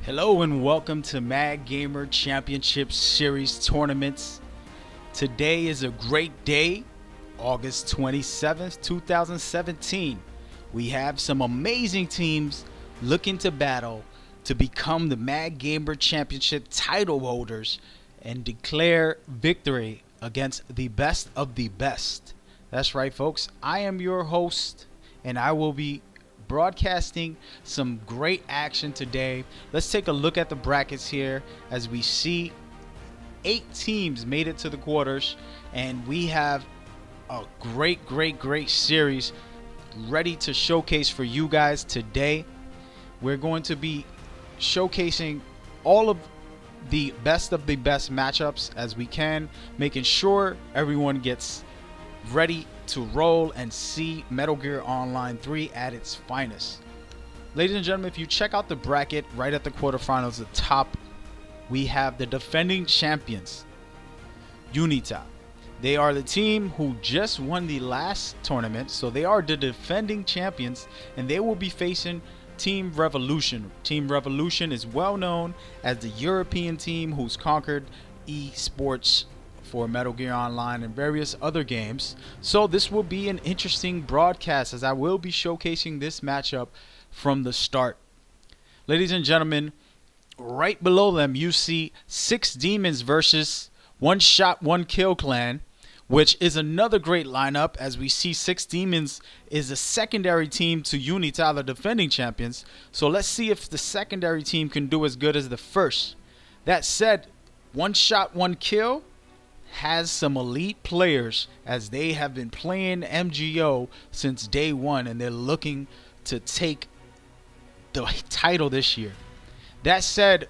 Hello and welcome to MagGamer Championship Series tournaments. Today is a great day, August 27th, 2017. We have some amazing teams looking to battle to become the MagGamer Championship title holders and declare victory against the best of the best. That's right, folks. I am your host, and I will be broadcasting some great action today. Let's take a look at the brackets here as we see 8 teams made it to the quarters, and we have a great series ready to showcase for you guys today. We're going to be showcasing all of the best matchups as we can, making sure everyone gets ready to roll and see Metal Gear Online 3 at its finest. Ladies and gentlemen, if you check out the bracket right at the quarterfinals, at the top, we have the defending champions, Unita. They are the team who just won the last tournament, so they are the defending champions, and they will be facing Team Revolution. Team Revolution is well known as the European team who's conquered esports for Metal Gear Online and various other games. So this will be an interesting broadcast as I will be showcasing this matchup from the start. Ladies and gentlemen, right below them you see 6 Demons versus One Shot One Kill Clan, which is another great lineup as we see 6 Demons is a secondary team to Unita, the defending champions. So let's see if the secondary team can do as good as the first. That said, One Shot One Kill has some elite players as they have been playing MGO since day one, and they're looking to take the title this year. That said,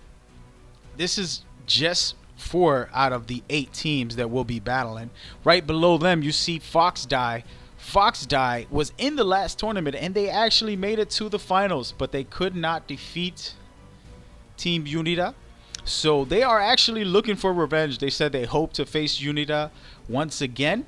this is just 4 out of the 8 teams that will be battling. Right below them you see Fox Die. Fox Die was in the last tournament and they actually made it to the finals, but they could not defeat Team Unita. So they are actually looking for revenge. They said they hope to face Unita once again,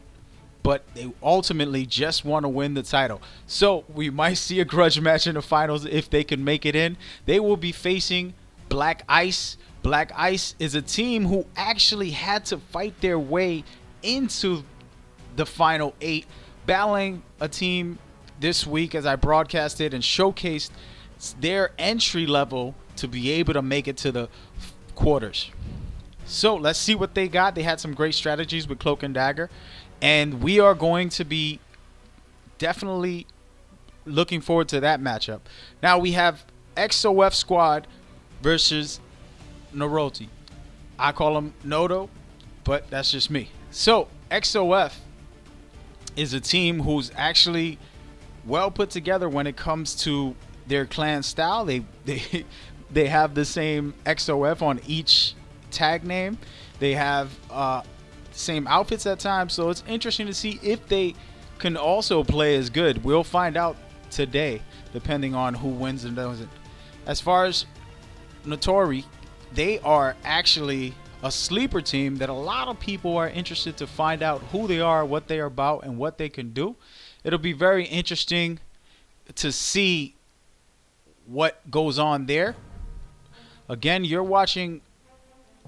but they ultimately just want to win the title. So we might see a grudge match in the finals if they can make it in. They will be facing Black Ice. Black Ice is a team who actually had to fight their way into the final 8, battling a team this week as I broadcasted and showcased their entry level to be able to make it to the quarters. So let's see what they got. They had some great strategies with Cloak and Dagger, and we are going to be definitely looking forward to that matchup. Now we have XOF Squad versus Noroti. I call them Nodo, but that's just me. So XOF is a team who's actually well put together when it comes to their clan style. They have the same XOF on each tag name. They have same outfits at times, so it's interesting to see if they can also play as good. We'll find out today, depending on who wins and doesn't. As far as Notori, they are actually a sleeper team that a lot of people are interested to find out who they are, what they are about, and what they can do. It'll be very interesting to see what goes on there. Again, you're watching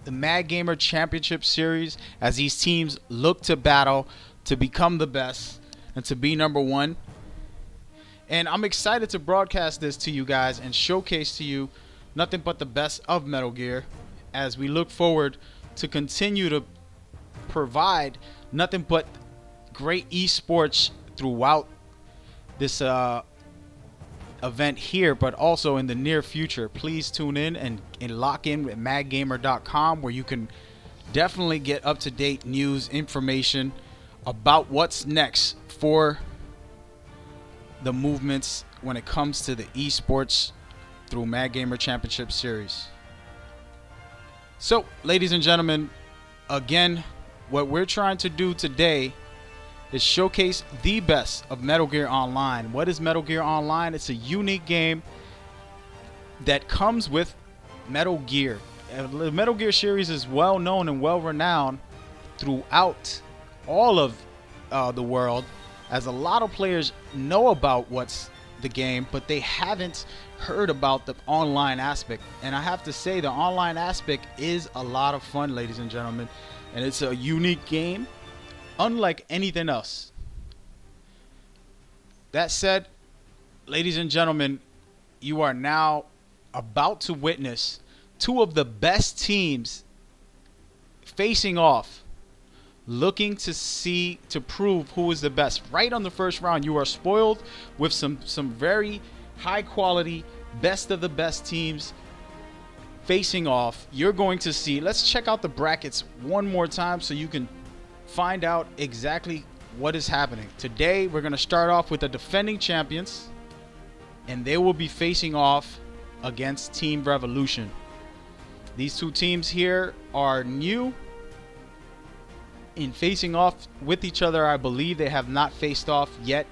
the MagGamer Championship Series as these teams look to battle to become the best and to be number 1. And I'm excited to broadcast this to you guys and showcase to you nothing but the best of Metal Gear as we look forward to continue to provide nothing but great esports throughout this event here, but also in the near future. Please tune in and lock in with maggamer.com, where you can definitely get up-to-date news information about what's next for the movements when it comes to the esports through MagGamer Championship Series. So, ladies and gentlemen, again, what we're trying to do today is showcase the best of Metal Gear Online. What is Metal Gear Online? It's a unique game that comes with Metal Gear. The Metal Gear series is well known and well renowned throughout all of the world, as a lot of players know about what's the game, but they haven't heard about the online aspect. And I have to say, the online aspect is a lot of fun, ladies and gentlemen. And it's a unique game, unlike anything else. That said, ladies and gentlemen, you are now about to witness two of the best teams facing off, looking to prove who is the best. Right on the first round, you are spoiled with some very high quality, best of the best teams facing off. You're going to see, let's check out the brackets one more time so you can find out exactly what is happening. Today, we're going to start off with the defending champions, and they will be facing off against Team Revolution. These two teams here are new in facing off with each other. I believe they have not faced off yet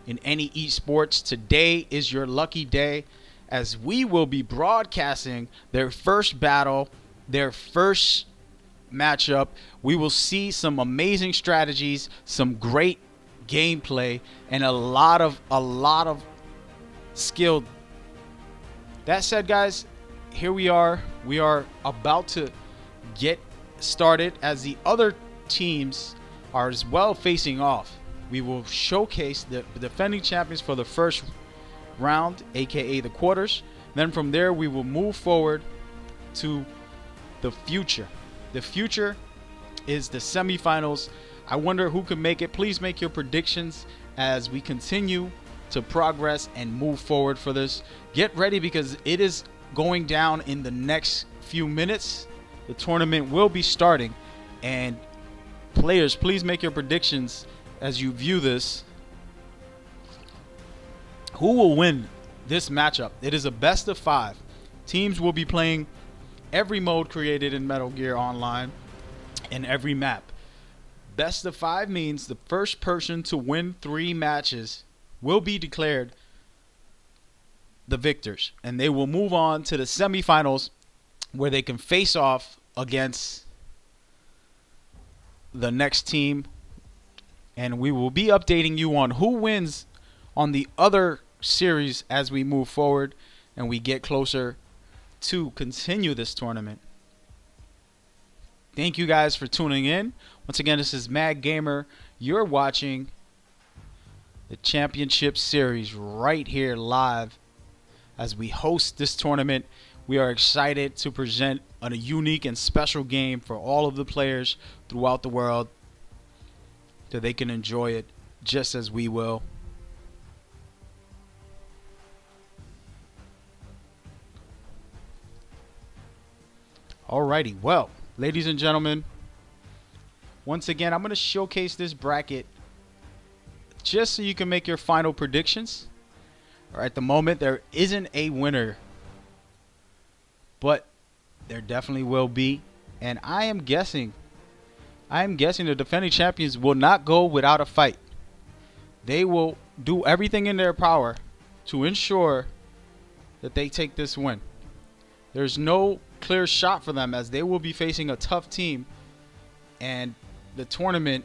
in any esports. Today is your lucky day, as we will be broadcasting their first battle, their first matchup. We will see some amazing strategies, some great gameplay, and a lot of skill. That said, guys, here we are. We are about to get started, as the other teams are as well facing off. We will showcase the defending champions for the first round, aka the quarters. Then from there, we will move forward to the future. The future is the semifinals. I wonder who can make it. Please make your predictions as we continue to progress and move forward for this. Get ready, because it is going down in the next few minutes. The tournament will be starting, and players, please make your predictions as you view this. Who will win this matchup? It is a best of 5. Teams will be playing every mode created in Metal Gear Online and every map. Best of 5 means the first person to win 3 matches will be declared the victors, and they will move on to the semifinals, where they can face off against the next team. And we will be updating you on who wins on the other series as we move forward and we get closer to continue this tournament. Thank you guys for tuning in. Once again, this is MagGamer. You're watching the Championship Series right here live as we host this tournament. We are excited to present a unique and special game for all of the players throughout the world, so they can enjoy it just as we will. Alrighty, well, ladies and gentlemen, once again, I'm going to showcase this bracket just so you can make your final predictions. At the moment, there isn't a winner, but there definitely will be. And I am guessing the defending champions will not go without a fight. They will do everything in their power to ensure that they take this win. There's no clear shot for them, as they will be facing a tough team. And the tournament,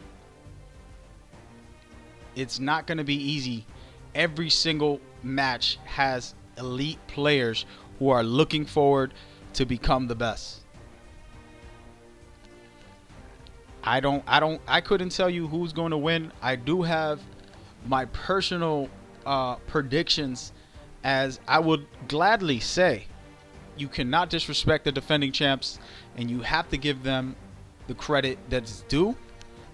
it's not going to be easy. Every single match has elite players who are looking forward to become the best. I couldn't tell you who's going to win. I do have my personal predictions, as I would gladly say you cannot disrespect the defending champs, and you have to give them the credit that's due,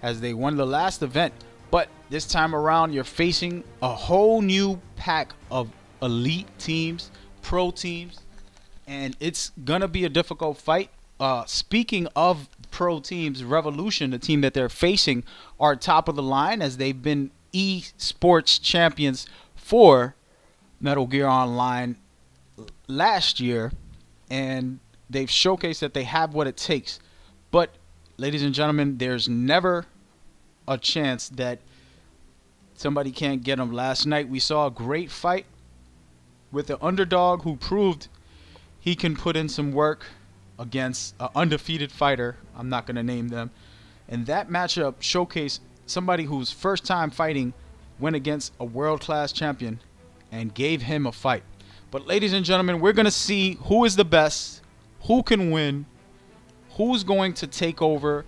as they won the last event. But this time around, you're facing a whole new pack of elite teams, pro teams, and it's gonna be a difficult fight. Speaking of pro teams, Revolution, the team that they're facing, are top of the line, as they've been esports champions for Metal Gear Online last year, and they've showcased that they have what it takes. But ladies and gentlemen, there's never a chance that somebody can't get them. Last night we saw a great fight with the underdog who proved he can put in some work against an undefeated fighter. I'm not going to name them. And that matchup showcased somebody whose first time fighting went against a world-class champion and gave him a fight. But ladies and gentlemen, we're going to see who is the best, who can win, who's going to take over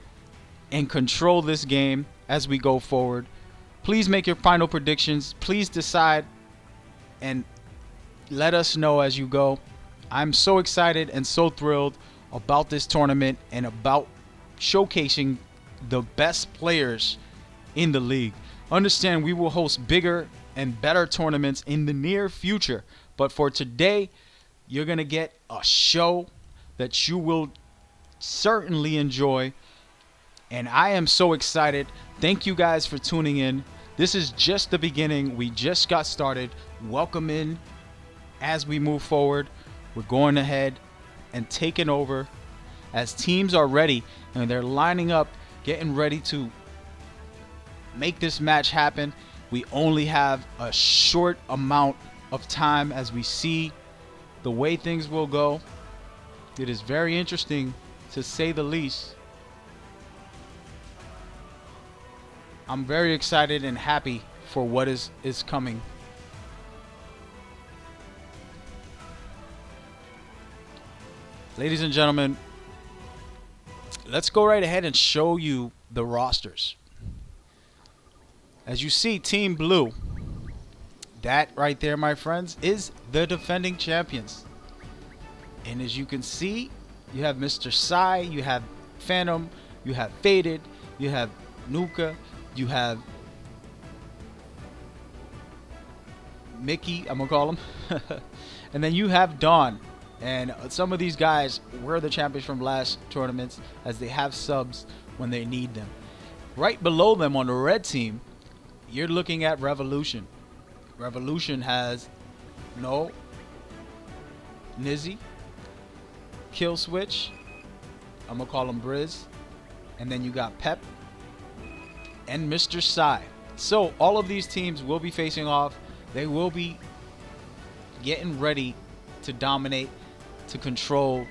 and control this game as we go forward. Please make your final predictions. Please decide and let us know as you go. I'm so excited and so thrilled about this tournament and about showcasing the best players in the league. Understand, we will host bigger and better tournaments in the near future. But for today, you're going to get a show that you will certainly enjoy. And I am so excited. Thank you guys for tuning in. This is just the beginning. We just got started. Welcome in as we move forward. We're going ahead and taking over as teams are ready and they're lining up, getting ready to make this match happen. We only have a short amount of time as we see the way things will go. It is very interesting, to say the least. I'm very excited and happy for what is coming. Ladies and gentlemen, let's go right ahead and show you the rosters. As you see, Team Blue, that right there, my friends, is the defending champions. And as you can see, you have Mr. Sai, you have Phantom, you have Faded, you have Nuka, you have Mickey, I'm gonna call him. And then you have Dawn. And some of these guys were the champions from last tournaments, as they have subs when they need them. Right below them on the red team, you're looking at Revolution. Revolution has No, Nizzy, Kill Switch, I'm gonna call him Briz, and then you got Pep and Mr. Sai. So all of these teams will be facing off. They will be getting ready to dominate, to control,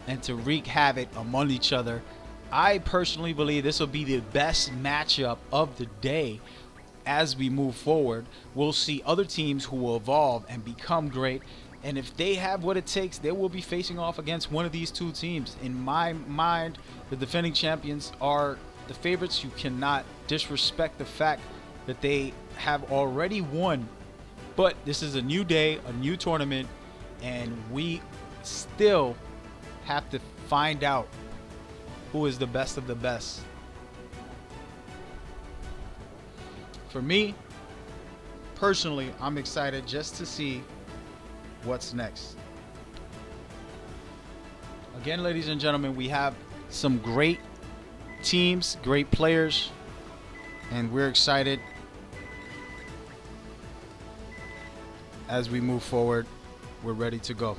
and to wreak havoc among each other. I personally believe this will be the best matchup of the day. As we move forward, we'll see other teams who will evolve and become great. And if they have what it takes, they will be facing off against one of these two teams. In my mind, the defending champions are the favorites. You cannot disrespect the fact that they have already won. But this is a new day, a new tournament, and we still have to find out who is the best of the best. For me, personally, I'm excited just to see what's next. Again, ladies and gentlemen, we have some great teams, great players, and we're excited as we move forward. We're ready to go.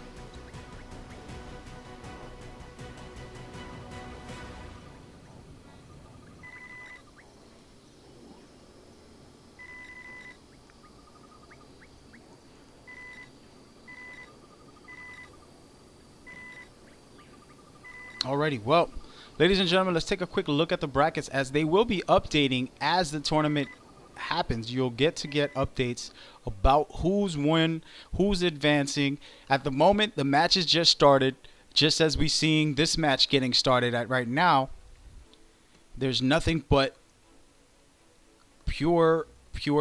Alrighty, well, ladies and gentlemen, let's take a quick look at the brackets, as they will be updating as the tournament happens. You'll get updates about who's won, who's advancing. At the moment, the match has just started. Just as we're seeing this match getting started at right now, there's nothing but pure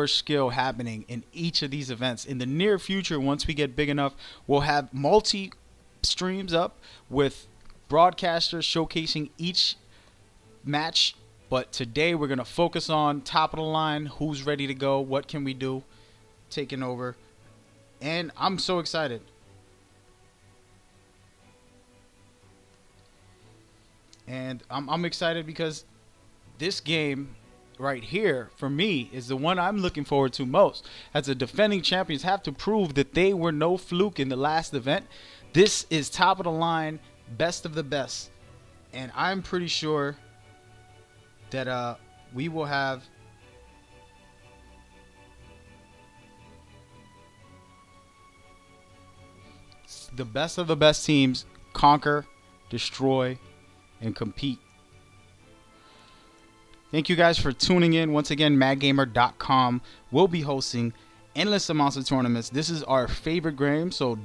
skill happening in each of these events. In the near future, once we get big enough, we'll have multi streams up with broadcasters showcasing each match. But today we're going to focus on top of the line, who's ready to go, what can we do, taking over. And I'm so excited. And I'm excited because this game right here, for me, is the one I'm looking forward to most. As the defending champions have to prove that they were no fluke in the last event. This is top of the line, best of the best. And I'm pretty sure that we will have the best of the best teams conquer, destroy, and compete. Thank you guys for tuning in. Once again, MagGamer.com will be hosting endless amounts of tournaments. This is our favorite game, so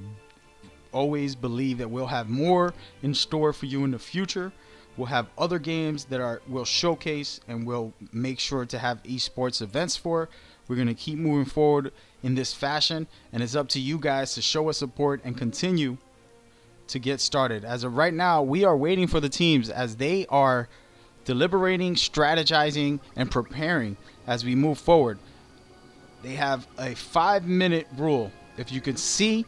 always believe that we'll have more in store for you in the future. We'll have other games that we'll showcase, and we'll make sure to have esports events for. We're going to keep moving forward in this fashion, and it's up to you guys to show us support and continue to get started. As of right now, we are waiting for the teams as they are deliberating, strategizing, and preparing as we move forward. They have a 5-minute rule. If you can see,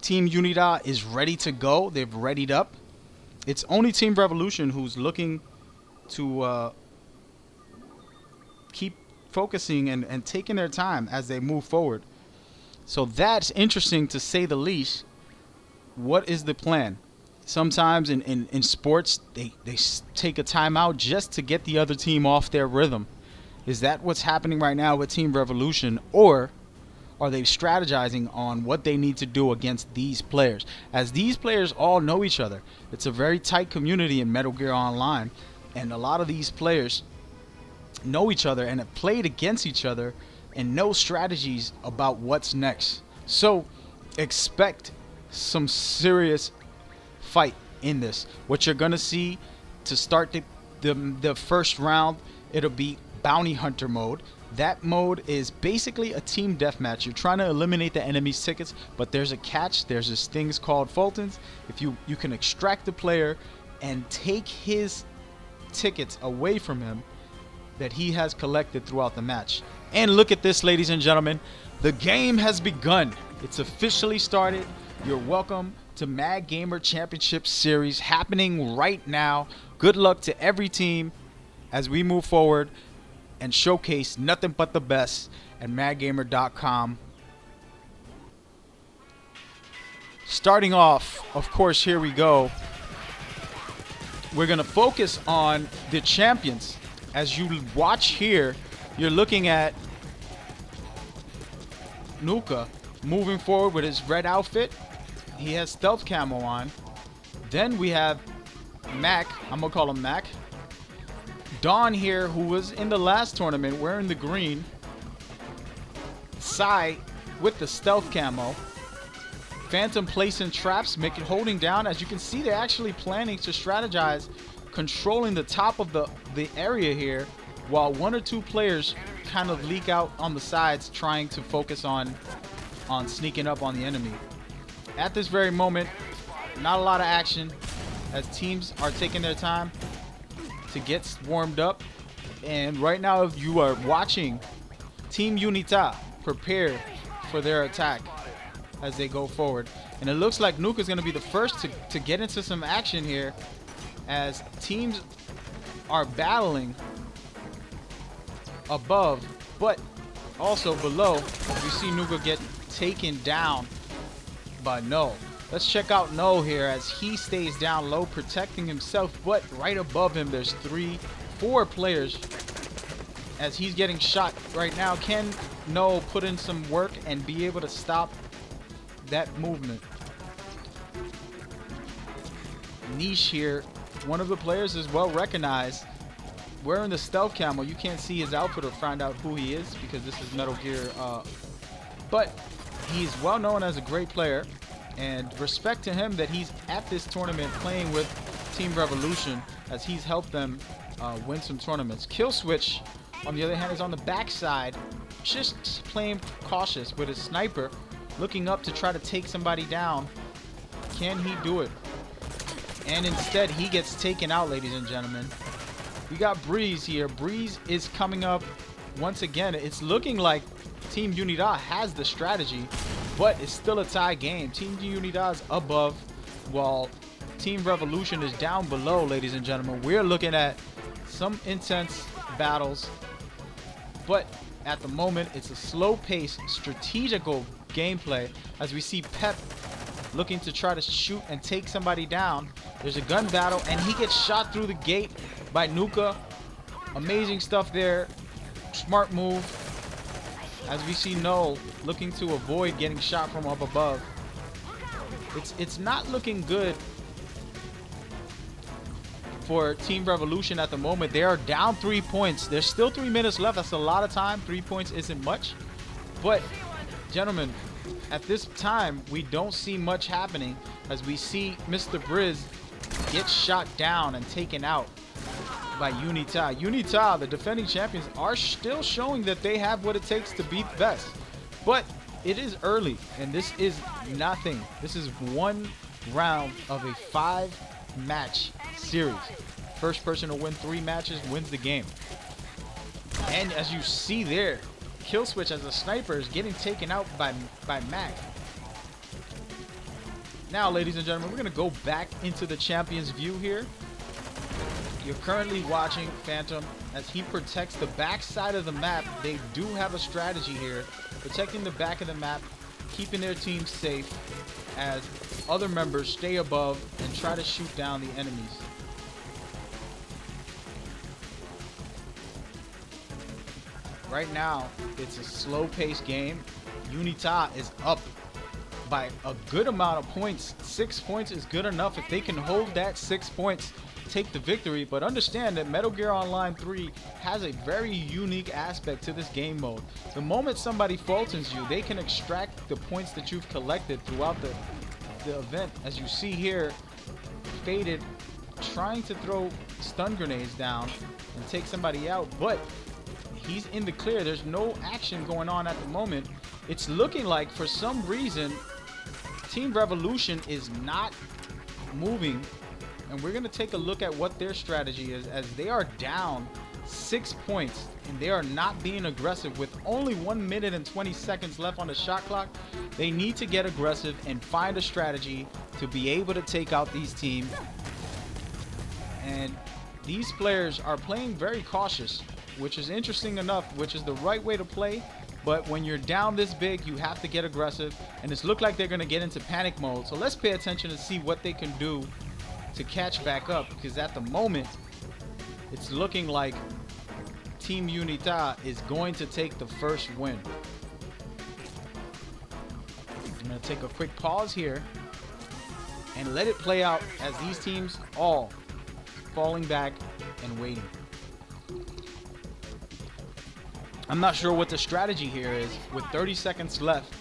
Team Unidad is ready to go. They've readied up. It's only Team Revolution who's looking to keep focusing and taking their time as they move forward. So that's interesting to say the least. What is the plan? Sometimes in sports, they take a timeout just to get the other team off their rhythm. Is that what's happening right now with Team Revolution? Or are they strategizing on what they need to do against these players? As these players all know each other. It's a very tight community in Metal Gear Online. And a lot of these players know each other and have played against each other and know strategies about what's next. So expect some serious fight in this. What you're gonna see to start the first round, it'll be bounty hunter mode. That mode is basically a team deathmatch. You're trying to eliminate the enemy's tickets, but there's a catch. There's this things called Fultons. If you can extract the player and take his tickets away from him that he has collected throughout the match. And look at this, ladies and gentlemen. The game has begun. It's officially started. You're welcome to MagGamer Championship Series happening right now. Good luck to every team as we move forward and showcase nothing but the best at maggamer.com. Starting off, of course, here we go. We're going to focus on the champions. As you watch here, you're looking at Nuka moving forward with his red outfit. He has stealth camo on. Then we have Mac. I'm going to call him Mac. Dawn here, who was in the last tournament wearing the green. Sai with the stealth camo. Phantom placing traps, holding down. As you can see, they're actually planning to strategize, controlling the top of the area here, while one or two players kind of leak out on the sides, trying to focus on sneaking up on the enemy. At this very moment, not a lot of action as teams are taking their time to get warmed up. And right now, you are watching Team Unita prepare for their attack as they go forward. And it looks like Nuka is going to be the first to get into some action here as teams are battling above, but also below. We see Nuka get taken down by No. Let's check out No here as he stays down low, protecting himself, but right above him there's 4 players as he's getting shot right now. Can No put in some work and be able to stop that movement? Niche here, one of the players is well recognized, wearing the stealth camo. You can't see his outfit or find out who he is because this is Metal Gear, but he's well known as a great player, and respect to him that he's at this tournament playing with Team Revolution as he's helped them win some tournaments. Killswitch, on the other hand, is on the backside, just playing cautious with his sniper, looking up to try to take somebody down. Can he do it? And instead, he gets taken out, ladies and gentlemen. We got Breeze here. Breeze is coming up once again. It's looking like Team Unidad has the strategy, but it's still a tie game. Team Unidad is above, while Team Revolution is down below, ladies and gentlemen. We're looking at some intense battles, but at the moment, it's a slow-paced, strategical gameplay as we see Pep looking to try to shoot and take somebody down. There's a gun battle, and he gets shot through the gate by Nuka. Amazing stuff there. Smart move. As we see No looking to avoid getting shot from up above. It's not looking good for Team Revolution at the moment. They are down 3 points. There's still 3 minutes left. That's a lot of time. 3 points isn't much. But Gentlemen, at this time, we don't see much happening as we see Mr. Briz get shot down and taken out by Unita. Unita, the defending champions, are still showing that they have what it takes to beat the best. But it is early, and this is nothing. This is one round of a 5-match series. First person to win 3 matches wins the game. And as you see there, Killswitch as a sniper is getting taken out by Mag. Now, ladies and gentlemen, we're going to go back into the champion's view here. You're currently watching Phantom as he protects the back side of the map. They do have a strategy here, protecting the back of the map, keeping their team safe as other members stay above and try to shoot down the enemies. Right now, it's a slow-paced game. Unita is up by a good amount of points. 6 points is good enough. If they can hold that 6 points, take the victory. But understand that Metal Gear Online 3 has a very unique aspect to this game mode. The moment somebody Fultons you, they can extract the points that you've collected throughout the event. As you see here, Faded trying to throw stun grenades down and take somebody out, but he's in the clear. There's no action going on at the moment. It's looking like, for some reason, Team Revolution is not moving. And we're going to take a look at what their strategy is, as they are down 6 points. And they are not being aggressive with only 1 minute and 20 seconds left on the shot clock. They need to get aggressive and find a strategy to be able to take out these teams. And these players are playing very cautious, which is interesting enough, which is the right way to play. But when you're down this big, you have to get aggressive, and it's looked like they're going to get into panic mode. So let's pay attention to see what they can do to catch back up, because at the moment it's looking like Team Unita is going to take the first win. I'm going to take a quick pause here and let it play out as these teams all falling back and waiting. I'm not sure what the strategy here is. With 30 seconds left,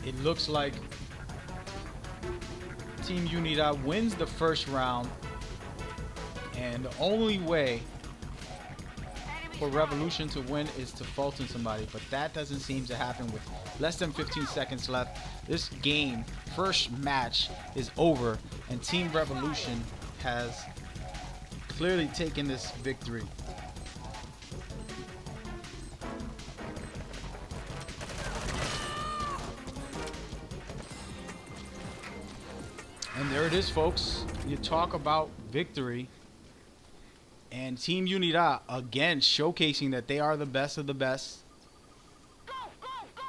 it looks like Team Unita wins the first round, and the only way for Revolution to win is to Fulton somebody, but that doesn't seem to happen with less than 15 seconds left. This game, first match, is over, and Team Revolution has clearly taken this victory. And there it is, folks. You talk about victory. And Team Unita, again, showcasing that they are the best of the best. Go, go, go.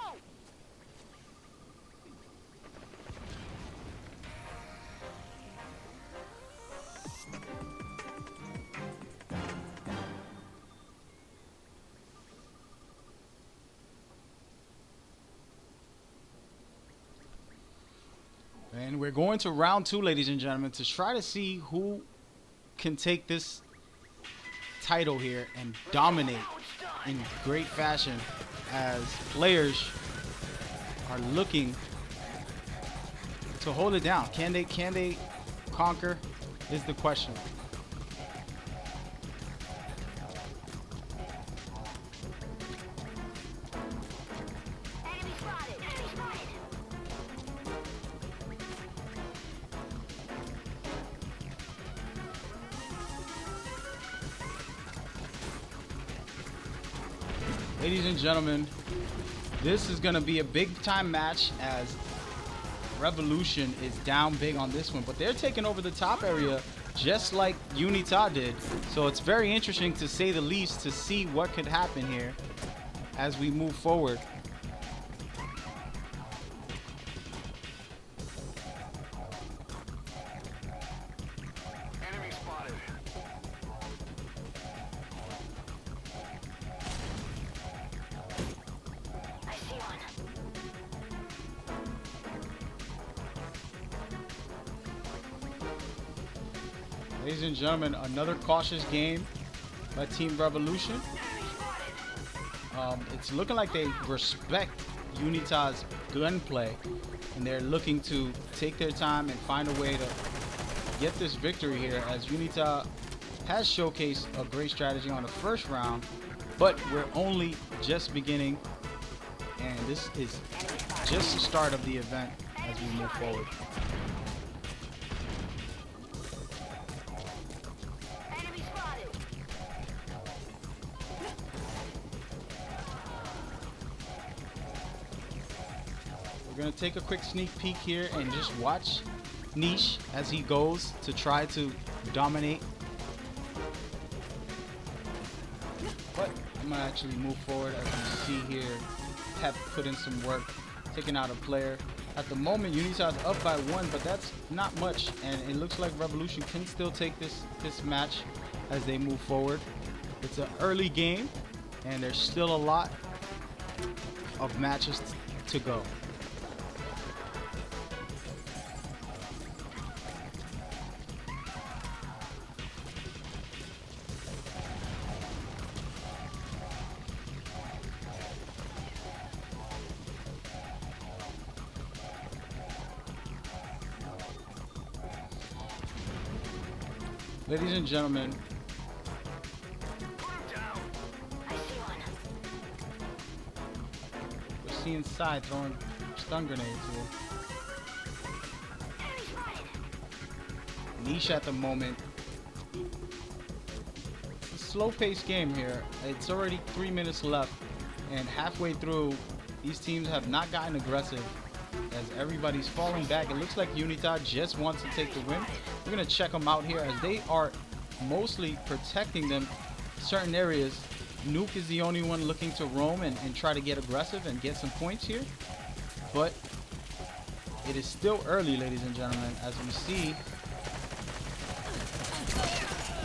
And we're going to round 2, ladies and gentlemen, to try to see who can take this title here and dominate in great fashion, as players are looking to hold it down. Can they conquer is the question. Enemy spotted. Enemy spotted. Ladies and gentlemen, this is going to be a big time match, as Revolution is down big on this one, but they're taking over the top area just like Unita did. So it's very interesting, to say the least, to see what could happen here as we move forward. Enemy spotted. I see one. Ladies and gentlemen, another cautious game by Team Revolution. Enemy spotted. It's looking like they respect Unita's gunplay, and they're looking to take their time and find a way to get this victory here, as Unita has showcased a great strategy on the first round, but we're only just beginning, and this is just the start of the event as we move forward. Enemy spotted. We're gonna take a quick sneak peek here and just watch Niche as he goes to try to dominate. But I'm gonna actually move forward. As you see here, Pep put in some work, taking out a player. At the moment, Unita's up by 1, but that's not much, and it looks like Revolution can still take this match as they move forward. It's an early game, and there's still a lot of matches to go. Ladies and gentlemen, I see one. we're seeing Side throwing stun grenades here. Enemy spotted. Niche at the moment. It's a slow-paced game here. It's already 3 minutes left, and halfway through, these teams have not gotten aggressive as everybody's falling back. It looks like Unita just wants to take the win. We're gonna check them out here as they are mostly protecting them certain areas. Nuke is the only one looking to roam and try to get aggressive and get some points here, but it is still early, ladies and gentlemen, as we see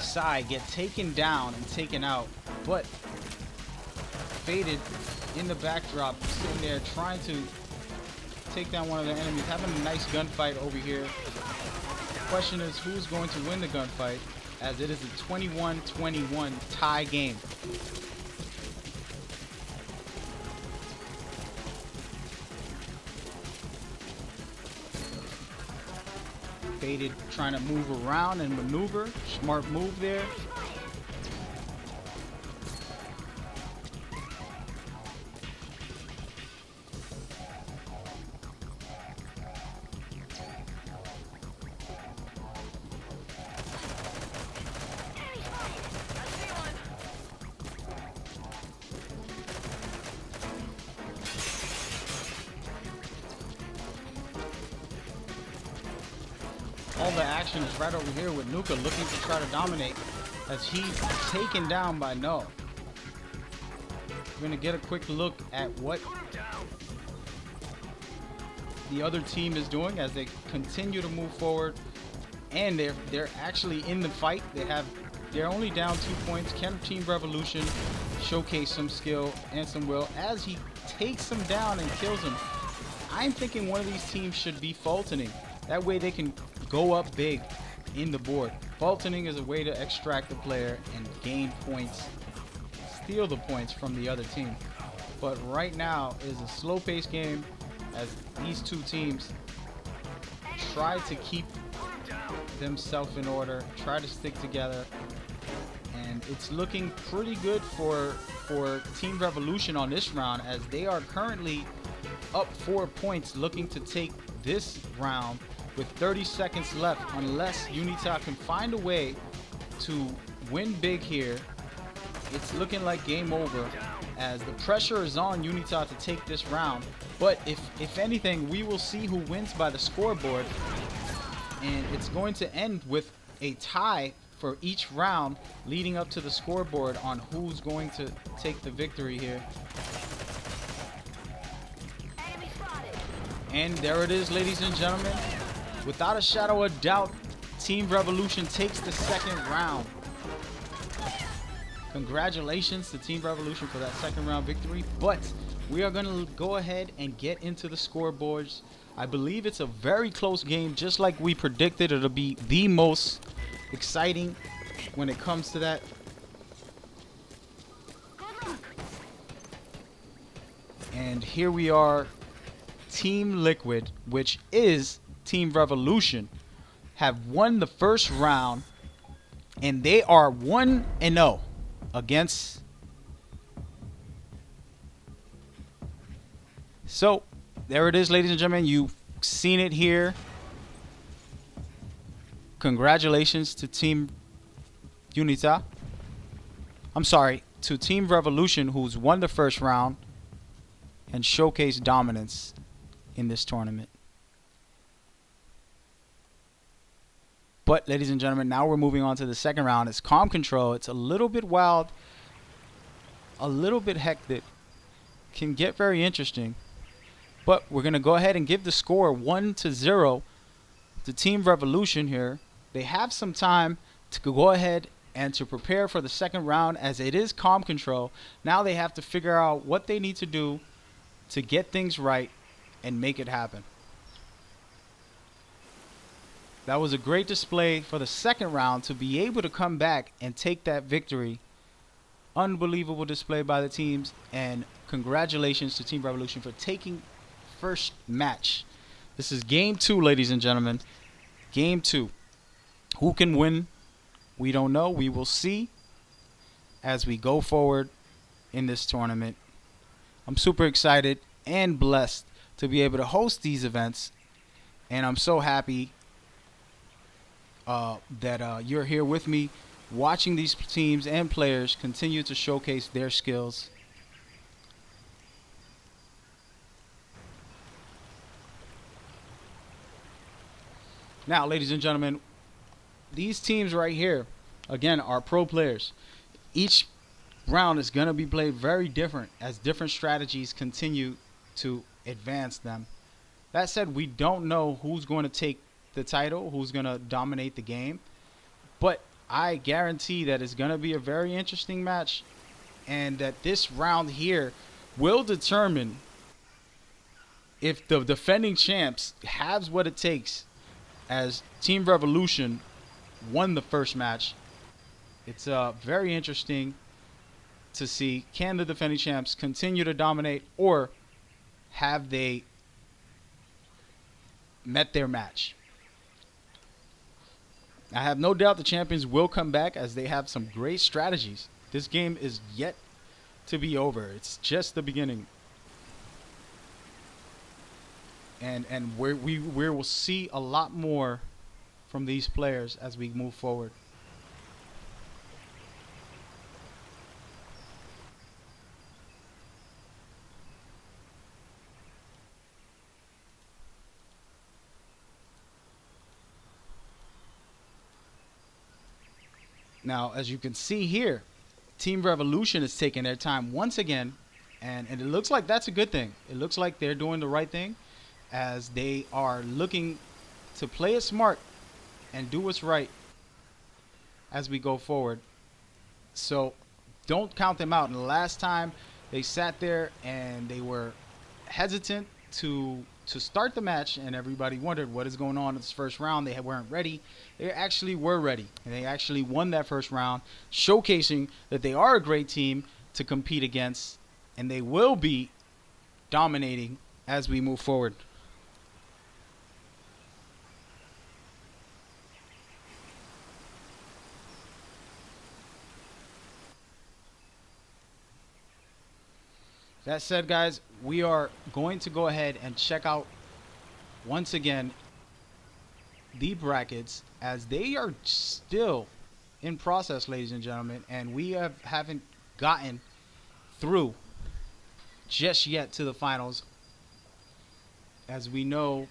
Sai get taken down and taken out, but Faded in the backdrop, sitting there trying to take down one of the enemies, having a nice gunfight over here. Question is, who's going to win the gunfight, as it is a 21-21 tie game. Faded trying to move around and maneuver. Smart move there. All the action is right over here with Nuka looking to try to dominate as he's taken down by No. We're gonna get a quick look at what the other team is doing as they continue to move forward, and they're actually in the fight. They're only down 2 points. Can Team Revolution showcase some skill and some will as he takes him down and kills him? I'm thinking one of these teams should be Fultoning. That way they can go up big in the board. Fultoning is a way to extract the player and gain points, steal the points from the other team. But right now is a slow-paced game as these two teams try to keep themselves in order, try to stick together, and it's looking pretty good for Team Revolution on this round, as they are currently up 4 points, looking to take this round with 30 seconds left. Unless Unita can find a way to win big here, it's looking like game over, as the pressure is on Unita to take this round. But if anything, we will see who wins by the scoreboard, and it's going to end with a tie for each round leading up to the scoreboard on who's going to take the victory here. Enemy spotted. And there it is, ladies and gentlemen. Without a shadow of doubt, Team Revolution takes the second round. Congratulations to Team Revolution for that second round victory. But we are going to go ahead and get into the scoreboards. I believe it's a very close game, just like we predicted. It'll be the most exciting when it comes to that. Good luck. And here we are, Team Liquid, which is Team Revolution, have won the first round, and they are 1-0 against. So there it is, ladies and gentlemen. You've seen it here. Congratulations to Team Unita. I'm sorry, to Team Revolution, who's won the first round and showcased dominance in this tournament. But, ladies and gentlemen, now we're moving on to the second round. It's Calm Control. It's a little bit wild, a little bit hectic. Can get very interesting. But we're going to go ahead and give the score 1-0 to Team Revolution here. They have some time to go ahead and to prepare for the second round, as it is Calm Control. Now they have to figure out what they need to do to get things right and make it happen. That was a great display for the second round to be able to come back and take that victory. Unbelievable display by the teams, and congratulations to Team Revolution for taking first match. This is game 2, ladies and gentlemen. Game 2. Who can win? We don't know. We will see as we go forward in this tournament. I'm super excited and blessed to be able to host these events, and I'm so happy that you're here with me, watching these teams and players continue to showcase their skills. Now, ladies and gentlemen, these teams right here, again, are pro players. Each round is going to be played very different as different strategies continue to advance them. That said, we don't know who's going to take the title, who's going to dominate the game, but I guarantee that it's going to be a very interesting match, and that this round here will determine if the defending champs has what it takes, as Team Revolution won the first match. It's very interesting to see, can the defending champs continue to dominate, or have they met their match? I have no doubt the champions will come back, as they have some great strategies. This game is yet to be over. It's just the beginning. And we will see a lot more from these players as we move forward. Now, as you can see here, Team Revolution is taking their time once again, and it looks like that's a good thing. It looks like they're doing the right thing, as they are looking to play it smart and do what's right as we go forward. So don't count them out. And the last time they sat there and they were hesitant to start the match, and everybody wondered what is going on in this first round. They weren't ready. They actually were ready, and they actually won that first round, showcasing that they are a great team to compete against, and they will be dominating as we move forward. That said, guys, we are going to go ahead and check out once again the brackets, as they are still in process, ladies and gentlemen, and we haven't gotten through just yet to the finals. As we know,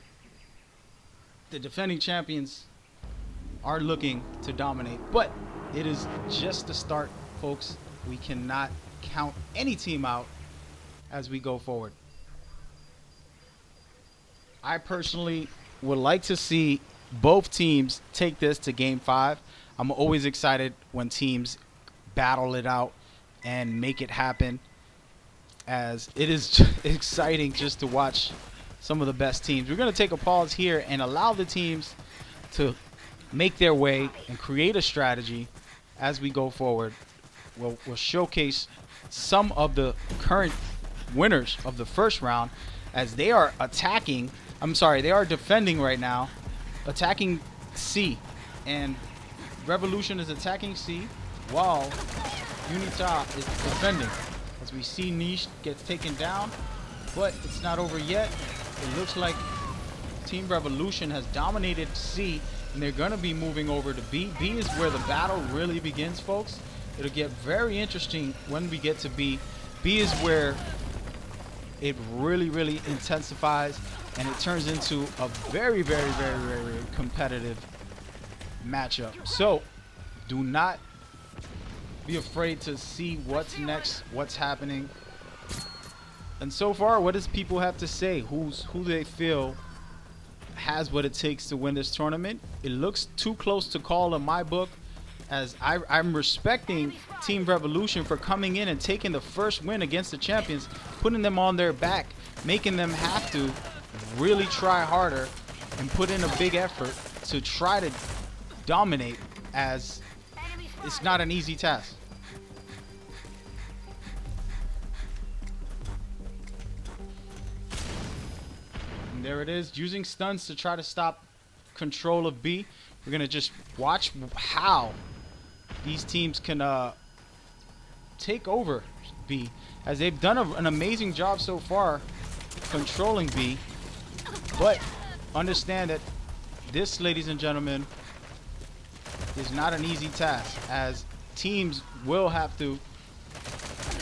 the defending champions are looking to dominate, but it is just the start, folks. We cannot count any team out as we go forward. I personally would like to see both teams take this to game 5. I'm always excited when teams battle it out and make it happen, as it is exciting just to watch some of the best teams. We're going to take a pause here and allow the teams to make their way and create a strategy as we go forward. We'll showcase some of the current winners of the first round, as they are attacking. I'm sorry, they are defending right now, attacking C, and Revolution is attacking C while Unita is defending. As we see, Niche gets taken down, but it's not over yet. It looks like Team Revolution has dominated C, and they're going to be moving over to B. B is where the battle really begins, folks. It'll get very interesting when we get to B. B is where it really intensifies, and it turns into a very competitive matchup. So do not be afraid to see what's next, what's happening. And so far, what does people have to say? Who they feel has what it takes to win this tournament? It looks too close to call in my book, as I'm respecting Team Revolution for coming in and taking the first win against the champions, putting them on their back, making them have to really try harder and put in a big effort to try to dominate, as it's not an easy task. And there it is, using stuns to try to stop control of B. We're going to just watch how these teams can take over B, as they've done an amazing job so far controlling B. But understand that this, ladies and gentlemen, is not an easy task, as teams will have to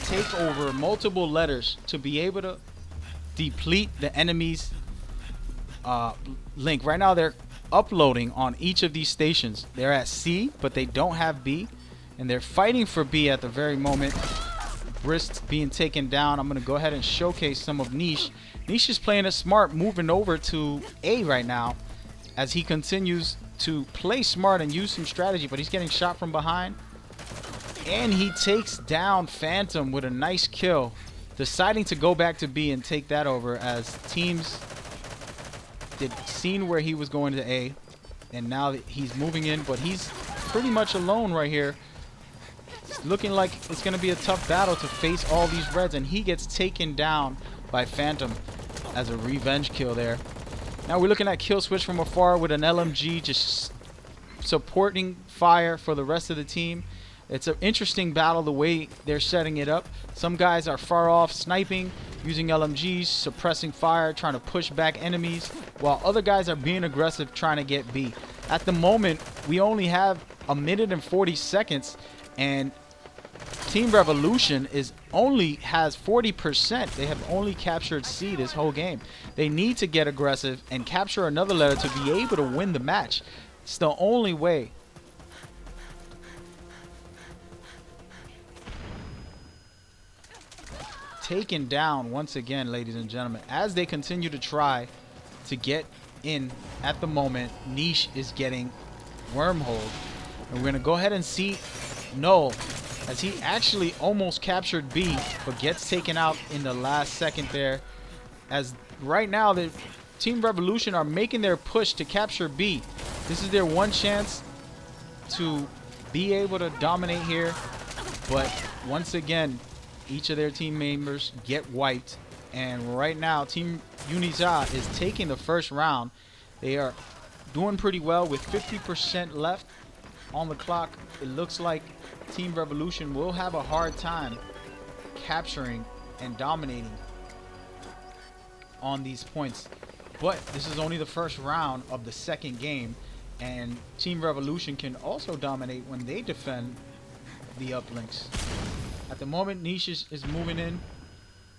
take over multiple letters to be able to deplete the enemy's link. Right now they're uploading on each of these stations. They're at C, but they don't have B, and they're fighting for B at the very moment. Brist being taken down. I'm going to go ahead and showcase some of Niche. Niche is playing it smart, moving over to A right now, as he continues to play smart and use some strategy, but he's getting shot from behind. And he takes down Phantom with a nice kill, deciding to go back to B and take that over, as teams did seen where he was going to A, and now he's moving in, but he's pretty much alone right here. It's looking like it's going to be a tough battle to face all these reds, and he gets taken down by Phantom as a revenge kill there. Now we're looking at kill switch from afar with an LMG just supporting fire for the rest of the team. It's an interesting battle the way they're setting it up. Some guys are far off sniping, using LMGs, suppressing fire, trying to push back enemies, while other guys are being aggressive trying to get B. At the moment, we only have 1 minute and 40 seconds, and Team Revolution has 40%. They have only captured C this whole game. They need to get aggressive and capture another letter to be able to win the match. It's the only way. Taken down once again, ladies and gentlemen, as they continue to try to get in. At the moment, Niche is getting wormholed, and we're going to go ahead and see Null, as he actually almost captured B, but gets taken out in the last second there. As right now, the Team Revolution are making their push to capture B. This is their one chance to be able to dominate here, but once again, each of their team members get wiped, and right now Team Unita is taking the first round. They are doing pretty well with 50% left on the clock. It looks like Team Revolution will have a hard time capturing and dominating on these points, but this is only the first round of the second game, and Team Revolution can also dominate when they defend the uplinks. At the moment, Niche is moving in,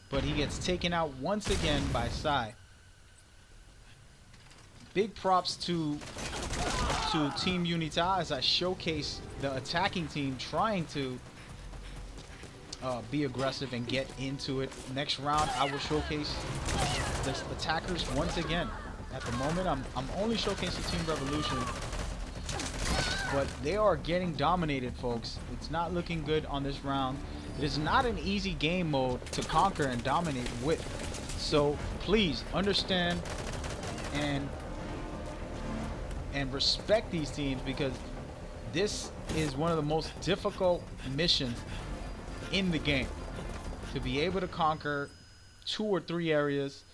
but he gets taken out once again by Sai. Big props to Team Unita, as I showcase the attacking team trying to be aggressive and get into it. Next round, I will showcase the attackers once again. At the moment, I'm only showcasing Team Revolution, but they are getting dominated, folks. It's not looking good on this round. It is not an easy game mode to conquer and dominate with. So please understand and respect these teams, because this is one of the most difficult missions in the game, to be able to conquer 2 or 3 areas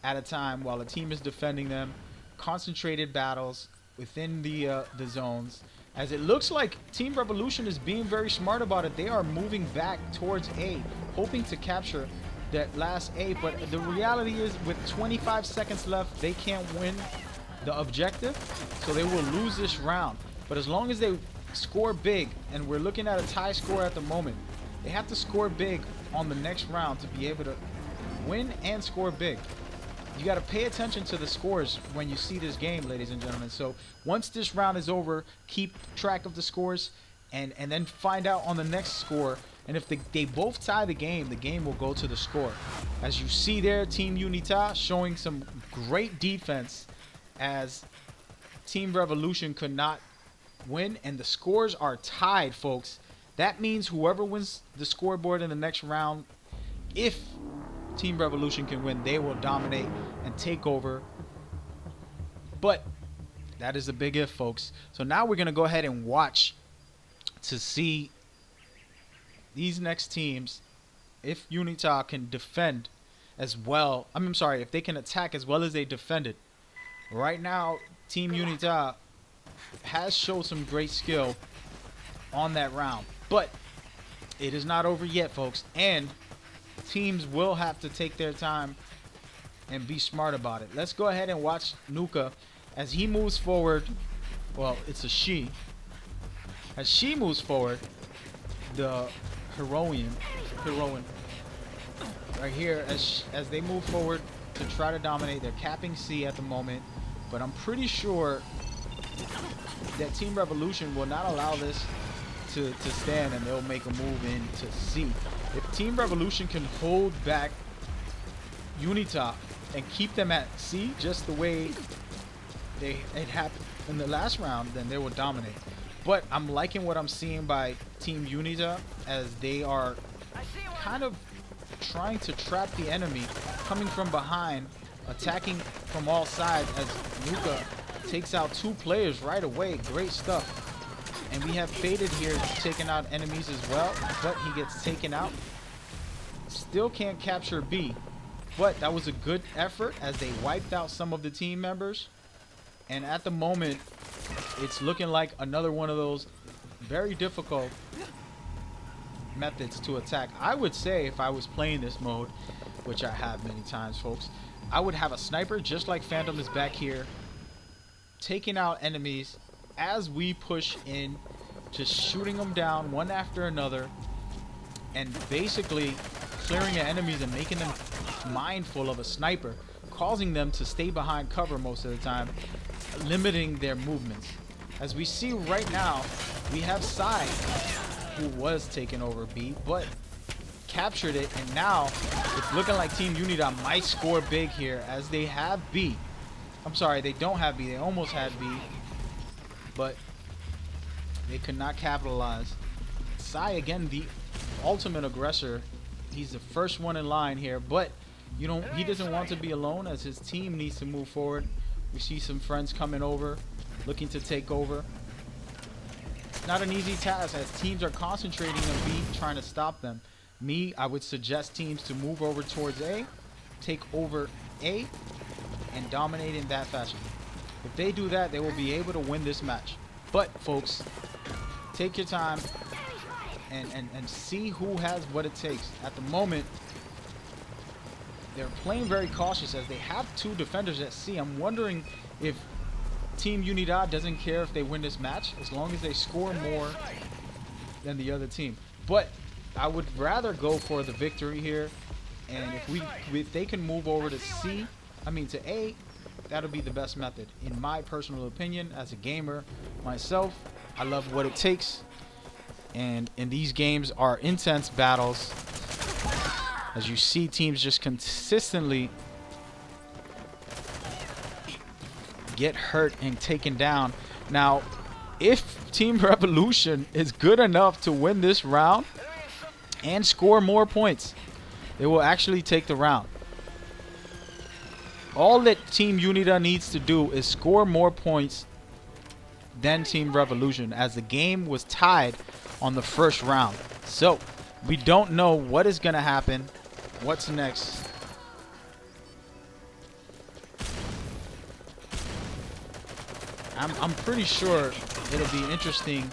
at a time while a team is defending them. Concentrated battles within the zones. As it looks like Team Revolution is being very smart about it. They are moving back towards A, hoping to capture that last A. But the reality is, with 25 seconds left, they can't win the objective, so they will lose this round. But as long as they score big, and we're looking at a tie score at the moment, they have to score big on the next round to be able to win and score big. You got to pay attention to the scores when you see this game, ladies and gentlemen. So once this round is over, keep track of the scores and then find out on the next score. And if they both tie the game will go to the score. As you see there, Team Unita showing some great defense as Team Revolution could not win. And the scores are tied, folks. That means whoever wins the scoreboard in the next round, if Team Revolution can win, they will dominate and take over. But that is a big if, folks. So now we're going to go ahead and watch to see these next teams, if Unita can defend as well. I'm sorry, if they can attack as well as they defended. Right now, Team Unita has shown some great skill on that round. But it is not over yet, folks. And teams will have to take their time and be smart about it. Let's go ahead and watch Nuka as he moves forward. Well, it's a she. As she moves forward, the heroine right here, as they move forward to try to dominate. They're capping C at the moment, but I'm pretty sure that Team Revolution will not allow this to stand, and they'll make a move into C. If Team Revolution can hold back Unita and keep them at C just the way it happened in the last round, then they will dominate. But I'm liking what I'm seeing by Team Unita as they are kind of trying to trap the enemy, coming from behind, attacking from all sides as Nuka takes out 2 players right away. Great stuff. And we have Faded here taking out enemies as well, but he gets taken out. Still can't capture B, but that was a good effort as they wiped out some of the team members. And at the moment, it's looking like another one of those very difficult methods to attack. I would say if I was playing this mode, which I have many times, folks, I would have a sniper just like Phantom is back here, taking out enemies as we push in, just shooting them down one after another, and basically clearing the enemies and making them mindful of a sniper, causing them to stay behind cover most of the time, limiting their movements. As we see right now, we have Sai, who was taking over B, but captured it, and now it's looking like Team Unita might score big here as they have B. I'm sorry, they don't have B. They almost had B, but they could not capitalize. Sai, again, the ultimate aggressor. He's the first one in line here, but he doesn't want to be alone as his team needs to move forward. We see some friends coming over, looking to take over. Not an easy task as teams are concentrating on B, trying to stop them. I would suggest teams to move over towards A, take over A, and dominate in that fashion. If they do that, they will be able to win this match. But, folks, take your time and see who has what it takes. At the moment, they're playing very cautious as they have 2 defenders at C. I'm wondering if Team Unidad doesn't care if they win this match as long as they score more than the other team. But I would rather go for the victory here, and if they can move over to to A, that'll be the best method in my personal opinion. As a gamer myself, I love what it takes, and in these games are intense battles as you see teams just consistently get hurt and taken down. Now, if Team Revolution is good enough to win this round and score more points, they will actually take the round. All that Team Unita needs to do is score more points than Team Revolution, as the game was tied on the first round. So we don't know what is going to happen, what's next, I'm pretty sure it'll be interesting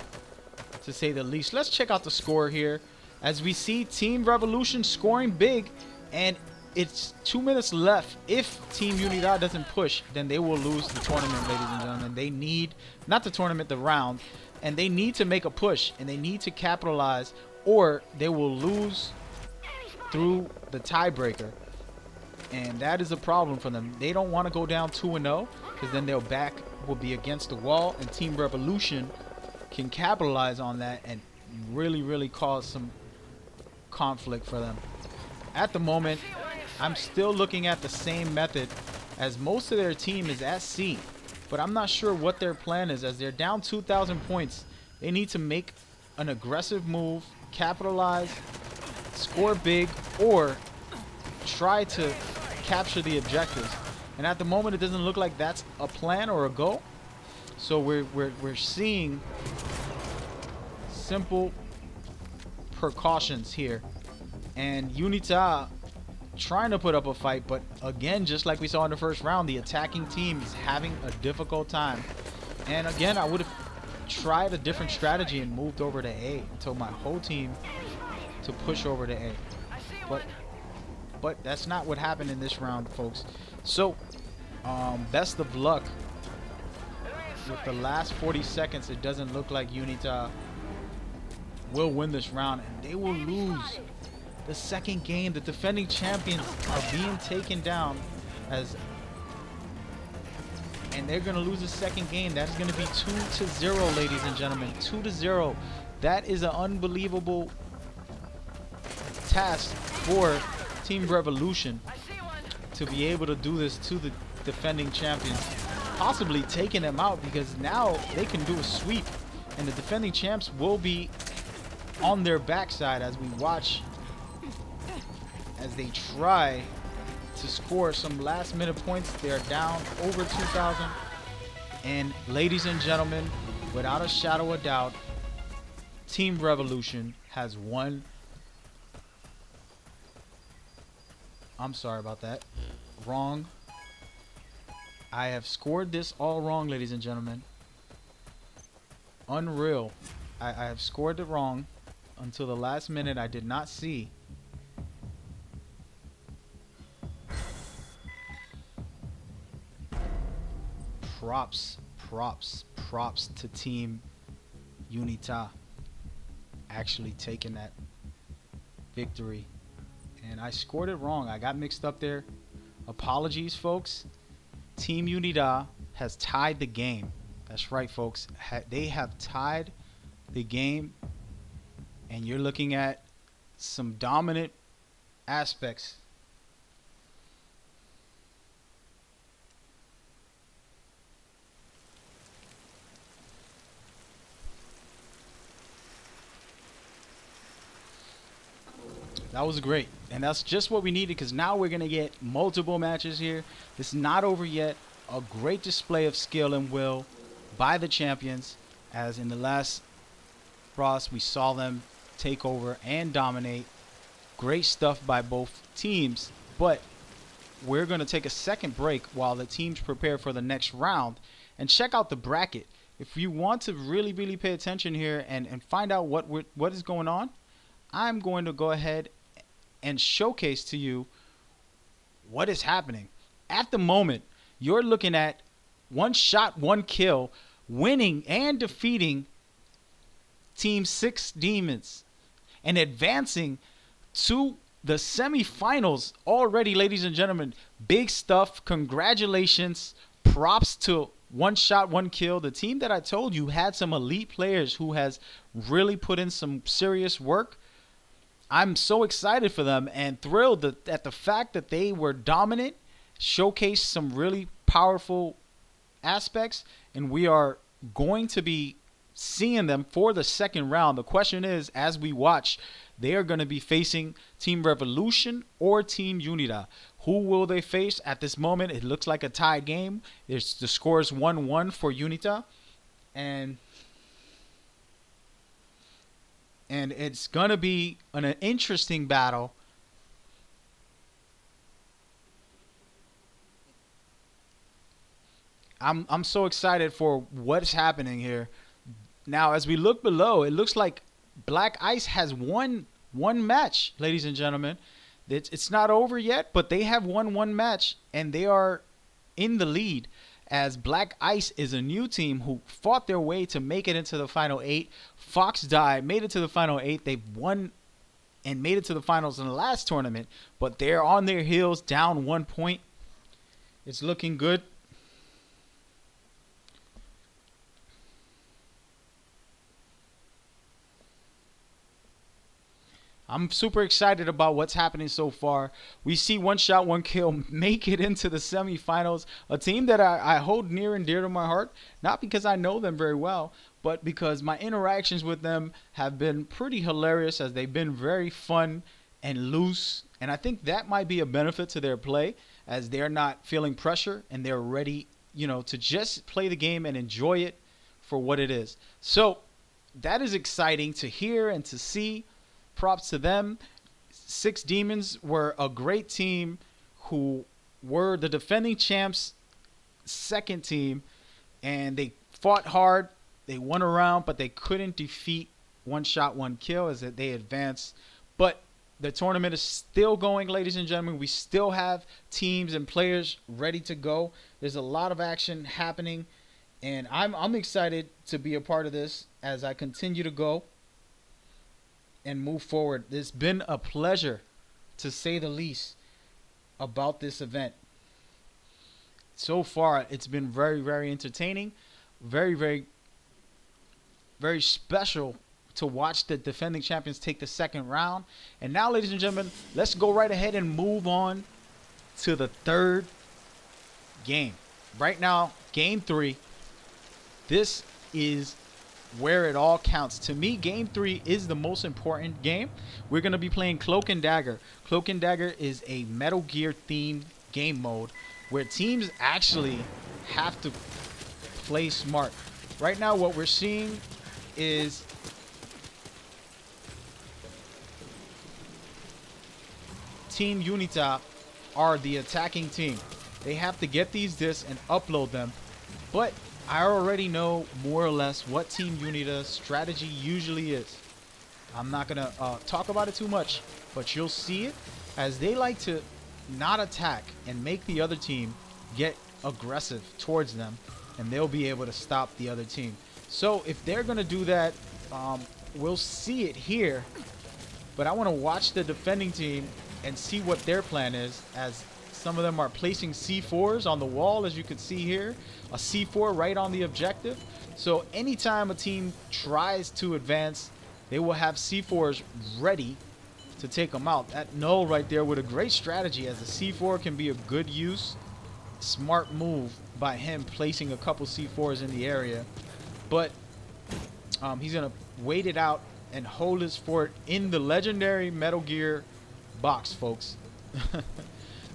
to say the least. Let's check out the score here. As we see Team Revolution scoring big, and it's 2 minutes left. If Team Unidad doesn't push, then they will lose the tournament, ladies and gentlemen. They need, not the tournament, the round, and they need to make a push, and they need to capitalize, or they will lose through the tiebreaker. And that is a problem for them. They don't want to go down 2-0, because then their back will be against the wall, and Team Revolution can capitalize on that and really cause some conflict for them. At the moment, I'm still looking at the same method, as most of their team is at C, but I'm not sure what their plan is. As they're down 2,000 points, they need to make an aggressive move, capitalize, score big, or try to capture the objectives. And at the moment, it doesn't look like that's a plan or a goal. So we're seeing simple precautions here, and Unita trying to put up a fight, but again, just like we saw in the first round, the attacking team is having a difficult time. And again, I would have tried a different strategy and moved over to A and told my whole team to push over to A, but that's not what happened in this round, folks. So best of luck. With the last 40 seconds, it doesn't look like Unita will win this round, and they will lose the second game. The defending champions are being taken down, and they're going to lose the second game. That's going to be 2-0, ladies and gentlemen. 2-0. That is an unbelievable task for Team Revolution to be able to do this to the defending champions, possibly taking them out, because now they can do a sweep, and the defending champs will be on their backside as we watch as they try to score some last minute points. They're down over 2,000, and ladies and gentlemen, without a shadow of doubt, Team Revolution has won. I'm sorry about that. Wrong. I have scored this all wrong, ladies and gentlemen. Unreal. I have scored it wrong until the last minute. I did not see. Props to Team Unita actually taking that victory. And I scored it wrong. I got mixed up there. Apologies, folks. Team Unida has tied the game. That's right, folks. They have tied the game, and you're looking at some dominant aspects. That was great, and that's just what we needed, because now we're going to get multiple matches here. It's not over yet. A great display of skill and will by the champions, as in the last Frost we saw them take over and dominate. Great stuff by both teams, but we're going to take a second break while the teams prepare for the next round and check out the bracket. If you want to really pay attention here and find out what is going on, I'm going to go ahead and showcase to you what is happening. At the moment, you're looking at one shot, one kill, winning and defeating Team 6 Demons and advancing to the semifinals already, ladies and gentlemen. Big stuff. Congratulations. Props to One Shot, One Kill. The team that I told you had some elite players who has really put in some serious work. I'm so excited for them and thrilled at the fact that they were dominant, showcased some really powerful aspects, and we are going to be seeing them for the second round. The question is, as we watch, they are going to be facing Team Revolution or Team Unida. Who will they face? At this moment, it looks like a tie game. The score is 1-1 for Unita, and it's going to be an interesting battle. I'm so excited for what's happening here. Now, as we look below, it looks like Black Ice has won one match, ladies and gentlemen. It's not over yet, but they have won one match, and they are in the lead as Black Ice is a new team who fought their way to make it into the final eight. Fox Die made it to the final eight. They've won and made it to the finals in the last tournament, but they're on their heels, down 1 point. It's looking good. I'm super excited about what's happening so far. We see One Shot, One Kill make it into the semifinals. A team that I hold near and dear to my heart, not because I know them very well, but because my interactions with them have been pretty hilarious as they've been very fun and loose. And I think that might be a benefit to their play as they're not feeling pressure and they're ready, to just play the game and enjoy it for what it is. So that is exciting to hear and to see. Props to them. Six Demons were a great team who were the defending champs' second team, and they fought hard. They won a round, but they couldn't defeat One Shot, One Kill as they advanced. But the tournament is still going, ladies and gentlemen. We still have teams and players ready to go. There's a lot of action happening, and I'm excited to be a part of this as I continue to go and move forward. It's been a pleasure, to say the least, about this event. So far, it's been very, very entertaining, very, very, very special to watch the defending champions take the second round. And now, ladies and gentlemen, let's go right ahead and move on to the third game. Right now, game 3. This is where it all counts. To me, game 3 is the most important game. We're going to be playing Cloak and Dagger. Cloak and Dagger is a Metal Gear themed game mode where teams actually have to play smart. Right now, what we're seeing is Team Unita are the attacking team. They have to get these discs and upload them, but I already know more or less what Team Unita's strategy usually is. I'm not going to talk about it too much, but you'll see it as they like to not attack and make the other team get aggressive towards them, and they'll be able to stop the other team. So if they're going to do that, we'll see it here, but I want to watch the defending team and see what their plan is, as some of them are placing C4s on the wall, as you can see here. A C4 right on the objective. So anytime a team tries to advance, they will have C4s ready to take them out. That Null right there with a great strategy, as a C4 can be a good use. Smart move by him placing a couple C4s in the area. But he's going to wait it out and hold his fort in the legendary Metal Gear box, folks.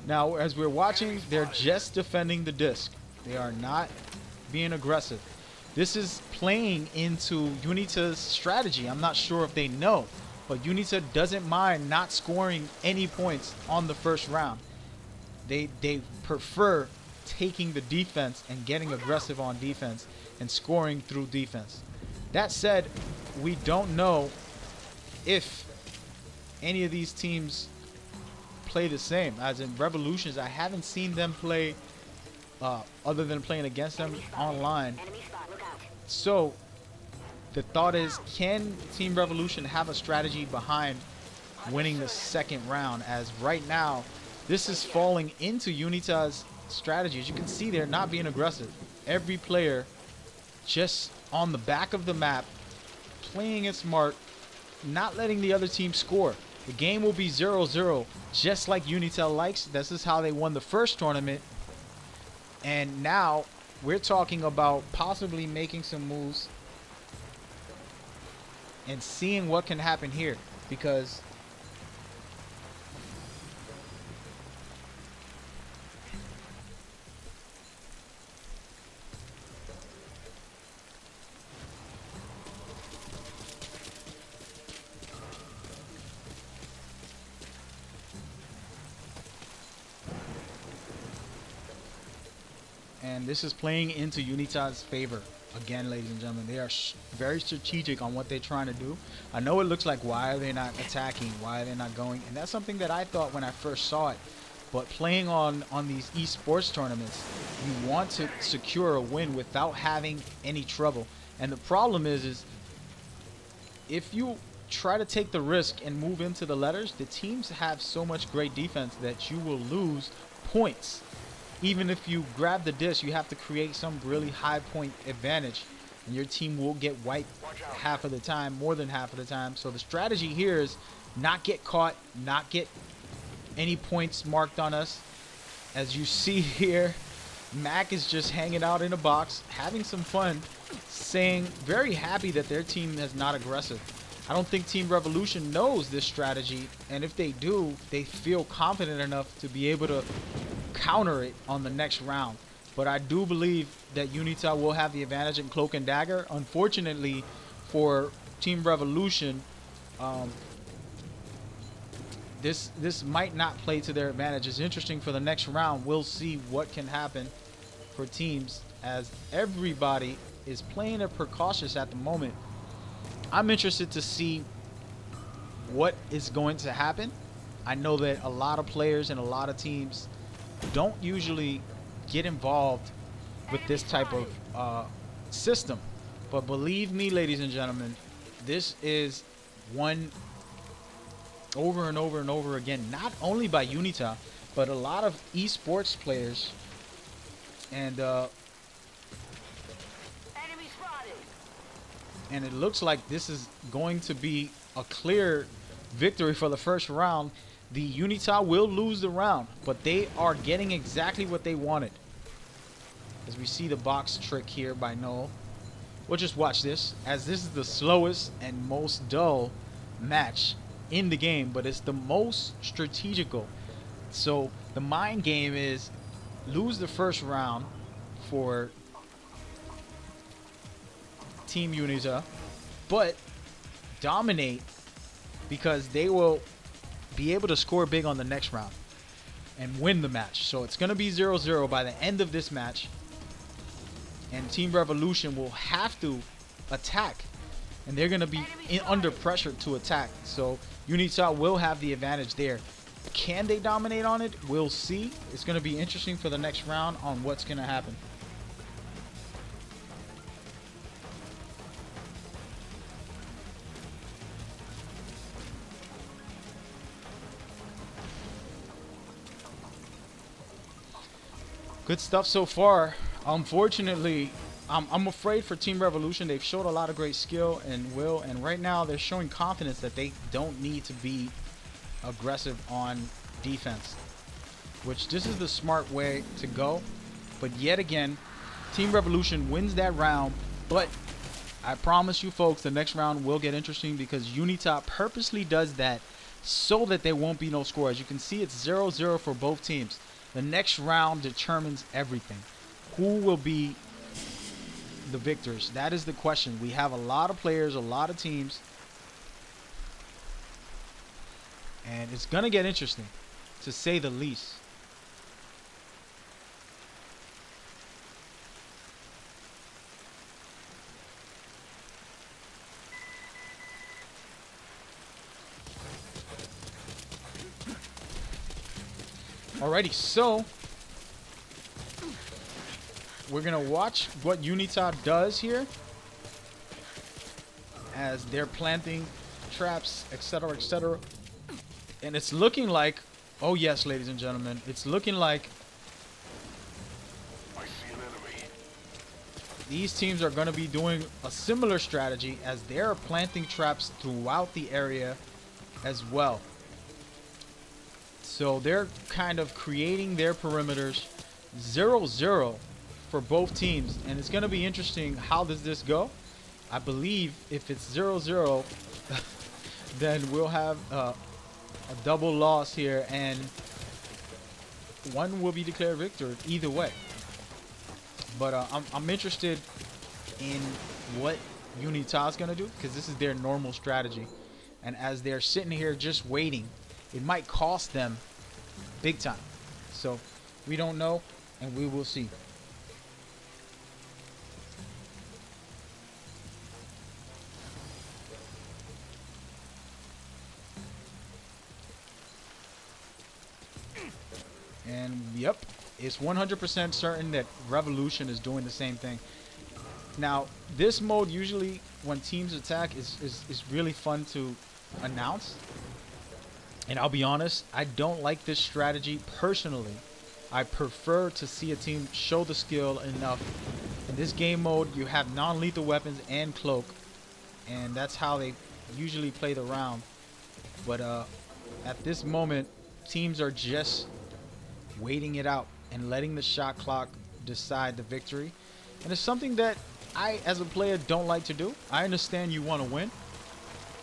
Now, as we're watching, they're just defending the disc. They are not being aggressive. This is playing into Unita's strategy. I'm not sure if they know, but Unita doesn't mind not scoring any points on the first round. They prefer taking the defense and getting aggressive on defense and scoring through defense. That said, we don't know if any of these teams play the same. As in Revolutions, I haven't seen them play other than playing against them online. So the thought is, can Team Revolution have a strategy behind winning the second round? As right now, this is falling into Unita's strategy. As you can see, they're not being aggressive. Every player just on the back of the map, playing it smart, not letting the other team score. The game will be 0-0, just like Unita likes. This is how they won the first tournament. And now we're talking about possibly making some moves and seeing what can happen here, because And this is playing into Unita's favor. Again, ladies and gentlemen, they are very strategic on what they're trying to do. I know it looks like, why are they not attacking? Why are they not going? And that's something that I thought when I first saw it. But playing on these esports tournaments, you want to secure a win without having any trouble. And the problem is if you try to take the risk and move into the letters, the teams have so much great defense that you will lose points. Even if you grab the disc, you have to create some really high point advantage, and your team will get wiped half of the time, more than half of the time. So the strategy here is not get caught, not get any points marked on us. As you see here, Mac is just hanging out in a box, having some fun, saying very happy that their team is not aggressive. I don't think Team Revolution knows this strategy, and if they do, they feel confident enough to be able to counter it on the next round. But I do believe that Unita will have the advantage in Cloak and Dagger. Unfortunately for Team Revolution, this might not play to their advantage. It's interesting for the next round. We'll see what can happen for teams, as everybody is playing it precautious at the moment. I'm interested to see what is going to happen. I know that a lot of players and a lot of teams don't usually get involved with this type of system, but believe me, ladies and gentlemen, this is one over and over and over again, not only by Unita, but a lot of esports players. And and it looks like this is going to be a clear victory for the first round. The Unita will lose the round, but they are getting exactly what they wanted. As we see the box trick here by Noel. We'll just watch this, as this is the slowest and most dull match in the game, but it's the most strategical. So the mind game is lose the first round for Team Unita, but dominate, because they will be able to score big on the next round and win the match. So it's going to be 0-0 by the end of this match, and Team Revolution will have to attack, and they're going to be under pressure to attack. So Unita will have the advantage there. Can they dominate on it? We'll see. It's going to be interesting for the next round on what's going to happen. Good stuff so far. Unfortunately, I'm afraid for Team Revolution. They've showed a lot of great skill and will, and right now they're showing confidence that they don't need to be aggressive on defense, which this is the smart way to go. But yet again, Team Revolution wins that round, but I promise you folks, the next round will get interesting, because Unita purposely does that so that there won't be no score. As you can see, it's 0-0 for both teams. The next round determines everything. Who will be the victors? That is the question. We have a lot of players, a lot of teams, and it's going to get interesting, to say the least. Alrighty, so we're gonna watch what Unita does here, as they're planting traps, etc., etc. And it's looking like, oh yes, ladies and gentlemen, it's looking like these teams are gonna be doing a similar strategy, as they're planting traps throughout the area as well. So they're kind of creating their perimeters. 0-0 for both teams, and it's going to be interesting. How does this go? I believe if it's 0-0, then we'll have a double loss here, and one will be declared victor either way. But I'm interested in what Unita's going to do, because this is their normal strategy. And as they're sitting here just waiting, it might cost them big time. So we don't know, and we will see. And yep, it's 100% certain that Revolution is doing the same thing. Now, this mode usually when teams attack is really fun to announce. And I'll be honest, I don't like this strategy personally. I prefer to see a team show the skill enough. In this game mode, you have non-lethal weapons and cloak, and that's how they usually play the round. But at this moment, teams are just waiting it out and letting the shot clock decide the victory. And it's something that I, as a player, don't like to do. I understand you want to win,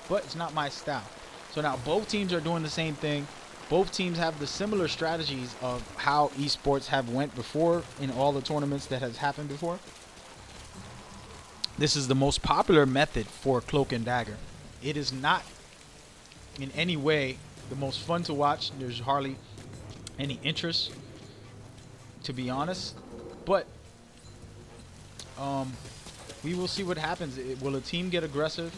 but it's not my style. So now both teams are doing the same thing. Both teams have the similar strategies of how esports have went before in all the tournaments that has happened before. This is the most popular method for Cloak and Dagger. It is not in any way the most fun to watch. There's hardly any interest, to be honest. But we will see what happens. Will a team get aggressive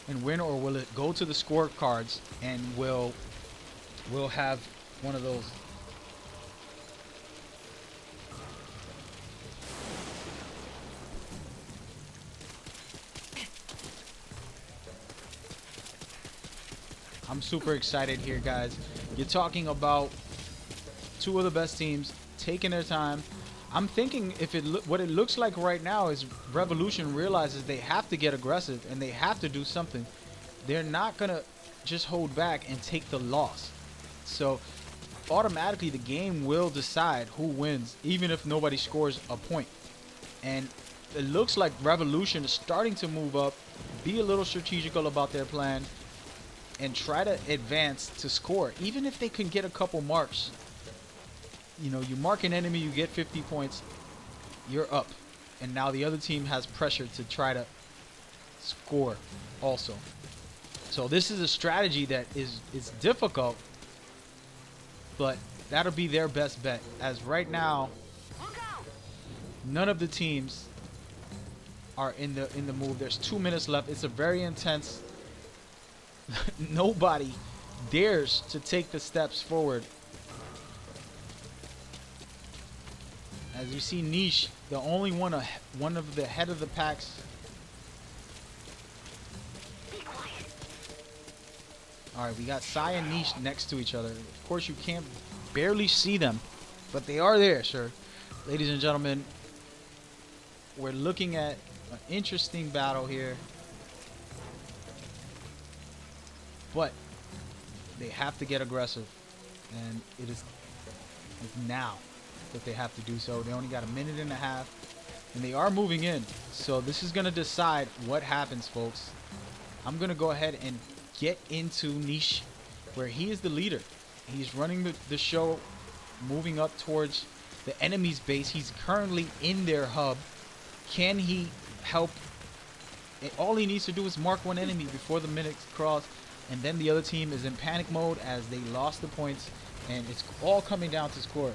and win, or will it go to the scorecards and we'll have one of those? I'm super excited here, guys. You're talking about two of the best teams taking their time. I'm thinking if what it looks like right now is Revolution realizes they have to get aggressive and they have to do something. They're not gonna just hold back and take the loss. So automatically the game will decide who wins, even if nobody scores a point. And it looks like Revolution is starting to move up, be a little strategical about their plan, and try to advance to score. Even if they can get a couple marks. You know, you mark an enemy, you get 50 points, you're up. And now the other team has pressure to try to score also. So this is a strategy that is difficult, but that'll be their best bet. As right now, none of the teams are in the move. There's 2 minutes left. It's a very intense. Nobody dares to take the steps forward. As you see, Niche, the only one of the head of the packs. All right, we got Sai and Niche next to each other. Of course, you can't barely see them, but they are there, sir. Ladies and gentlemen, we're looking at an interesting battle here. But they have to get aggressive, and it is now that they have to do so. They only got a minute and a half, and they are moving in. So this is going to decide what happens, folks. I'm going to go ahead and get into Niche, where he is the leader. He's running the show, moving up towards the enemy's base. He's currently in their hub. Can he help? All he needs to do is mark one enemy before the minutes cross, and then the other team is in panic mode as they lost the points, and it's all coming down to score.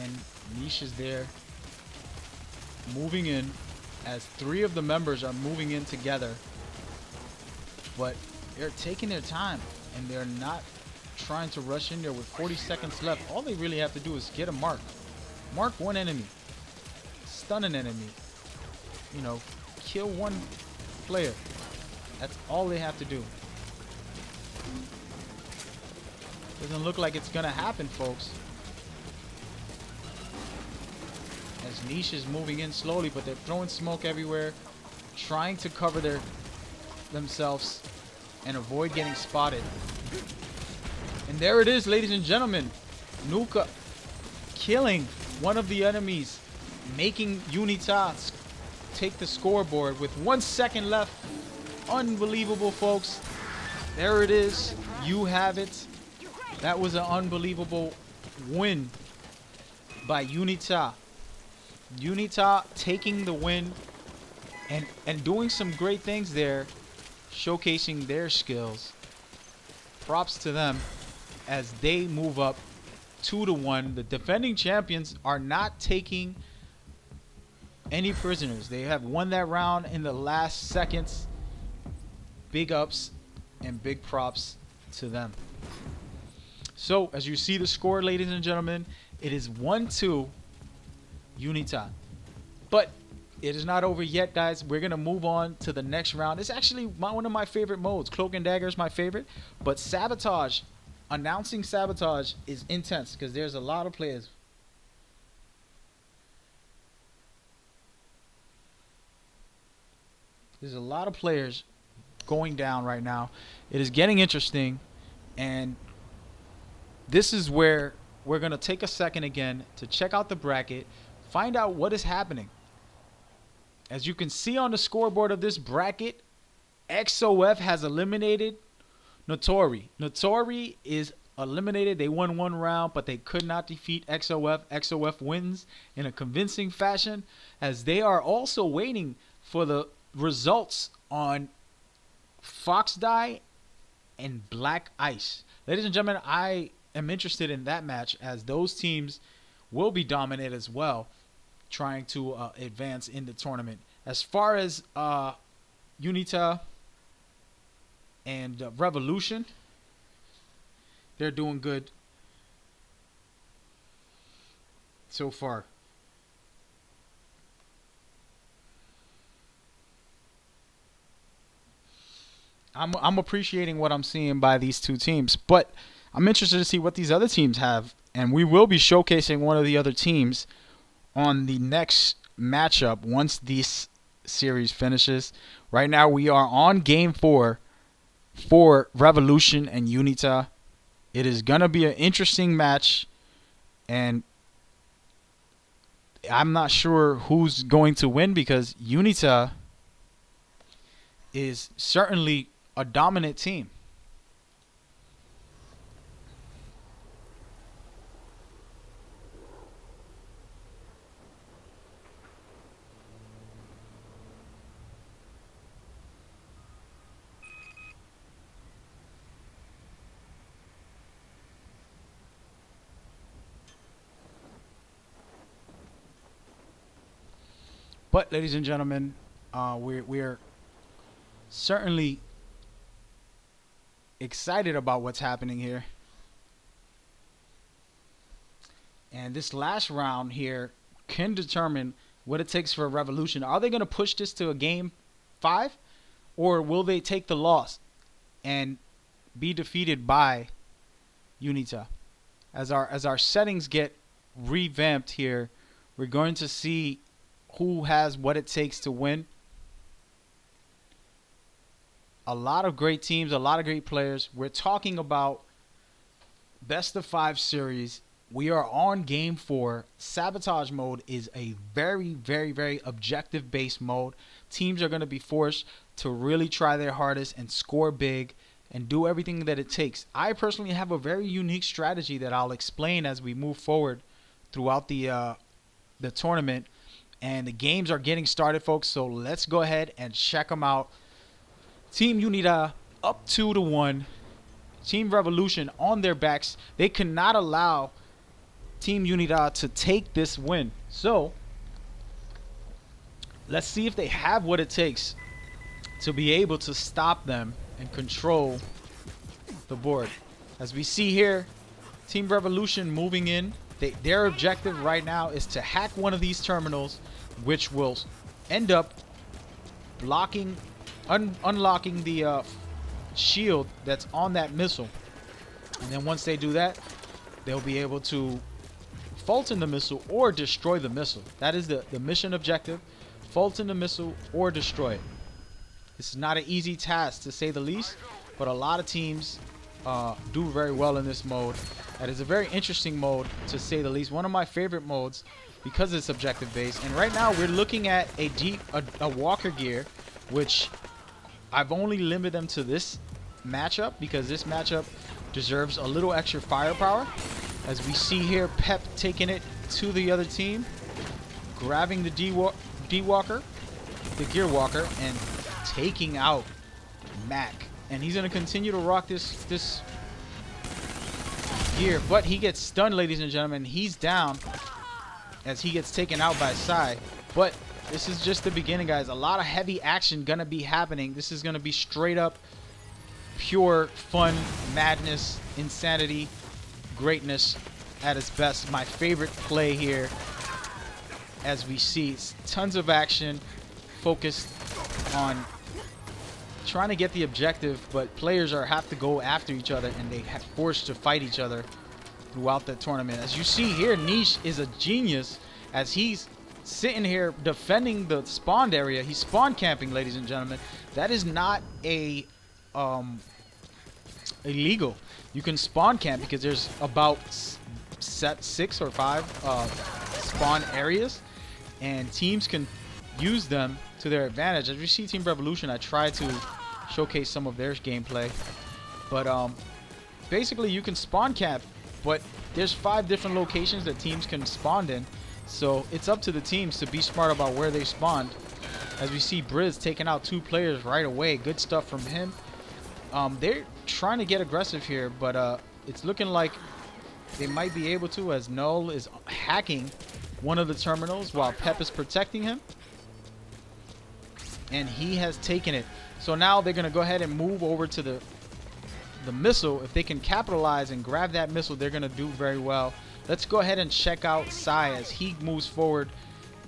And Niche is there, moving in, as 3 of the members are moving in together. But they're taking their time, and they're not trying to rush in there with 40 seconds left. All they really have to do is get a mark. Mark one enemy. Stun an enemy. You know, kill one player. That's all they have to do. Doesn't look like it's gonna happen, folks. As Niche is moving in slowly, but they're throwing smoke everywhere, trying to cover themselves and avoid getting spotted. And there it is, ladies and gentlemen. Nuka killing one of the enemies, making Unita take the scoreboard with 1 second left. Unbelievable, folks. There it is. You have it. That was an unbelievable win by Unita. Unita taking the win and doing some great things there, showcasing their skills. Props to them as they move up 2-1. The defending champions are not taking any prisoners. They have won that round in the last seconds. Big ups and big props to them. So, as you see the score, ladies and gentlemen, it is 1-2 Unita. But it is not over yet, guys. We're going to move on to the next round. It's actually one of my favorite modes. Cloak and Dagger is my favorite. But Sabotage, announcing Sabotage is intense because there's a lot of players. There's a lot of players going down right now. It is getting interesting. And this is where we're going to take a second again to check out the bracket, find out what is happening. As you can see on the scoreboard of this bracket, XOF has eliminated Notori. Notori is eliminated. They won one round, but they could not defeat XOF. XOF wins in a convincing fashion, as they are also waiting for the results on Fox Die and Black Ice. Ladies and gentlemen, I am interested in that match, as those teams will be dominant as well, trying to advance in the tournament. As far as Unita and Revolution, they're doing good so far. I'm appreciating what I'm seeing by these two teams, but I'm interested to see what these other teams have, and we will be showcasing one of the other teams on the next matchup once this series finishes. Right now we are on game 4 for Revolution and Unita. It is going to be an interesting match, and I'm not sure who's going to win, because Unita is certainly a dominant team. But, ladies and gentlemen, we're certainly excited about what's happening here. And this last round here can determine what it takes for a Revolution. Are they going to push this to a game 5? Or will they take the loss and be defeated by Unita? As our settings get revamped here, we're going to see who has what it takes to win. A lot of great teams, a lot of great players. We're talking about best of 5 series. We are on game 4. Sabotage mode is a very, very, very objective based mode. Teams are going to be forced to really try their hardest and score big and do everything that it takes. I personally have a very unique strategy that I'll explain as we move forward throughout the tournament. And the games are getting started, folks, so let's go ahead and check them out. Team Unita up 2-1. Team Revolution on their backs. They cannot allow Team Unita to take this win. So let's see if they have what it takes to be able to stop them and control the board. As we see here, Team Revolution moving in. Their objective right now is to hack one of these terminals, which will end up blocking, unlocking the shield that's on that missile. And then once they do that, they'll be able to Fulton the missile or destroy the missile. That is the mission objective. Fulton the missile or destroy it. This is not an easy task, to say the least, but a lot of teams do very well in this mode. That is a very interesting mode, to say the least. One of my favorite modes because it's objective based. And right now we're looking at a Walker gear, which I've only limited them to this matchup because this matchup deserves a little extra firepower. As we see here, Pep taking it to the other team, grabbing the D-Walker, the Gear Walker, and taking out Mac. And he's going to continue to rock this gear, but he gets stunned, ladies and gentlemen. He's down as he gets taken out by Sai. But this is just the beginning, guys. A lot of heavy action gonna be happening. This is gonna be straight up pure fun, madness, insanity, greatness at its best. My favorite play here, as we see tons of action focused on trying to get the objective, but players have to go after each other, and they have forced to fight each other throughout the tournament. As you see here, Niche is a genius as he's sitting here defending the spawned area. He's spawn camping, ladies and gentlemen. That is not a illegal. You can spawn camp because there's about 6 or 5 spawn areas, and teams can use them to their advantage. As we see Team Revolution, I try to showcase some of their gameplay, but basically you can spawn camp, but there's 5 different locations that teams can spawn in, so it's up to the teams to be smart about where they spawned. As we see Briz taking out 2 players right away. Good stuff from him. They're trying to get aggressive here, but it's looking like they might be able to, as Null is hacking one of the terminals while Pep is protecting him, and he has taken it. So now they're going to go ahead and move over to the missile. If they can capitalize and grab that missile, they're going to do very well. Let's go ahead and check out Sai as he moves forward.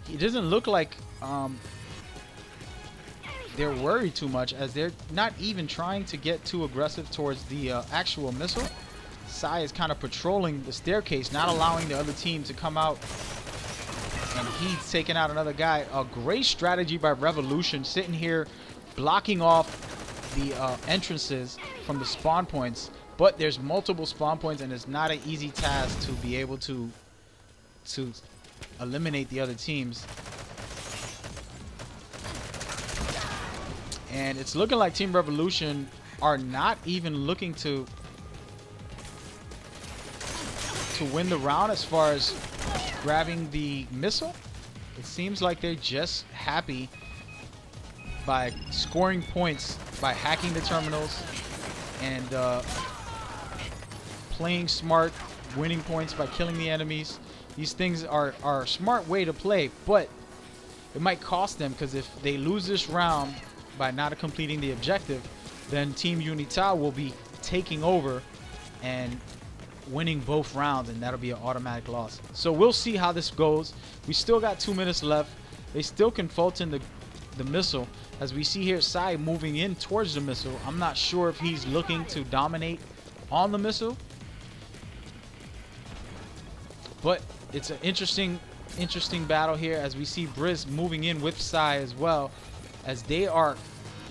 He doesn't look like they're worried too much, as they're not even trying to get too aggressive towards the actual missile. Sai is kind of patrolling the staircase, not allowing the other team to come out, and he's taking out another guy. A great strategy by Revolution, sitting here blocking off the entrances from the spawn points, but there's multiple spawn points, and it's not an easy task to be able to eliminate the other teams. And it's looking like Team Revolution are not even looking to win the round as far as grabbing the missile. It seems like they're just happy by scoring points by hacking the terminals and playing smart, winning points by killing the enemies. These things are a smart way to play, but it might cost them, because if they lose this round by not completing the objective, then Team Unita will be taking over and winning both rounds, and that'll be an automatic loss. So we'll see how this goes. We still got 2 minutes left. They still can fault in the missile, as we see here Sai moving in towards the missile. I'm not sure if he's looking to dominate on the missile, but it's an interesting battle here, as we see Briz moving in with Sai as well, as they are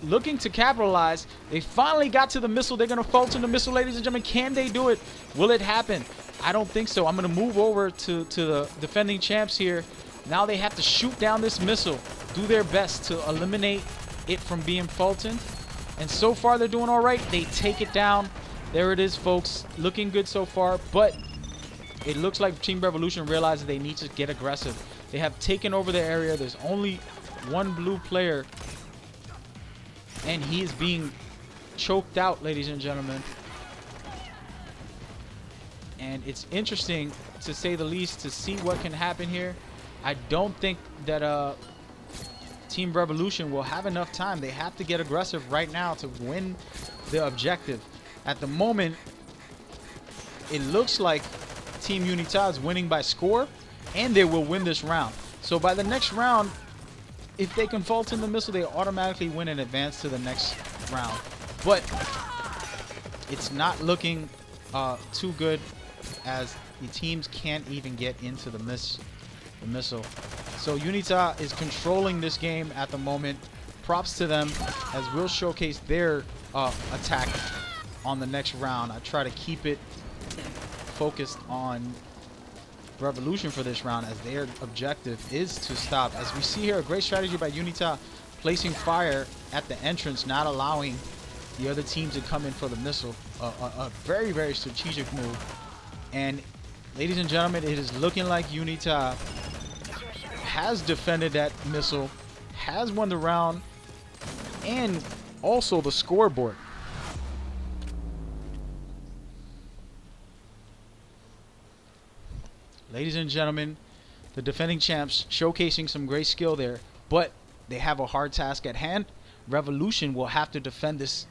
looking to capitalize. They finally got to the missile. They're going to fault in the missile, ladies and gentlemen. Can they do it? Will it happen? I don't think so. I'm going to move over to the defending champs here. Now they have to shoot down this missile, do their best to eliminate it from being faulted. And so far, they're doing all right. They take it down. There it is, folks. Looking good so far, but it looks like Team Revolution realizes they need to get aggressive. They have taken over the area. There's only one blue player, and he is being choked out, ladies and gentlemen. And it's interesting, to say the least, to see what can happen here. I don't think that Team Revolution will have enough time. They have to get aggressive right now to win the objective. At the moment, it looks like Team Unita is winning by score, and they will win this round. So by the next round, if they can fault in the missile, they automatically win and advance to the next round. But it's not looking too good, as the teams can't even get into the missile. So Unita is controlling this game at the moment. Props to them, as we'll showcase their attack on the next round. I try to keep it focused on Revolution for this round, as their objective is to stop. As we see here, a great strategy by Unita, placing fire at the entrance, not allowing the other team to come in for the missile. A very, very strategic move. And ladies and gentlemen, it is looking like Unita has defended that missile, has won the round, and also the scoreboard. Ladies and gentlemen, the defending champs showcasing some great skill there, but they have a hard task at hand. Revolution will have to defend this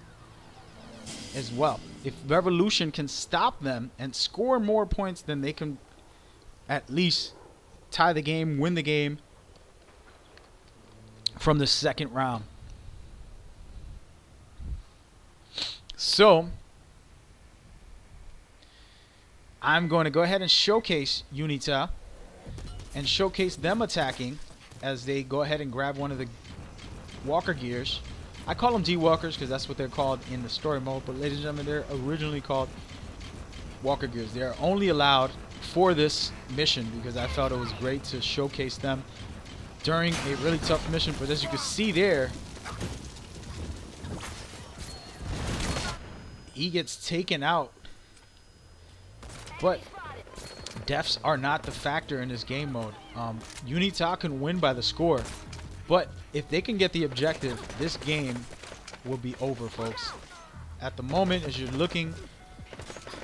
as well. If Revolution can stop them and score more points, then they can at least tie the game, win the game from the second round. So I'm going to go ahead and showcase Unita and showcase them attacking as they go ahead and grab one of the Walker Gears. I call them D-Walkers because that's what they're called in the story mode, but ladies and gentlemen, they're originally called Walker Gears. They are only allowed for this mission because I felt it was great to showcase them during a really tough mission. But as you can see there, he gets taken out. But deaths are not the factor in this game mode. Unita can win by the score, but if they can get the objective, this game will be over, folks. At the moment, as you're looking,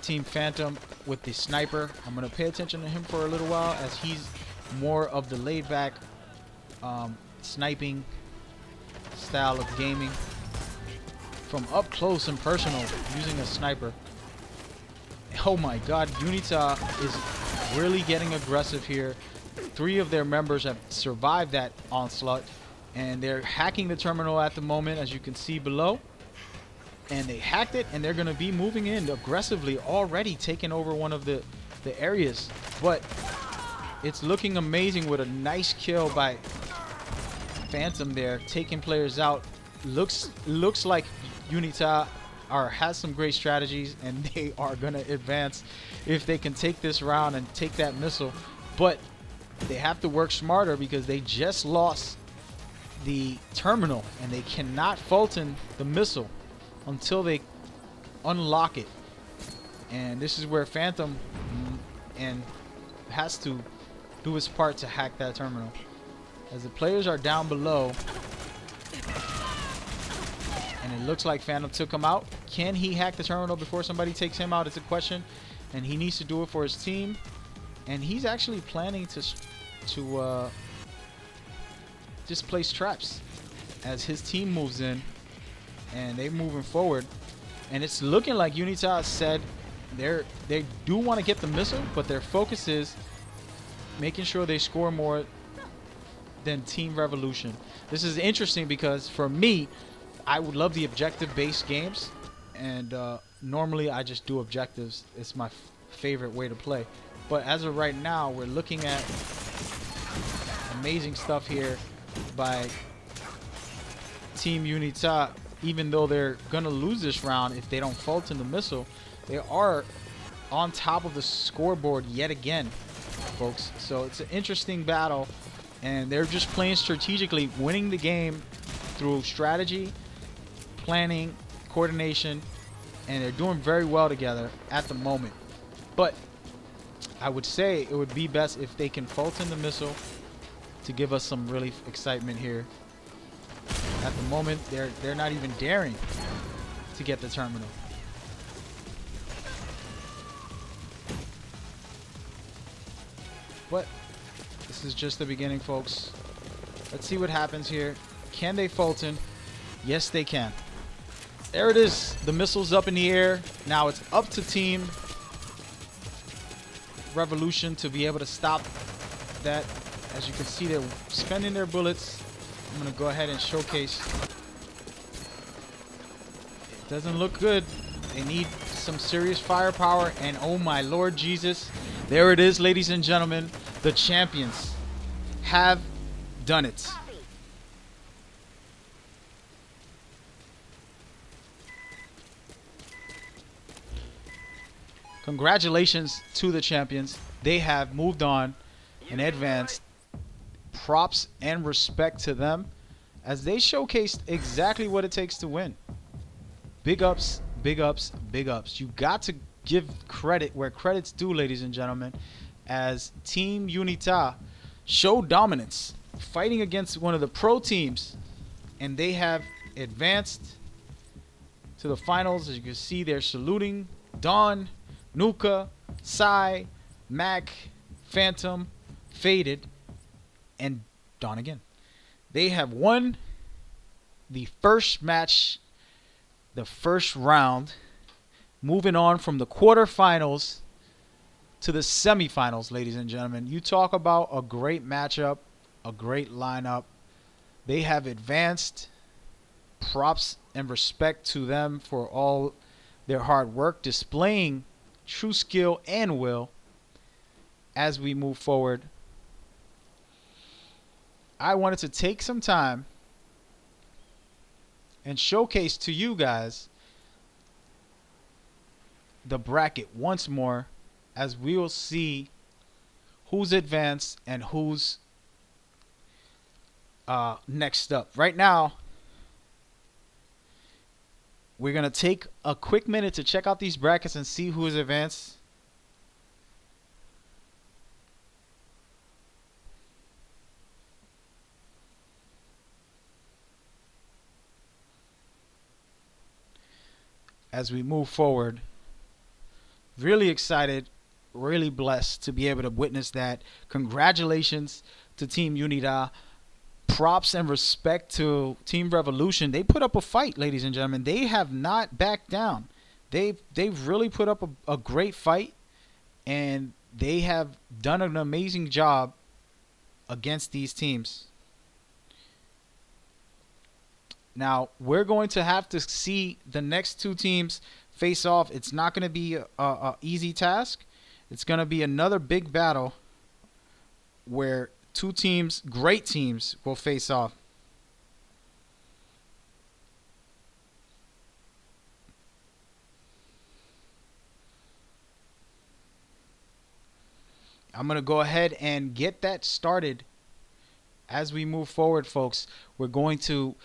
Team Phantom with the sniper, I'm going to pay attention to him for a little while as he's more of the laid-back sniping style of gaming from up close and personal using a sniper. Oh my god, Unita is really getting aggressive here. 3 of their members have survived that onslaught, and they're hacking the terminal at the moment, as you can see below. And they hacked it, and they're going to be moving in aggressively, already taking over one of the areas. But it's looking amazing with a nice kill by Phantom there, taking players out. Looks like Unita has some great strategies, and they are going to advance if they can take this round and take that missile. But they have to work smarter because they just lost the terminal, and they cannot Fulton the missile until they unlock it. And this is where Phantom has to do his part to hack that terminal. As the players are down below, and it looks like Phantom took him out. Can he hack the terminal before somebody takes him out? It's a question, and he needs to do it for his team. And he's actually planning to just place traps as his team moves in, and they're moving forward. And it's looking like Unita said they do want to get the missile, but their focus is making sure they score more than Team Revolution. This is interesting because for me, I would love the objective-based games, and normally I just do objectives. It's my favorite way to play. But as of right now, we're looking at amazing stuff here by Team Unita. Even though they're going to lose this round if they don't Fulton the missile, they are on top of the scoreboard yet again, folks. So it's an interesting battle, and they're just playing strategically, winning the game through strategy, planning, coordination, and they're doing very well together at the moment. But I would say it would be best if they can Fulton the missile to give us some really excitement here. At the moment, they're not even daring to get the terminal. But this is just the beginning, folks. Let's see what happens here. Can they Fulton? Yes, they can. There it is. The missile's up in the air. Now it's up to Team Revolution to be able to stop that. As you can see, they're spending their bullets. I'm going to go ahead and showcase. It doesn't look good. They need some serious firepower. And oh my Lord Jesus. There it is, ladies and gentlemen. The champions have done it. Congratulations to the champions. They have moved on and advanced. Props and respect to them as they showcased exactly what it takes to win. Big ups, big ups, big ups. You got to give credit where credit's due, ladies and gentlemen, as Team Unita showed dominance, fighting against one of the pro teams, and they have advanced to the finals. As you can see, they're saluting Dawn, Nuka, Sai, Mac, Phantom, Faded, and Dawn Again. They have won the first match, the first round, moving on from the quarterfinals to the semifinals, ladies and gentlemen. You talk about a great matchup, a great lineup. They have advanced. Props and respect to them for all their hard work, displaying true skill and will as we move forward. I wanted to take some time and showcase to you guys the bracket once more, as we will see who's advanced and who's next up. Right now, we're going to take a quick minute to check out these brackets and see who is advanced. As we move forward, really excited, really blessed to be able to witness that. Congratulations to Team Unida. Props and respect to Team Revolution. They put up a fight, ladies and gentlemen. They have not backed down. They've really put up a great fight, and they have done an amazing job against these teams. Now, we're going to have to see the next two teams face off. It's not going to be a easy task. It's going to be another big battle where two teams, great teams, will face off. I'm going to go ahead and get that started as we move forward, folks. We're going to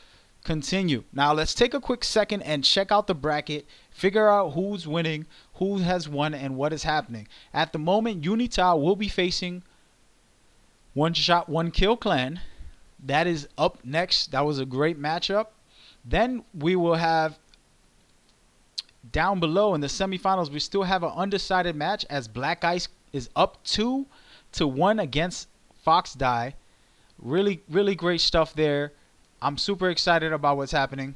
continue. Now, let's take a quick second and check out the bracket, figure out who's winning, who has won, and what is happening. At the moment, Unita will be facing One Shot, One Kill Clan. That is up next. That was a great matchup. Then we will have down below in the semifinals, we still have an undecided match as Black Ice is up 2-1 against Fox Die. Really, really great stuff there. I'm super excited about what's happening.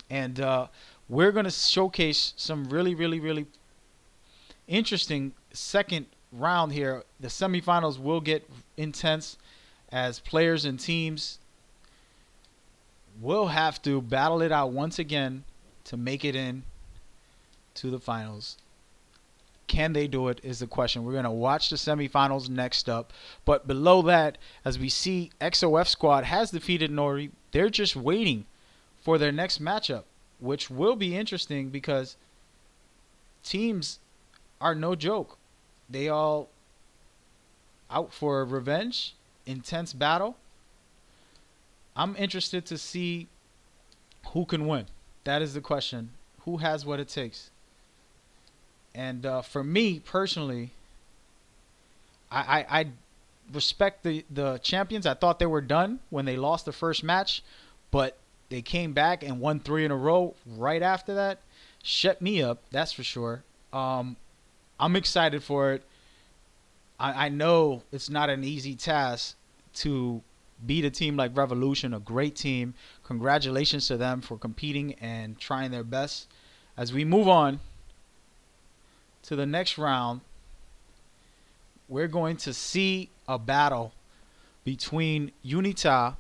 And we're going to showcase some really, really, really interesting second round here. The semifinals will get intense as players and teams will have to battle it out once again to make it in to the finals. Can they do it is the question. We're going to watch the semifinals next up. But below that, as we see, XOF Squad has defeated Nori. They're just waiting for their next matchup, which will be interesting because teams are no joke. They all out for revenge, intense battle. I'm interested to see who can win. That is the question. Who has what it takes? And for me personally, I respect the champions. I thought they were done when they lost the first match, but they came back and won 3 in a row right after that. Shut me up, that's for sure. I'm excited for it. I know it's not an easy task to beat a team like Revolution, a great team. Congratulations to them for competing and trying their best. As we move on to the next round, we're going to see a battle between Unita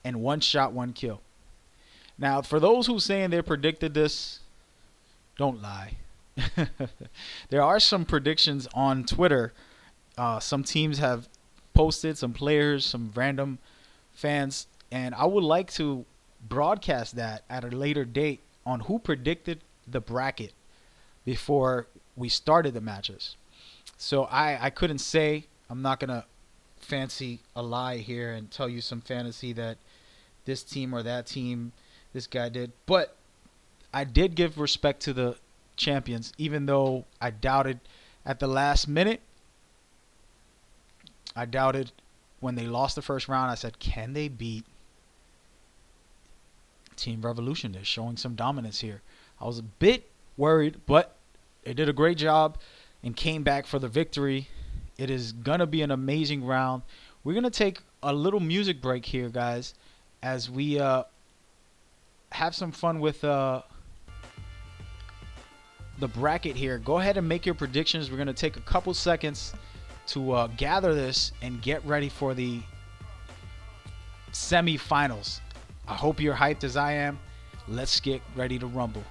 and One Shot, One Kill. Now, for those who saying they predicted this, don't lie. There are some predictions on Twitter. Some teams have posted, some players, some random fans, and I would like to broadcast that at a later date on who predicted the bracket before we started the matches. So I couldn't say. I'm not going to fancy a lie here and tell you some fantasy that this team or that team, this guy did. But I did give respect to the champions, even though I doubted at the last minute. I doubted when they lost the first round. I said, can they beat Team Revolution? They're showing some dominance here. I was a bit worried, but they did a great job and came back for the victory. It is going to be an amazing round. We're going to take a little music break here, guys, as we have some fun with the bracket here. Go ahead and make your predictions. We're going to take a couple seconds to gather this and get ready for the semifinals. I hope you're hyped as I am. Let's get ready to rumble.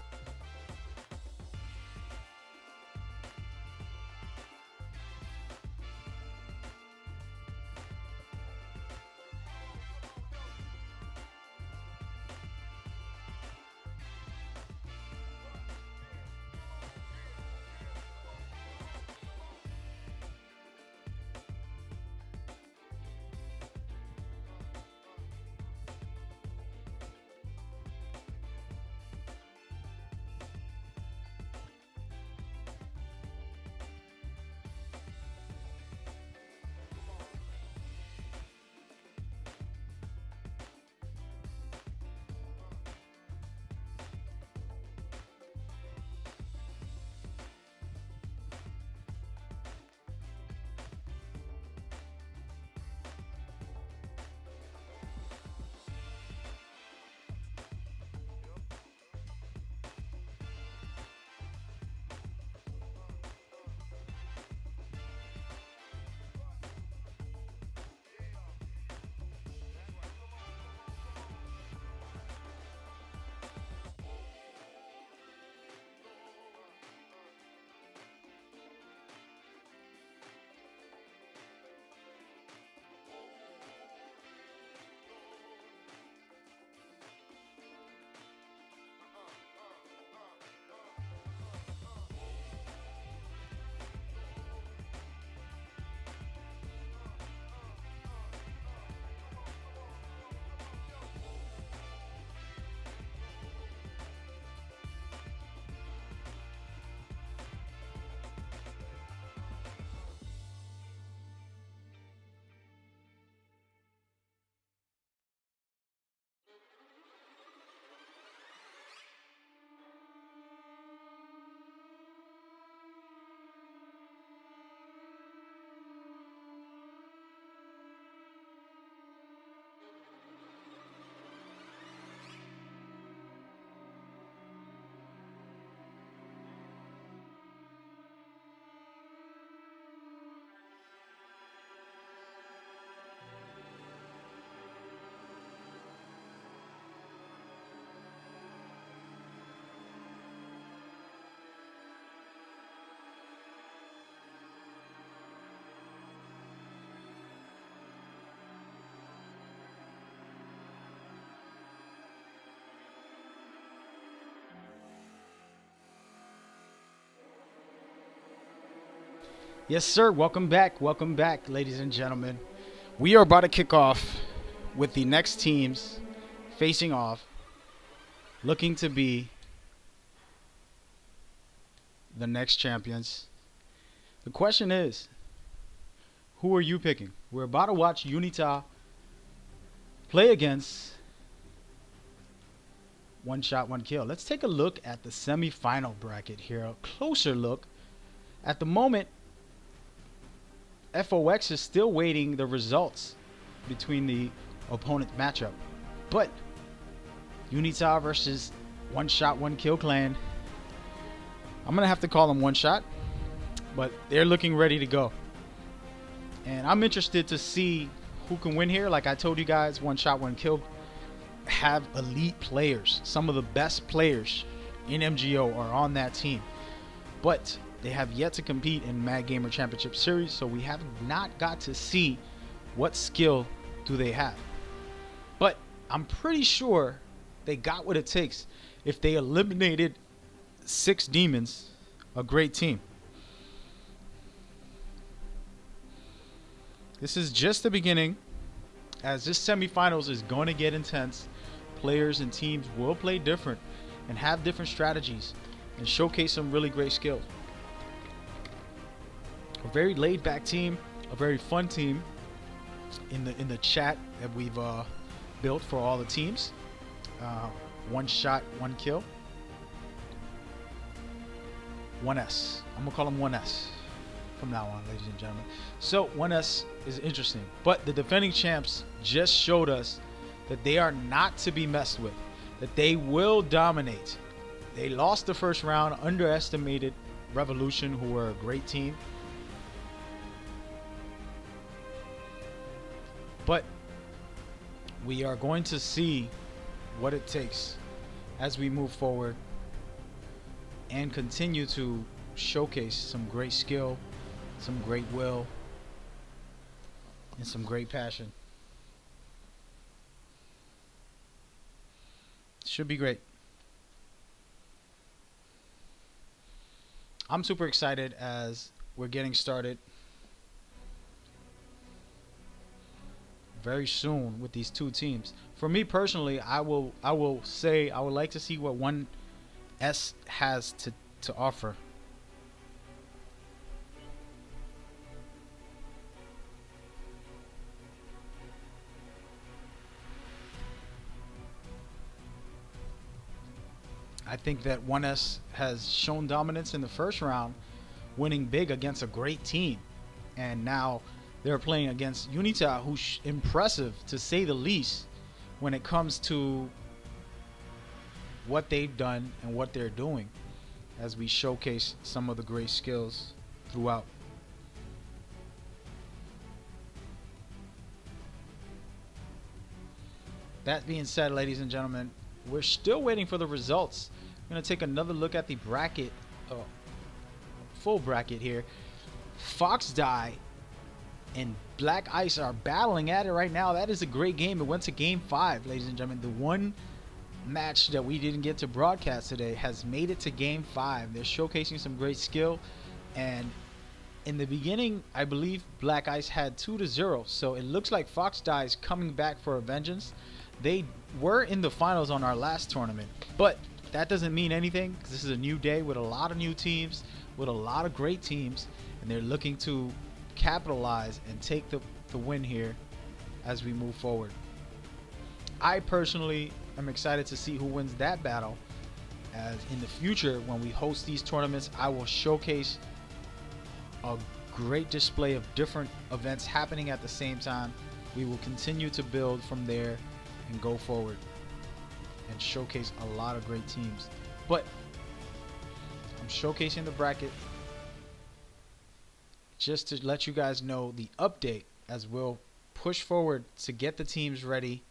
Yes, sir. Welcome back. Welcome back, ladies and gentlemen. We are about to kick off with the next teams facing off, looking to be the next champions. The question is, who are you picking? We're about to watch Unita play against One Shot, One Kill. Let's take a look at the semifinal bracket here. A closer look. At the moment, FOX is still waiting the results between the opponent matchup. But Unita versus One Shot, One Kill clan. I'm going to have to call them One Shot, but they're looking ready to go. And I'm interested to see who can win here. Like I told you guys, One Shot, One Kill have elite players. Some of the best players in MGO are on that team. But they have yet to compete in MagGamer Championship Series, so we have not got to see what skill do they have. But I'm pretty sure they got what it takes. If they eliminated 6 demons, a great team. This is just the beginning, as this semifinals is going to get intense. Players and teams will play different and have different strategies and showcase some really great skills. A very laid-back team, a very fun team in the chat that we've built for all the teams. One Shot, One Kill. 1S. I'm gonna call him 1S from now on, ladies and gentlemen. So 1S is interesting, but the defending champs just showed us that they are not to be messed with, that they will dominate. They lost the first round, underestimated Revolution, who were a great team. But we are going to see what it takes as we move forward and continue to showcase some great skill, some great will, and some great passion. Should be great. I'm super excited as we're getting started very soon with these two teams. For me personally, I will say I would like to see what 1S has to offer. I think that 1S has shown dominance in the first round, winning big against a great team. And now they're playing against Unita, who's impressive to say the least when it comes to what they've done and what they're doing as we showcase some of the great skills throughout. That being said, ladies and gentlemen, we're still waiting for the results. I'm going to take another look at the bracket, full bracket here. Fox Die and Black Ice are battling at it right now. That is a great game. It went to game 5, ladies and gentlemen. The one match that we didn't get to broadcast today has made it to game 5. They're showcasing some great skill. And in the beginning, I believe Black Ice had 2-0. So it looks like Fox Die is coming back for a vengeance. They were in the finals on our last tournament, but that doesn't mean anything because this is a new day with a lot of new teams, with a lot of great teams, and they're looking to capitalize and take the win here as we move forward. I personally am excited to see who wins that battle, as in the future when we host these tournaments, I will showcase a great display of different events happening at the same time. We will continue to build from there and go forward and showcase a lot of great teams. But I'm showcasing the bracket just to let you guys know the update as we'll push forward to get the teams ready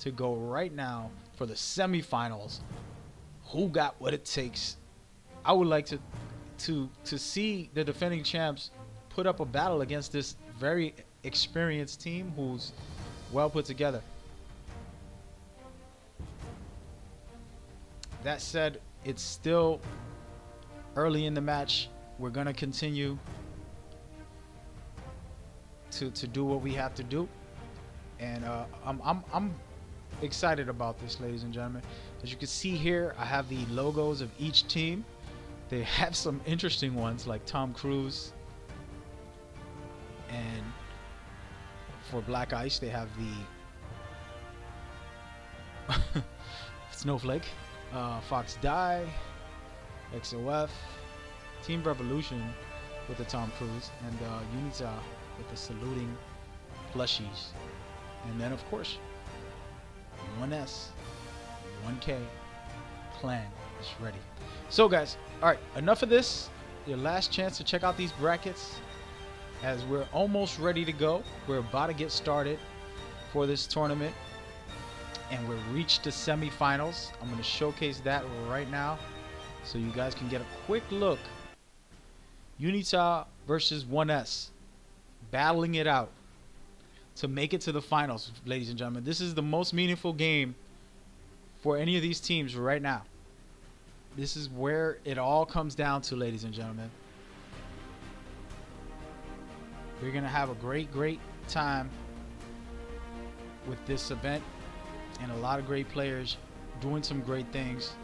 to go right now for the semifinals. Who got what it takes? I would like to see the defending champs put up a battle against this very experienced team who's well put together. That said, it's still early in the match. We're gonna continue to do what we have to do, and I'm excited about this, ladies and gentlemen. As you can see here, I have the logos of each team. They have some interesting ones like Tom Cruise, and for Black Ice they have the snowflake. Fox Die, XOF, Team Revolution with the Tom Cruise, and Unita with the saluting plushies. And then, of course, 1S, 1K clan is ready. So, guys, all right, enough of this. Your last chance to check out these brackets as we're almost ready to go. We're about to get started for this tournament. And we've reached the semifinals. I'm going to showcase that right now so you guys can get a quick look. Unita versus 1S battling it out to make it to the finals, ladies and gentlemen. This is the most meaningful game for any of these teams right now. This is where it all comes down to, ladies and gentlemen. We're going to have a great time with this event. And a lot of great players doing some great things,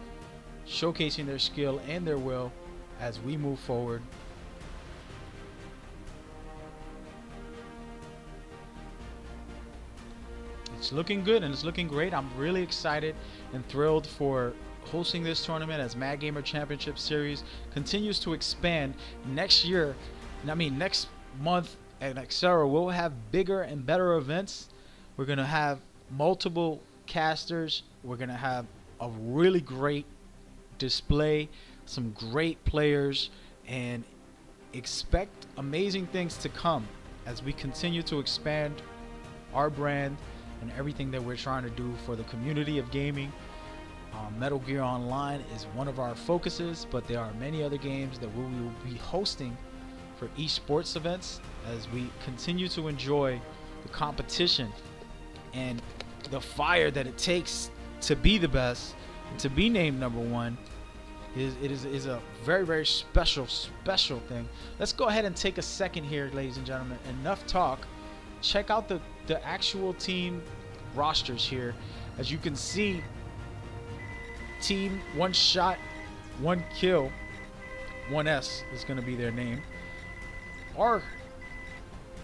showcasing their skill and their will as we move forward. It's looking good and it's looking great. I'm really excited and thrilled for hosting this tournament as MagGamer Championship Series continues to expand. Next year, next month at Xera, we'll have bigger and better events. We're going to have multiple casters. We're going to have a really great display, some great players, and expect amazing things to come as we continue to expand our brand and everything that we're trying to do for the community of gaming. Metal Gear Online is one of our focuses, but there are many other games that we will be hosting for esports events as we continue to enjoy the competition and the fire that it takes to be the best and to be named number one. Is a very, very special thing. Let's go ahead and take a second here, ladies and gentlemen. Enough talk. Check out the actual team rosters here. As you can see, team One Shot, One Kill, 1S is going to be their name, are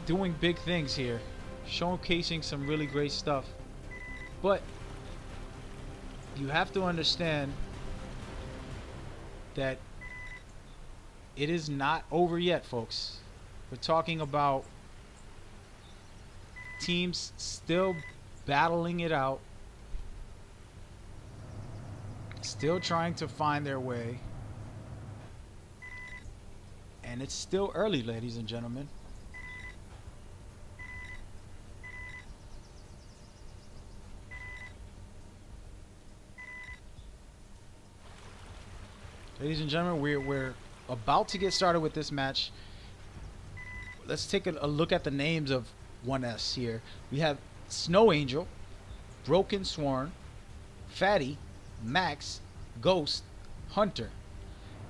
doing big things here, showcasing some really great stuff. But you have to understand that it is not over yet, folks. We're talking about teams still battling it out, still trying to find their way, and it's still early, ladies and gentlemen. Ladies and gentlemen, we're about to get started with this match. Let's take a look at the names of 1S here. We have Snow Angel, Broken Sworn, Fatty, Max, Ghost, Hunter.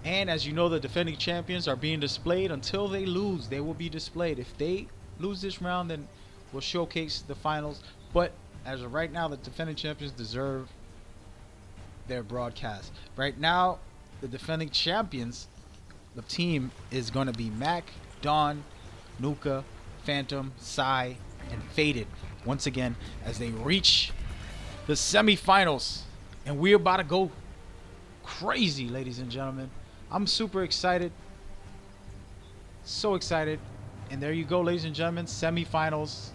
And as you know, the defending champions are being displayed until they lose. They will be displayed. If they lose this round, then we'll showcase the finals. But as of right now, the defending champions deserve their broadcast. Right now, the defending champions, the team is going to be Mac, Dawn, Nuka, Phantom, Psy, and Faded once again as they reach the semifinals. And we're about to go crazy, ladies and gentlemen. I'm super excited. So excited. And there you go, ladies and gentlemen. Semifinals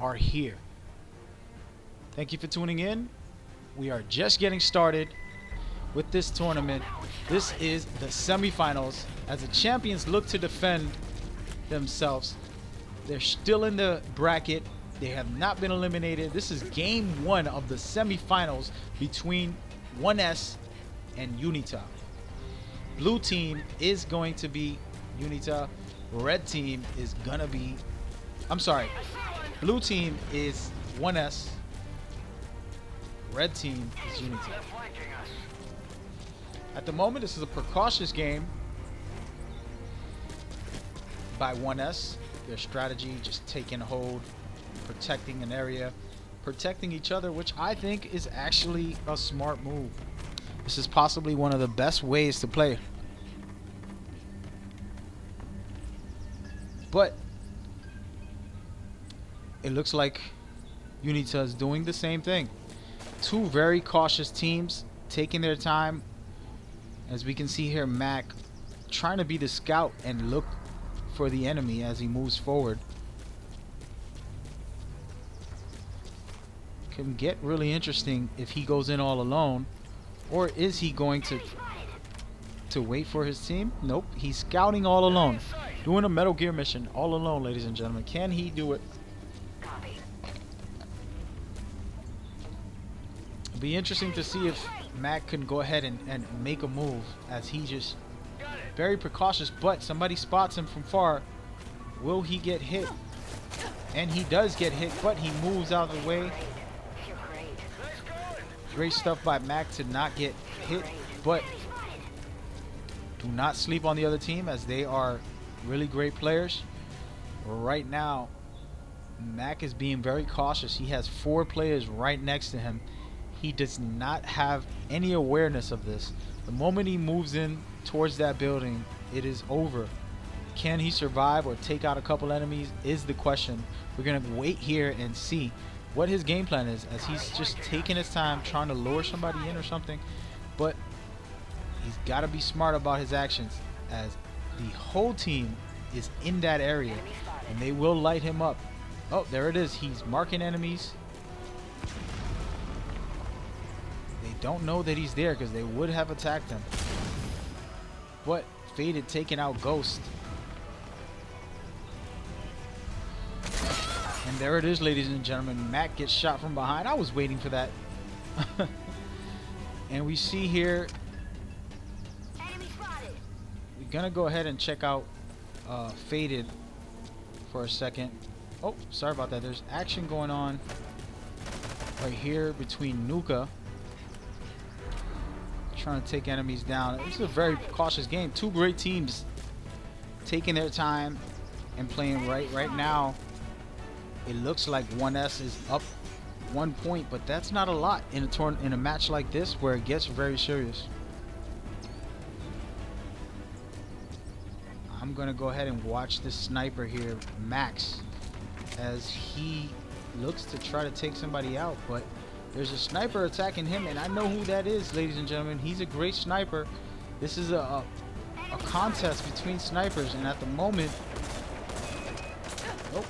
are here. Thank you for tuning in. We are just getting started with this tournament. This is the semifinals as the champions look to defend themselves. They're still in the bracket. They have not been eliminated. This is game one of the semifinals between 1S and Unita. Blue team is going to be Unita. Red team is gonna be, blue team is 1S. Red team is Unita. At the moment, this is a precautious game by 1S. Their strategy just taking hold, protecting an area, protecting each other, which I think is actually a smart move. This is possibly one of the best ways to play. But it looks like Unita is doing the same thing. Two very cautious teams taking their time. As we can see here, Mac trying to be the scout and look for the enemy as he moves forward. Can get really interesting if he goes in all alone, or is he going to wait for his team? Nope, he's scouting all alone, doing a Metal Gear mission all alone, ladies and gentlemen. Can he do it? It'll be interesting to see if Mac can go ahead and make a move, as he just very precautious, but somebody spots him from far. Will he get hit? And he does get hit, but he moves out of the way. Great stuff by Mac to not get hit, but do not sleep on the other team, as they are really great players. Right now, Mac is being very cautious. He has 4 players right next to him. He does not have any awareness of this. The moment he moves in towards that building, it is over. Can he survive or take out a couple enemies is the question. We're going to wait here and see what his game plan is, as he's just taking his time trying to lure somebody in or something. but he's got to be smart about his actions, as the whole team is in that area, and they will light him up. Oh, there it is. He's marking enemies. They don't know that he's there because they would have attacked him. But Faded taking out Ghost. And there it is, ladies and gentlemen. Mac gets shot from behind. I was waiting for that. And we see here, we're gonna go ahead and check out Faded for a second. Oh, sorry about that. There's action going on right here between Nuka, trying to take enemies down. This is a very cautious game. Two great teams taking their time and playing right now. It looks like 1S is up 1 point, but that's not a lot in a match like this where it gets very serious. I'm gonna go ahead and watch this sniper here, Max, as he looks to try to take somebody out, but there's a sniper attacking him, and I know who that is, ladies and gentlemen. He's a great sniper. This is a contest between snipers, and at the moment, oh,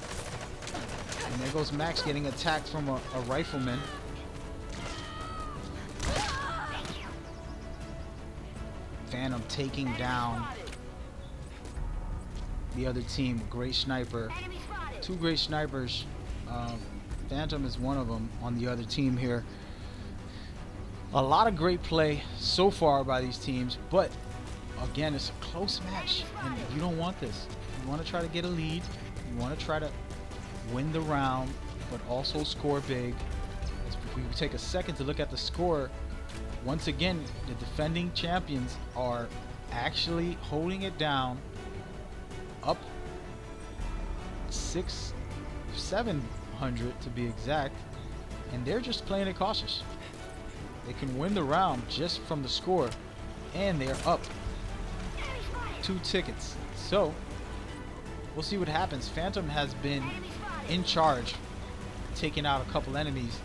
and there goes Max getting attacked from a rifleman. Phantom taking down the other team. Great sniper. Two great snipers. Phantom is one of them on the other team here. A lot of great play so far by these teams, but again, it's a close match, and you don't want this. You want to try to get a lead. You want to try to win the round, but also score big. If we take a second to look at the score, once again, the defending champions are actually holding it down, up 700 to be exact, and they're just playing it cautious. They can win the round just from the score, and they're up 2 tickets. So we'll see what happens. Phantom has been in charge, taking out a couple enemies,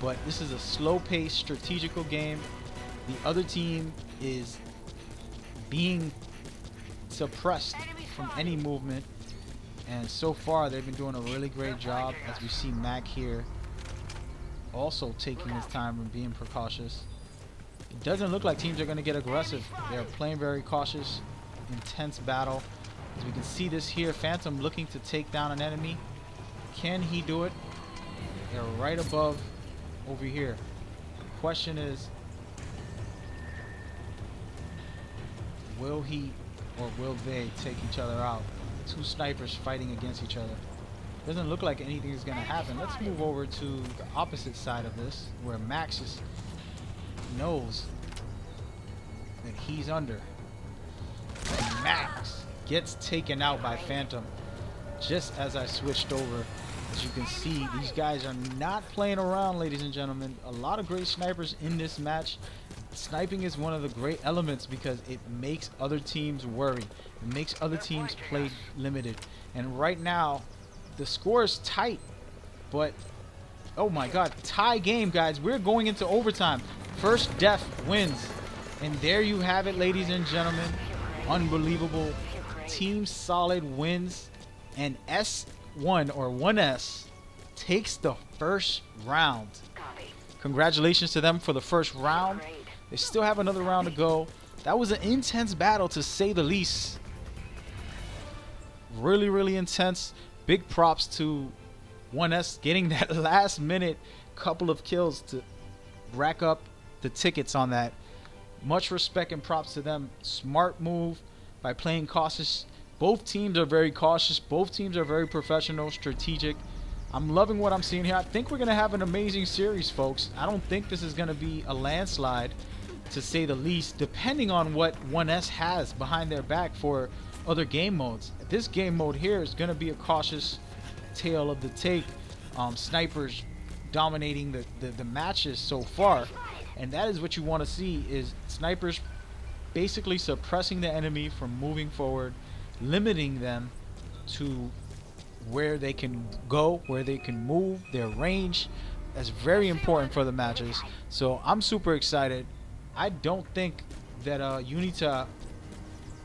but this is a slow-paced strategical game. The other team is being suppressed from any movement, and so far they've been doing a really great job, as we see Mac here also taking his time and being precautious. It doesn't look like teams are going to get aggressive. They're playing very cautious, intense battle. As we can see this here, Phantom looking to take down an enemy. Can he do it? They're right above over here. The question is, will he or will they take each other out? Two snipers fighting against each other. Doesn't look like anything is going to happen. Let's move over to the opposite side of this, where Max just knows that he's under. And Max gets taken out by Phantom just as I switched over. As you can see, these guys are not playing around, ladies and gentlemen. A lot of great snipers in this match. Sniping is one of the great elements because it makes other teams worry. It makes other teams play limited. And right now, the score is tight, but oh my god, tie game, guys. We're going into overtime. First death wins. And there you have it, ladies and gentlemen. Unbelievable. Team Solid wins, and S1 or 1S takes the first round. Congratulations to them for the first round. They still have another round to go. That was an intense battle, to say the least. Really, really intense. Big props to 1S getting that last minute couple of kills to rack up the tickets on that. Much respect and props to them. Smart move by playing cautious. Both teams are very cautious. Both teams are very professional, strategic. I'm loving what I'm seeing here. I think we're going to have an amazing series, folks. I don't think this is going to be a landslide, to say the least, depending on what 1S has behind their back for other game modes. This game mode here is going to be a cautious tale of the tape. Snipers dominating the matches so far, and that is what you want to see, is snipers basically suppressing the enemy from moving forward, limiting them to where they can go, where they can move, their range. That's very important for the matches. So I'm super excited. I don't think that Unita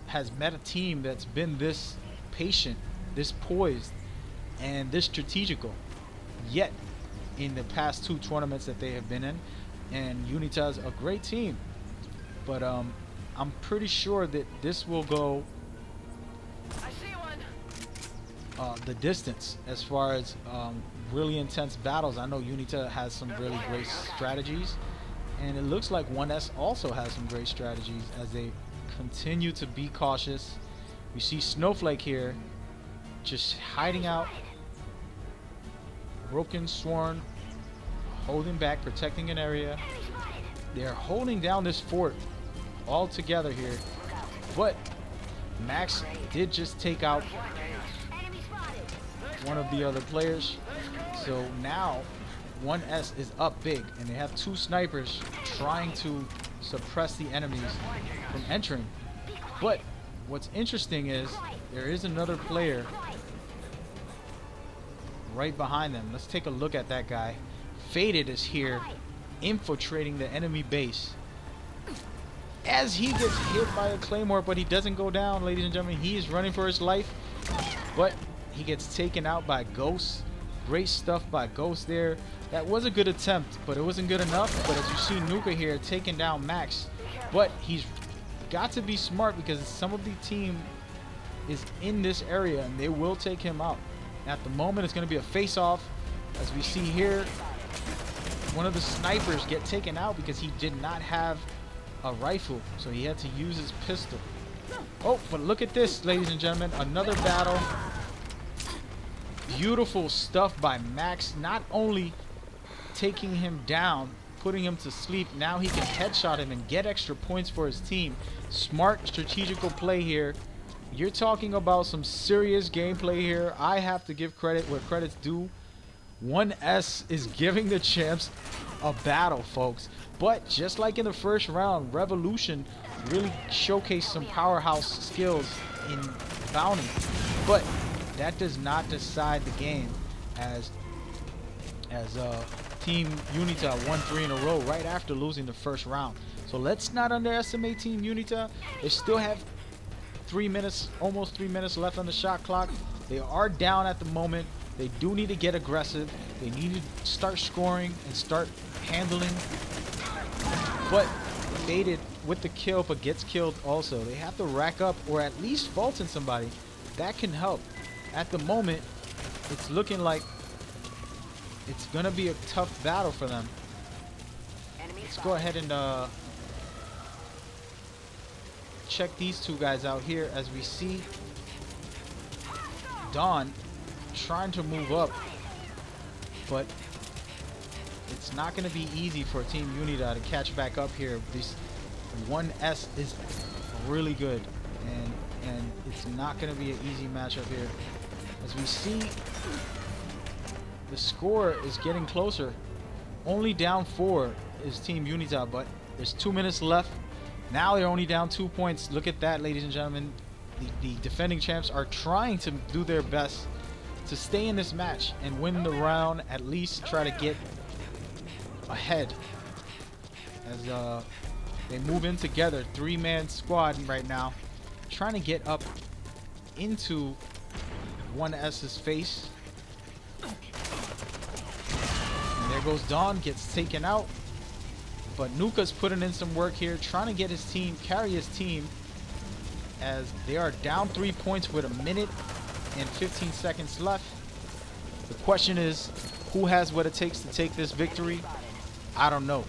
has met a team that's been this patient, this poised, and this strategical yet in the past 2 tournaments that they have been in. And Unita's a great team, but I'm pretty sure that this will go I see one. the distance as far as really intense battles. I know Unita has some really great strategies, and it looks like 1S also has some great strategies as they continue to be cautious. We see Snowflake here just hiding out, Broken Sworn holding back, protecting an area. They're holding down this fort all together here, but Max did just take out Enemy spotted. one of the other players. So now 1S is up big, and they have 2 snipers trying to suppress the enemies from entering. But what's interesting is there is another player right behind them. Let's take a look at that guy. Faded is here infiltrating the enemy base. As he gets hit by a claymore, but he doesn't go down, ladies and gentlemen. He is running for his life, but he gets taken out by Ghost. Great stuff by Ghost there. That was a good attempt, but it wasn't good enough. But as you see Nuka here taking down Max, but he's got to be smart because some of the team is in this area and they will take him out. At the moment, it's going to be a face-off. As we see here, one of the snipers get taken out because he did not have a rifle, so he had to use his pistol. Oh, but look at this, ladies and gentlemen. Another battle. Beautiful stuff by Max. Not only taking him down, putting him to sleep, now he can headshot him and get extra points for his team. Smart strategical play here. You're talking about some serious gameplay here. I have to give credit where credit's due. 1S is giving the champs a battle, folks. But just like in the first round, Revolution really showcased some powerhouse skills in Bounty. But that does not decide the game, as Team Unita won 3 in a row right after losing the first round. So let's not underestimate Team Unita. They still have 3 minutes, almost 3 minutes left on the shot clock. They are down at the moment. They do need to get aggressive. They need to start scoring and start handling. But Faded with the kill, but gets killed also. They have to rack up or at least fault in somebody. That can help. At the moment, it's looking like it's going to be a tough battle for them. Let's go ahead and check these 2 guys out here as we see Dawn trying to move up, but it's not going to be easy for Team Unita to catch back up here. This 1S is really good, and it's not going to be an easy matchup here. As we see, the score is getting closer. Only down 4 is Team Unita, but there's 2 minutes left. Now they're only down 2 points. Look at that, ladies and gentlemen. The defending champs are trying to do their best to stay in this match and win the round, at least try to get ahead. As they move in together, 3-man squad right now, trying to get up into 1S's face. And there goes Dawn, gets taken out. But Nuka's putting in some work here, trying to get his team, carry his team, as they are down 3 points with 1 minute and 15 seconds left. The question is, who has what it takes to take this victory? I don't know.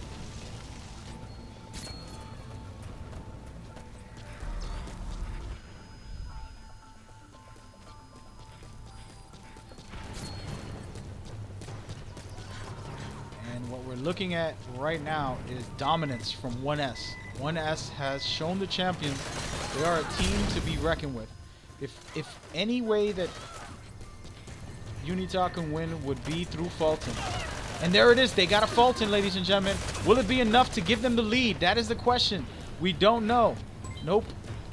And what we're looking at right now is dominance from 1S. 1S has shown the champions they are a team to be reckoned with. If any way that Unita can win would be through Fulton. And there it is. They got a Fulton, ladies and gentlemen. Will it be enough to give them the lead? That is the question. We don't know. Nope.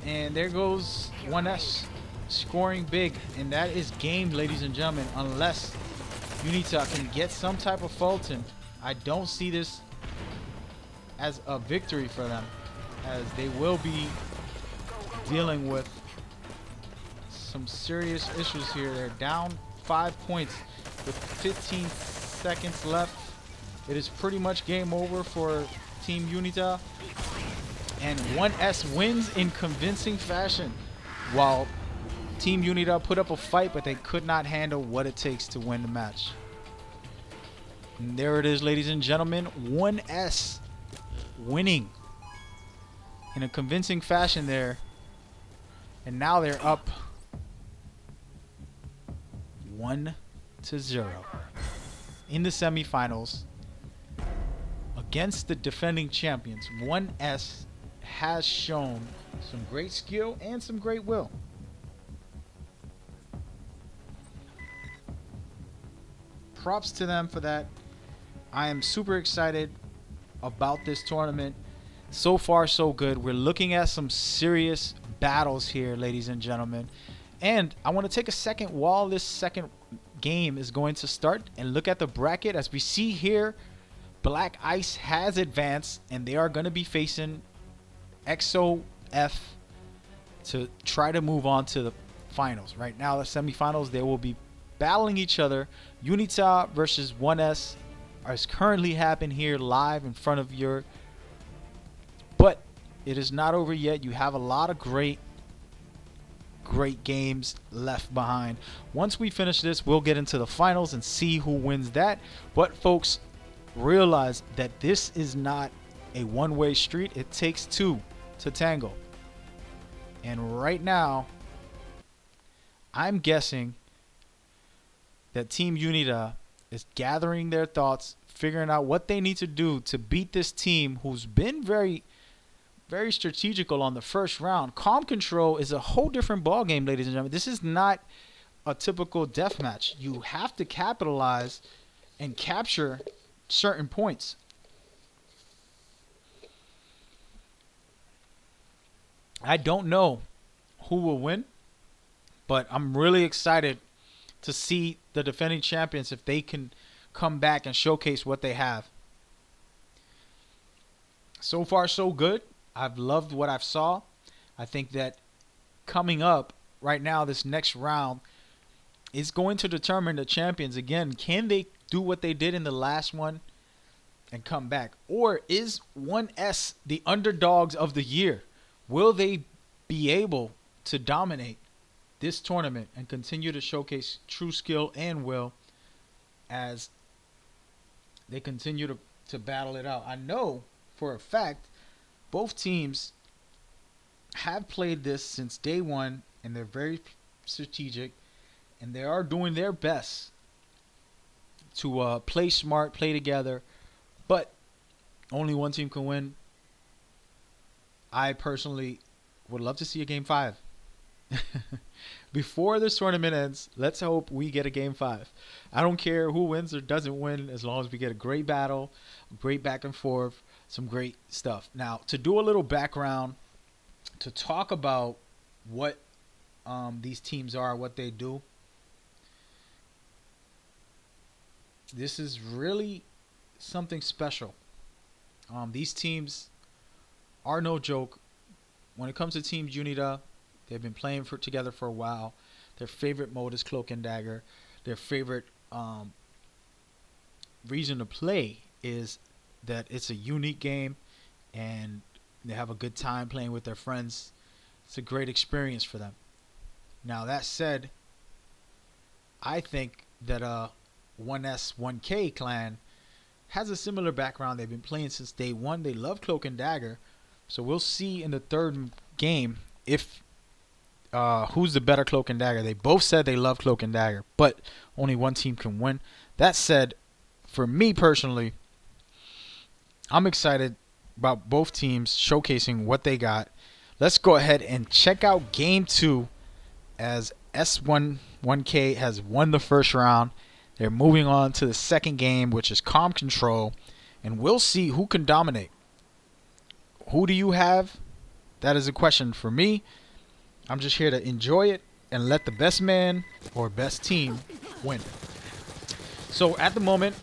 And there goes 1S scoring big. And that is game, ladies and gentlemen, unless Unita can get some type of Fulton. I don't see this as a victory for them, as they will be dealing with some serious issues here. They're down 5 points with 15 seconds left. It is pretty much game over for Team Unita, and 1S wins in convincing fashion, while Team Unita put up a fight, but they could not handle what it takes to win the match. And there it is, ladies and gentlemen, 1S winning in a convincing fashion there. And now they're up 1-0 in the semifinals against the defending champions. 1S has shown some great skill and some great will. Props to them for that. I am super excited about this tournament. So far, so good. We're looking at some serious battles here, ladies and gentlemen. And I want to take a second while this second game is going to start and look at the bracket. As we see here, Black Ice has advanced, and they are going to be facing XOF to try to move on to the finals. Right now, the semifinals, they will be battling each other. Unita versus 1S is currently happening here live in front of your, but it is not over yet. You have a lot of great games left behind. Once we finish this, we'll get into the finals and see who wins that. But folks, realize that this is not a one-way street. It takes two to tango. And right now, I'm guessing that Team Unita is gathering their thoughts, figuring out what they need to do to beat this team who's been very strategical on the first round. Calm Control is a whole different ball game, ladies and gentlemen. This is not a typical deathmatch. You have to capitalize and capture certain points. I don't know who will win, but I'm really excited to see the defending champions, if they can come back and showcase what they have. So far, so good. I've loved what I've saw. I think that coming up right now, this next round is going to determine the champions. Again, can they do what they did in the last one and come back? Or is 1S the underdogs of the year? Will they be able to dominate this tournament and continue to showcase true skill and will as they continue to battle it out? I know for a fact both teams have played this since day one, and they're very strategic, and they are doing their best to play smart, play together, but only one team can win. I personally would love to see a game 5. Before this tournament ends, let's hope we get a game 5. I don't care who wins or doesn't win, as long as we get a great battle, great back and forth, some great stuff. Now, to do a little background, to talk about what these teams are, what they do, this is really something special. These teams are no joke. When it comes to Team Unita, they've been playing together for a while. Their favorite mode is Cloak and Dagger. Their favorite reason to play is that it's a unique game, and they have a good time playing with their friends. It's a great experience for them. Now, that said, I think that 1S 1K clan has a similar background. They've been playing since day one. They love Cloak and Dagger. So we'll see in the third game if who's the better Cloak and Dagger. They both said they love Cloak and Dagger, but only one team can win. That said, for me personally, I'm excited about both teams showcasing what they got. Let's go ahead and check out game 2, as S1K has won the first round. They're moving on to the second game, which is Calm Control, and we'll see who can dominate. Who do you have? That is a question for me. I'm just here to enjoy it and let the best man or best team win. So at the moment,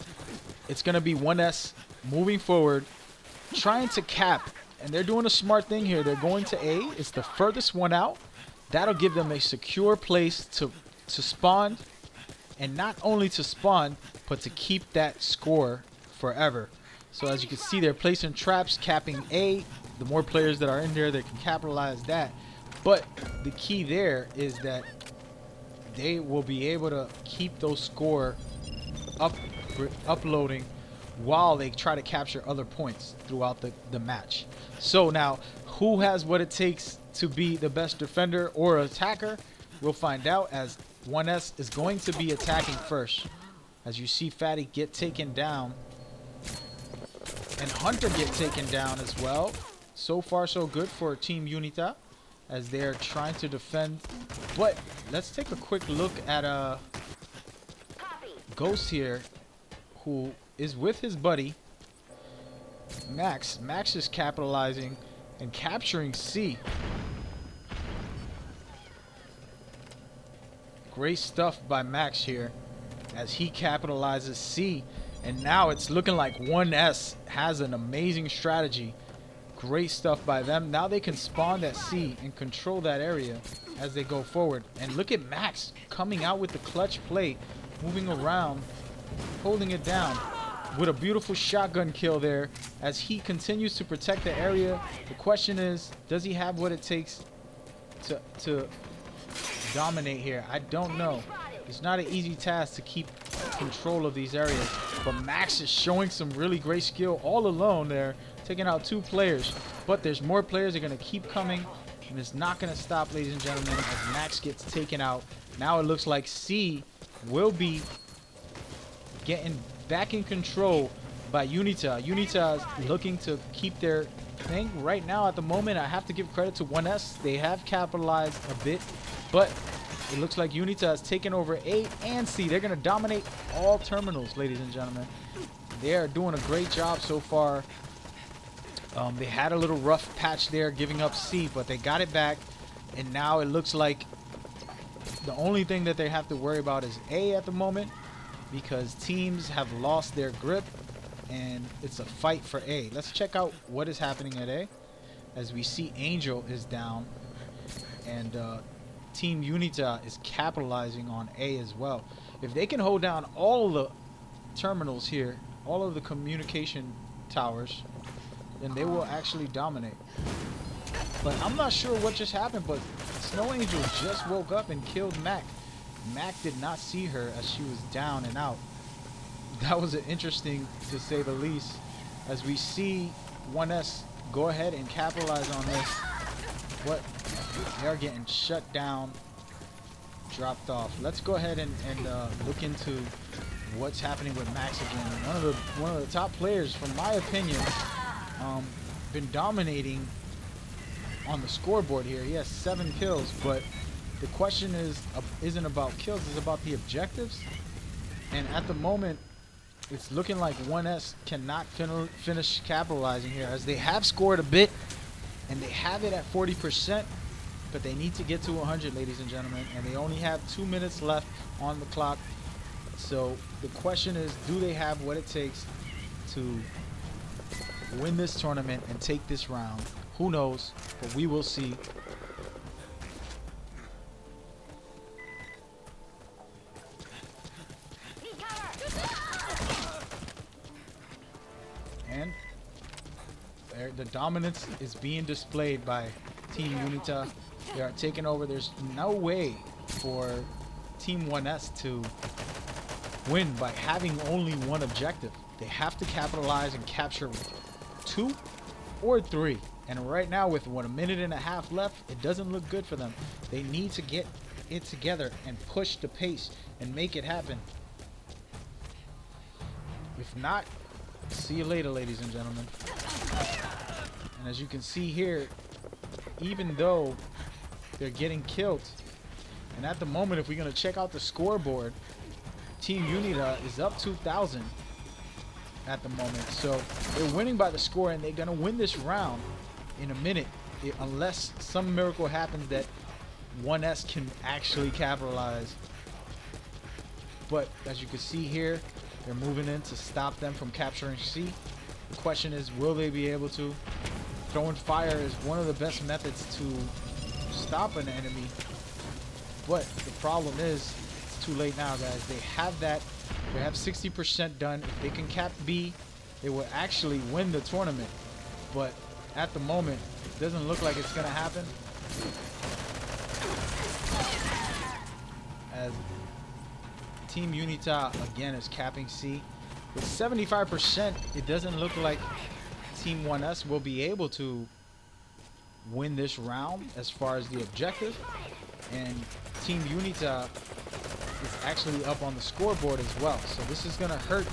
it's going to be 1S moving forward trying to cap, and they're doing a smart thing here. They're going to A. It's the furthest one out. That'll give them a secure place to spawn, and not only to spawn, but to keep that score forever. So as you can see, they're placing traps, capping A. The more players that are in there, they can capitalize that. But the key there is that they will be able to keep those score uploading while they try to capture other points throughout the match. So now, who has what it takes to be the best defender or attacker? We'll find out, as 1S is going to be attacking first. As you see Fatty get taken down, and Hunter get taken down as well. So far so good for Team Unita as they're trying to defend. But let's take a quick look at Ghost here, who is with his buddy Max. Max is capitalizing and capturing C. Great stuff by Max here as he capitalizes C. And now it's looking like 1S has an amazing strategy. Great stuff by them. Now they can spawn that C and control that area as they go forward. And look at Max coming out with the clutch play, moving around, holding it down with a beautiful shotgun kill there as he continues to protect the area. The question is, does he have what it takes to dominate here? I don't know. It's not an easy task to keep control of these areas, but Max is showing some really great skill all alone there, taking out 2 players. But there's more players. They're going to keep coming, and it's not going to stop, ladies and gentlemen, as Max gets taken out. Now it looks like C will be getting back in control by Unita. Unita is looking to keep their thing. Right now, at the moment, I have to give credit to 1S. They have capitalized a bit, but it looks like Unita has taken over A and C. They're going to dominate all terminals, ladies and gentlemen. They are doing a great job so far. They had a little rough patch there giving up C, but they got it back. And now it looks like the only thing that they have to worry about is A at the moment, because teams have lost their grip and it's a fight for A. Let's check out what is happening at A. As we see, Angel is down, and Team Unita is capitalizing on A as well. If they can hold down all the terminals here, all of the communication towers, then they will actually dominate. But I'm not sure what just happened, but Snow Angel just woke up and killed Mac. Mac did not see her as she was down and out. That was interesting, to say the least, as we see 1S go ahead and capitalize on this. But they're getting shut down, dropped off. Let's go ahead and look into what's happening with Max again. One of the top players, from my opinion, been dominating on the scoreboard here. He has 7 kills, but the question isn't about kills, it's about the objectives. And at the moment, it's looking like 1S cannot finish capitalizing here, as they have scored a bit and they have it at 40%, but they need to get to 100, ladies and gentlemen, and they only have 2 minutes left on the clock. So the question is, do they have what it takes to win this tournament and take this round? Who knows, but we will see. And there, the dominance is being displayed by Team Unita. They are taking over. There's no way for Team 1S to win by having only one objective. They have to capitalize and capture 2 or 3. And right now, with a minute and a half left, it doesn't look good for them. They need to get it together and push the pace and make it happen. If not, see you later, ladies and gentlemen. And as you can see here, even though they're getting killed, and at the moment, if we're going to check out the scoreboard, Team Unita is up 2,000 at the moment. So they're winning by the score, and they're going to win this round in a minute, unless some miracle happens that 1S can actually capitalize. But as you can see here, they're moving in to stop them from capturing C. The question is, will they be able to? Throwing fire is one of the best methods to stop an enemy. But the problem is, it's too late now, guys. They have that. They have 60% done. If they can cap B, they will actually win the tournament. But at the moment, it doesn't look like it's going to happen. As Team Unita again is capping C. With 75%, it doesn't look like Team 1S will be able to win this round as far as the objective. And Team Unita is actually up on the scoreboard as well. So this is going to hurt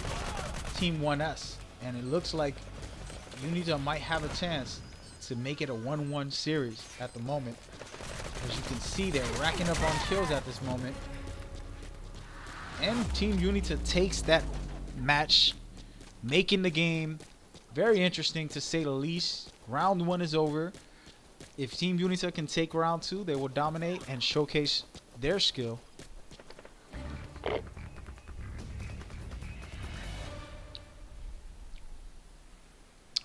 Team 1S. And it looks like Unita might have a chance to make it a 1-1 series at the moment. As you can see, they're racking up on kills at this moment. And Team Unita takes that match, making the game very interesting to say the least. Round 1 is over. If Team Unita can take round 2, they will dominate and showcase their skill.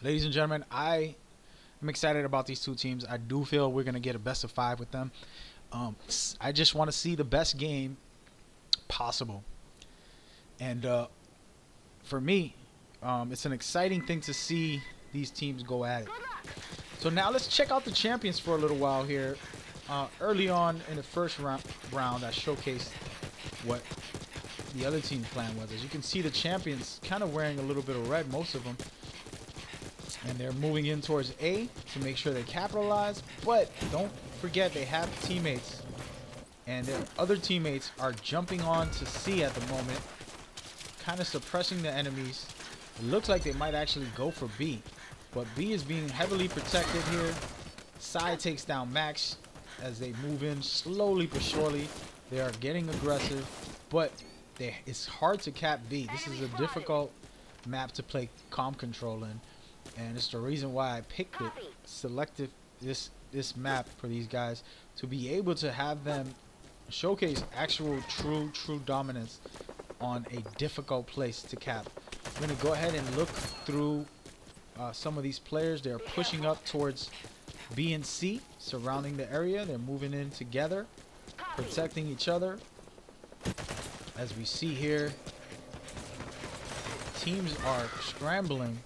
Ladies and gentlemen, I am excited about these two teams. I do feel we're going to get a best of 5 with them. I just want to see the best game possible. And for me, it's an exciting thing to see these teams go at it. So now let's check out the champions for a little while here. Early on in the first round, I showcased what the other team's plan was. As you can see, the champions kind of wearing a little bit of red, most of them. And they're moving in towards A to make sure they capitalize. But don't forget, they have teammates. And their other teammates are jumping on to C at the moment, kind of suppressing the enemies. It looks like they might actually go for B. But B is being heavily protected here. Sai takes down Max as they move in slowly but surely. They are getting aggressive, but it's hard to cap B. This is a difficult map to play calm control in, and it's the reason why I picked it, selected this map for these guys, to be able to have them showcase actual true dominance on a difficult place to cap. I'm going to go ahead and look through some of these players. They're pushing up towards B and C, surrounding the area. They're moving in together, protecting each other. As we see here, teams are scrambling,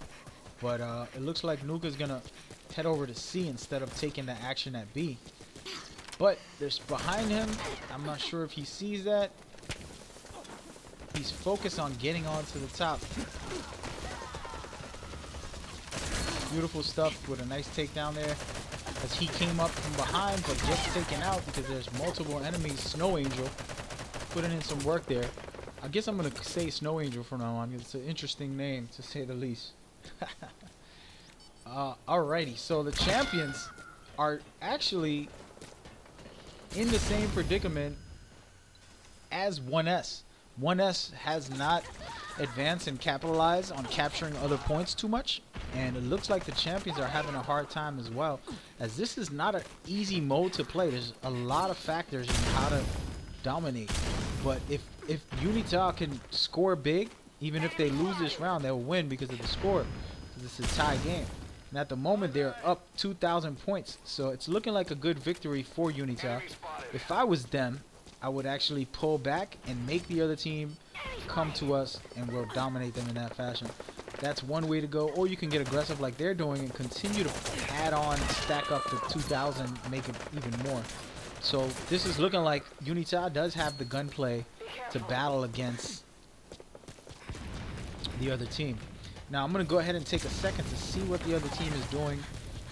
but it looks like Nuka's gonna head over to C instead of taking the action at B. But there's behind him, I'm not sure if he sees that. He's focused on getting onto the top. Beautiful stuff with a nice takedown there, as he came up from behind but gets taken out because there's multiple enemies. Snow Angel putting in some work there. I guess I'm gonna say Snow Angel from now on. It's an interesting name to say the least. Alrighty, so the champions are actually in the same predicament as 1S. 1S has not advanced and capitalized on capturing other points too much, and it looks like the champions are having a hard time as well, as this is not an easy mode to play. There's a lot of factors in how to dominate, but if Unita can score big, even if they lose this round, they'll win because of the score, because it's a tie game. And at the moment, they're up 2,000 points, so it's looking like a good victory for Unita. If I was them, I would actually pull back and make the other team come to us, and we'll dominate them in that fashion. That's one way to go. Or you can get aggressive like they're doing and continue to add on, stack up the 2,000, make it even more. So this is looking like Unita does have the gunplay to battle against the other team. Now I'm going to go ahead and take a second to see what the other team is doing.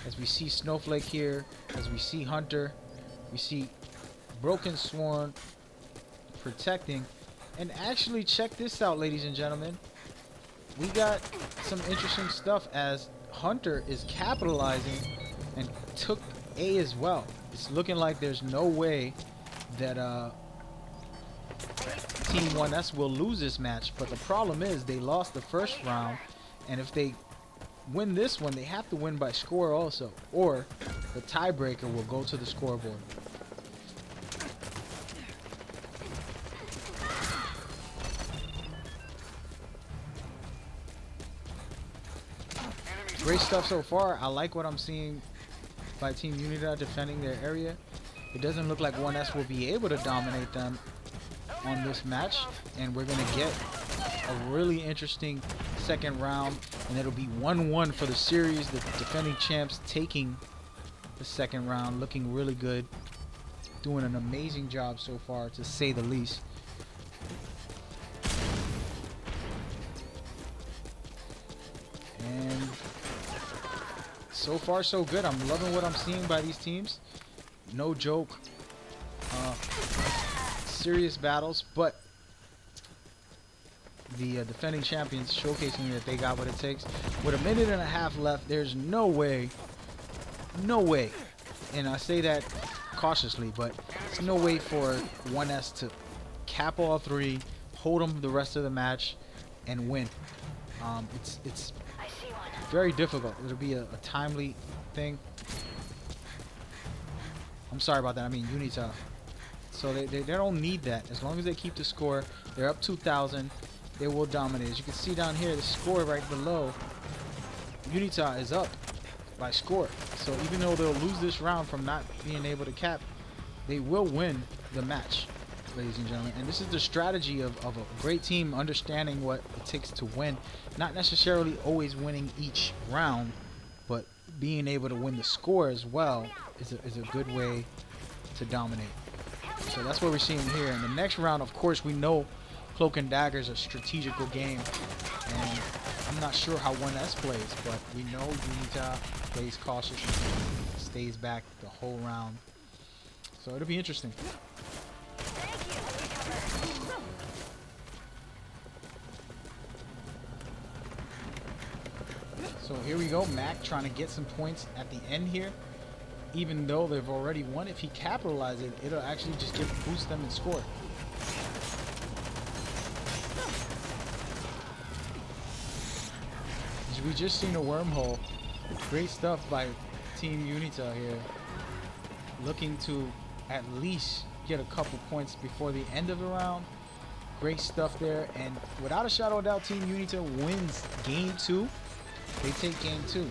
As we see Snowflake here, as we see Hunter, we see Broken Sworn protecting. And actually, check this out, ladies and gentlemen. We got some interesting stuff as Hunter is capitalizing and took A as well. It's looking like there's no way that Team 1S will lose this match. But the problem is they lost the first round, and if they win this one, they have to win by score also, or the tiebreaker will go to the scoreboard. Great stuff so far. I like what I'm seeing by Team Unita defending their area. It doesn't look like 1S will be able to dominate them on this match, and we're going to get a really interesting second round, and it'll be 1-1 for the series. The defending champs taking the second round, looking really good, doing an amazing job so far, to say the least. And so far so good. I'm loving what I'm seeing by these teams. No joke, serious battles, but the defending champions showcasing that they got what it takes. With a minute and a half left, there's no way, and I say that cautiously, but there's no way for 1S to cap all three, hold them the rest of the match, and win. It's very difficult. It'll be a timely thing. I'm sorry about that. I mean Unita. So they don't need that. As long as they keep the score, they're up 2,000. They will dominate. As you can see down here, the score right below, Unita is up by score. So even though they'll lose this round from not being able to cap, they will win the match, ladies and gentlemen. And this is the strategy of a great team understanding what it takes to win. Not necessarily always winning each round, but being able to win the score as well is a good way to dominate. So that's what we're seeing here. In the next round, of course, we know Cloak and Dagger is a strategical game, and I'm not sure how 1S plays, but we know Unita plays cautious and stays back the whole round. So it'll be interesting. So here we go, Mac trying to get some points at the end here. Even though they've already won, if he capitalizes it, it'll actually just boost them and score. We just seen a wormhole. Great stuff by Team Unita here. Looking to at least get a couple points before the end of the round. Great stuff there. And without a shadow of doubt, Team Unita wins game 2. They take game 2.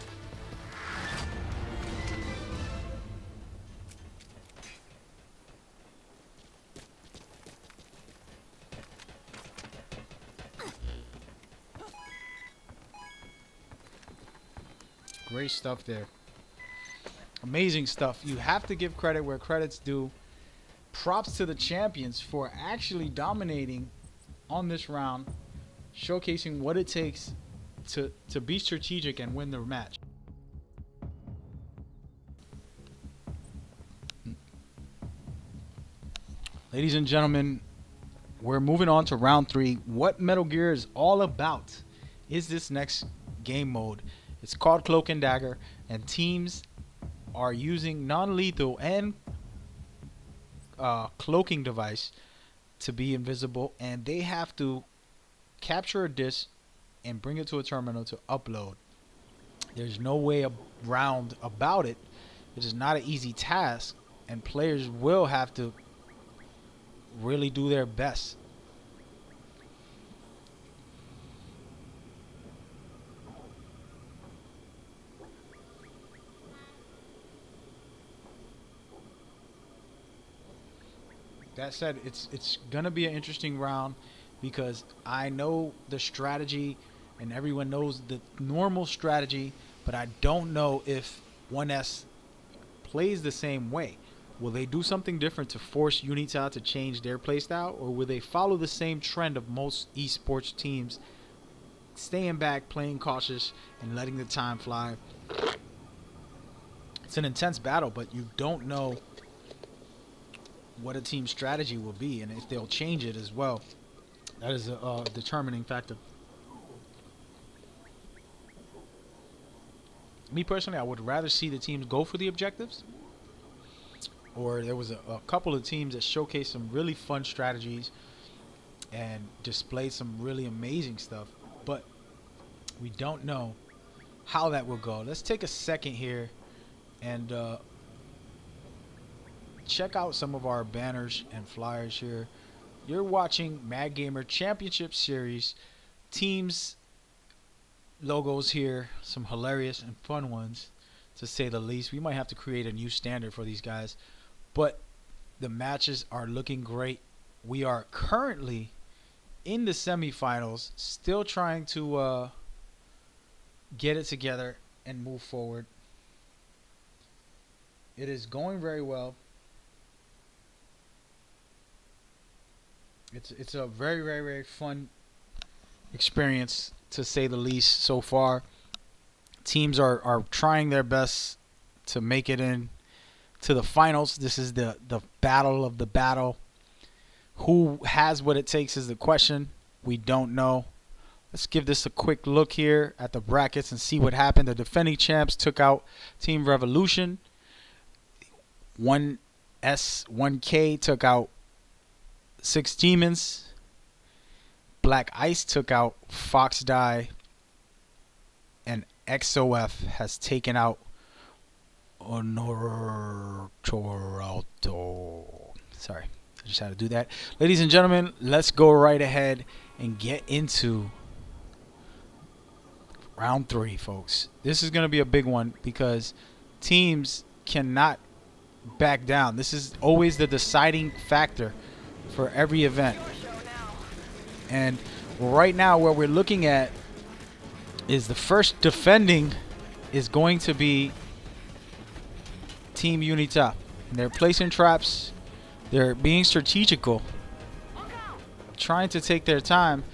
Great stuff there. Amazing stuff. You have to give credit where credit's due. Props to the champions for actually dominating on this round, showcasing what it takes to be strategic and win the match. Ladies and gentlemen, we're moving on to round 3. What Metal Gear is all about is this next game mode. It's called Cloak and Dagger, and teams are using non-lethal and cloaking device to be invisible, and they have to capture a disc and bring it to a terminal to upload. There's no way around about it. It is not an easy task, and players will have to really do their best. That said, it's gonna be an interesting round because I know the strategy and everyone knows the normal strategy, but I don't know if 1S plays the same way. Will they do something different to force Unita to change their playstyle, or will they follow the same trend of most esports teams, staying back, playing cautious, and letting the time fly? It's an intense battle, but you don't know what a team's strategy will be and if they'll change it as well. That is a determining factor. Me personally, I would rather see the teams go for the objectives, or there was a couple of teams that showcased some really fun strategies and displayed some really amazing stuff, but we don't know how that will go. Let's take a second here and check out some of our banners and flyers here. You're watching MagGamer Championship Series. Teams logos here, some hilarious and fun ones, to say the least. We might have to create a new standard for these guys, but the matches are looking great. We are currently in the semifinals, still trying to get it together and move forward. It is going very well. It's a very, very, very fun experience, to say the least, so far. Teams are trying their best to make it in to the finals. This is the battle of the battle. Who has what it takes is the question. We don't know. Let's give this a quick look here at the brackets and see what happened. The defending champs took out Team Revolution. 1S, 1K took out 6 Demons. Black Ice took out Fox Die. And XOF has taken out Honor Toronto. Sorry, I just had to do that. Ladies and gentlemen, let's go right ahead and get into round 3, folks. This is going to be a big one because teams cannot back down. This is always the deciding factor for every event. And right now, what we're looking at is the first defending is going to be Team Unita. And they're placing traps. They're being strategical, trying to take their time,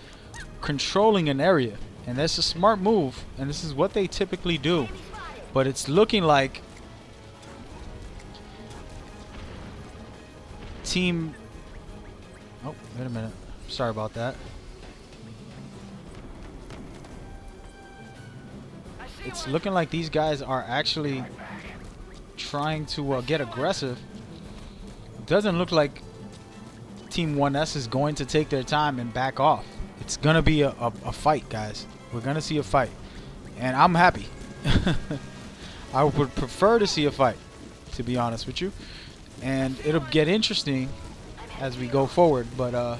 controlling an area. And that's a smart move, and this is what they typically do. But it's looking like Team... Oh, wait a minute. Sorry about that. It's looking like these guys are actually trying to get aggressive. It doesn't look like Team 1S is going to take their time and back off. It's going to be a fight, guys. We're going to see a fight. And I'm happy. I would prefer to see a fight, to be honest with you. And it'll get interesting as we go forward. But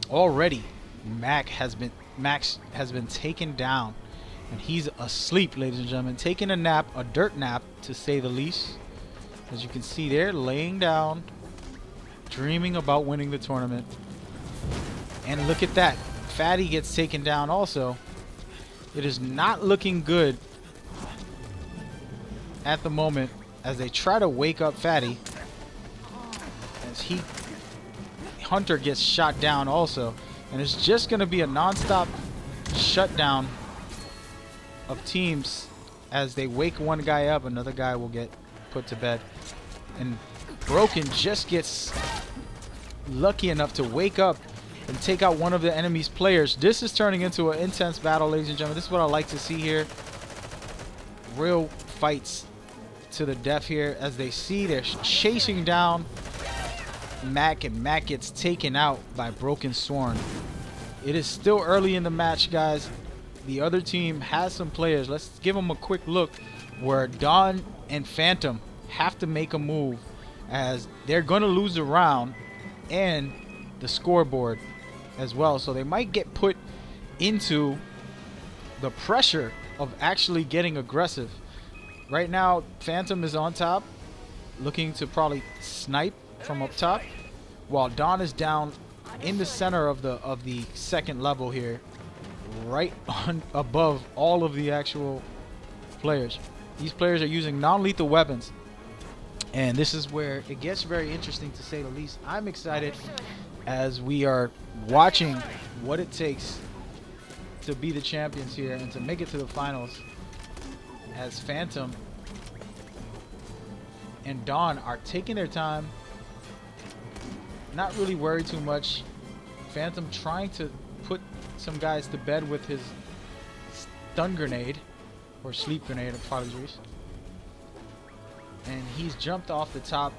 already Max has been taken down. And he's asleep, ladies and gentlemen. Taking a nap, a dirt nap, to say the least. As you can see there, laying down, dreaming about winning the tournament. And look at that. Fatty gets taken down also. It is not looking good at the moment as they try to wake up Fatty. As Hunter gets shot down also. And it's just going to be a non-stop shutdown of teams. As they wake one guy up, another guy will get put to bed. And Broken just gets lucky enough to wake up and take out one of the enemy's players. This is turning into an intense battle, ladies and gentlemen. This is what I like to see here. Real fights to the death here. As they see, they're chasing down Mac, and Mac gets taken out by Broken Sworn. It is still early in the match, guys. The other team has some players. Let's give them a quick look where Dawn and Phantom have to make a move, as they're going to lose the round and the scoreboard as well. So they might get put into the pressure of actually getting aggressive. Right now, Phantom is on top, looking to probably snipe from up top, while Dawn is down in the center of the second level here, right above all of the actual players. These players are using non-lethal weapons, and this is where it gets very interesting, to say the least. I'm excited as we are watching what it takes to be the champions here and to make it to the finals, as Phantom and Dawn are taking their time, not really worried too much. Phantom trying to put some guys to bed with his stun grenade, or sleep grenade, apologies. And he's jumped off the top,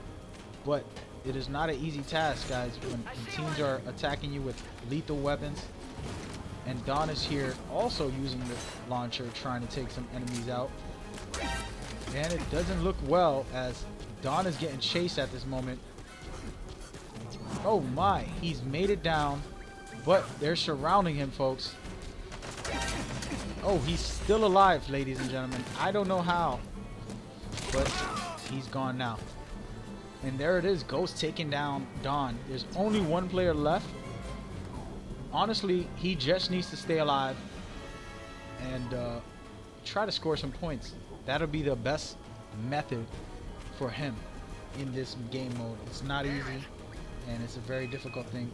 but it is not an easy task, guys, when teams are attacking you with lethal weapons. And Dawn is here also using the launcher, trying to take some enemies out. And it doesn't look well, as Dawn is getting chased at this moment. Oh my, he's made it down. But they're surrounding him, folks. Oh, he's still alive, ladies and gentlemen. I don't know how, but he's gone now. And there it is, Ghost taking down Dawn. There's only one player left. Honestly, he just needs to stay alive and try to score some points. That'll be the best method for him in this game mode. It's not easy, and it's a very difficult thing.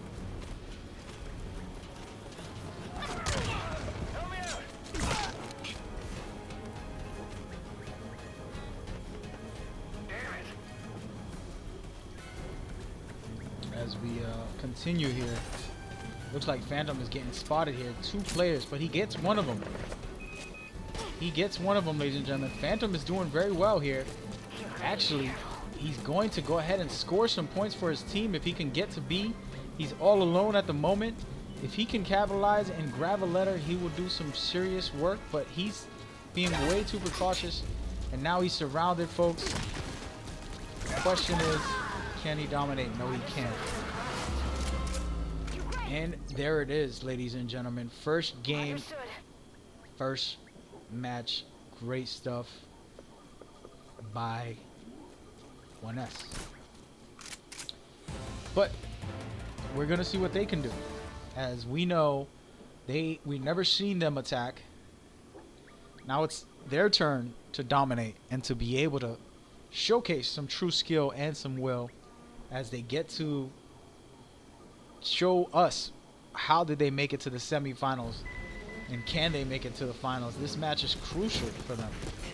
As we continue here, looks like Phantom is getting spotted here. 2 players, but he gets one of them. He gets one of them, ladies and gentlemen. Phantom is doing very well here. Actually, he's going to go ahead and score some points for his team if he can get to B. He's all alone at the moment. If he can capitalize and grab a letter, he will do some serious work, but he's being way too precautious, and now he's surrounded, folks. The question is, can he dominate? No, he can't. And there it is, ladies and gentlemen. First game, first match. Great stuff by 1S. But we're gonna see what they can do. As we know, we've never seen them attack. Now it's their turn to dominate and to be able to showcase some true skill and some will as they get to show us how did they make it to the semifinals and can they make it to the finals. This match is crucial for them.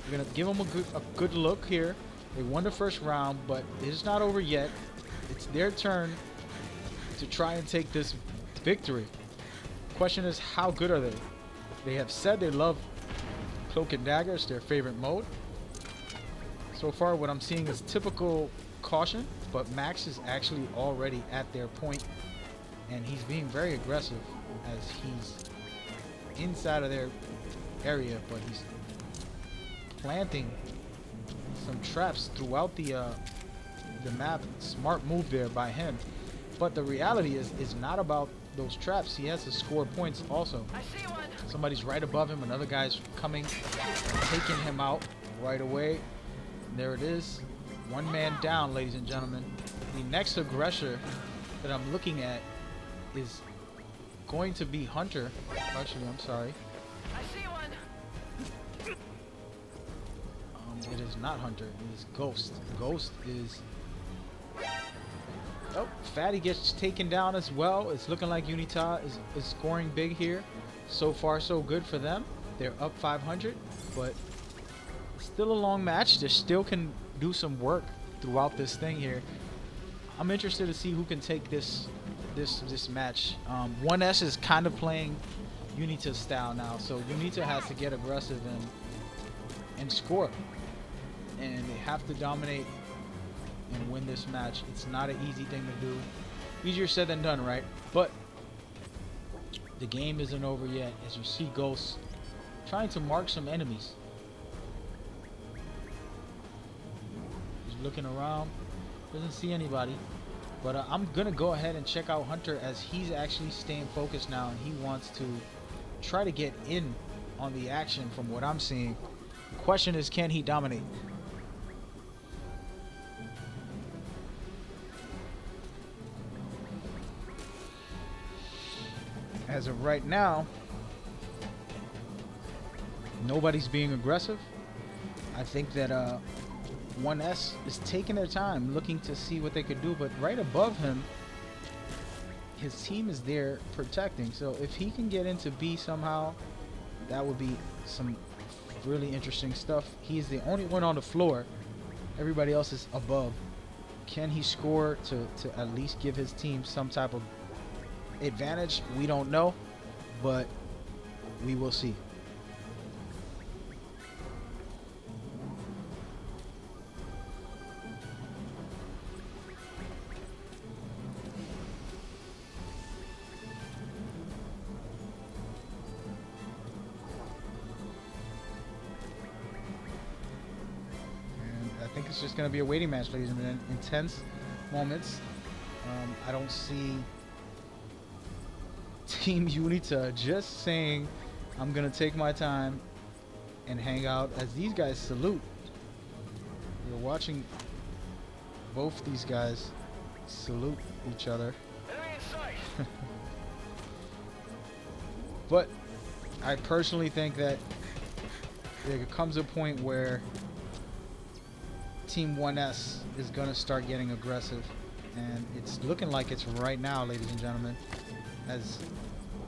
We're going to give them a good look here. They won the first round, but it's not over yet. It's their turn to try and take this victory. Question is, how good are they? They have said they love Cloak and Dagger. It's their favorite mode. So far what I'm seeing is typical caution, but Max is actually already at their point, and he's being very aggressive as he's inside of their area, but he's planting some traps throughout the map. Smart move there by him, but the reality is it's not about those traps. He has to score points also. Somebody's right above him, another guy's coming, taking him out right away. There it is. One man down, ladies and gentlemen. The next aggressor that I'm looking at is going to be Hunter. Actually, I'm sorry. It is not Hunter. It is Ghost. Ghost is... Oh, Fatty gets taken down as well. It's looking like Unita is scoring big here. So far, so good for them. They're up 500, but still a long match. They still can do some work throughout this thing here. I'm interested to see who can take this match. 1S is kind of playing Unita's style now, so Unita has to get aggressive and score, and they have to dominate and win this match. It's not an easy thing to do. Easier said than done, right? But the game isn't over yet, as you see Ghost trying to mark some enemies. Looking around, doesn't see anybody, but I'm gonna go ahead and check out Hunter as he's actually staying focused now, and he wants to try to get in on the action from what I'm seeing. The question is, can he dominate? As of right now, nobody's being aggressive. I think that 1S is taking their time, looking to see what they could do, but right above him, his team is there protecting. So if he can get into B somehow, that would be some really interesting stuff. He's the only one on the floor. Everybody else is above. Can he score to at least give his team some type of advantage? We don't know, but we will see. I think it's just going to be a waiting match, ladies and gentlemen. Intense moments. I don't see Team Unita just saying, I'm going to take my time and hang out as these guys salute. We're watching both these guys salute each other. Enemy in sight. But I personally think that there comes a point where Team 1S is going to start getting aggressive. And it's looking like it's right now, ladies and gentlemen, as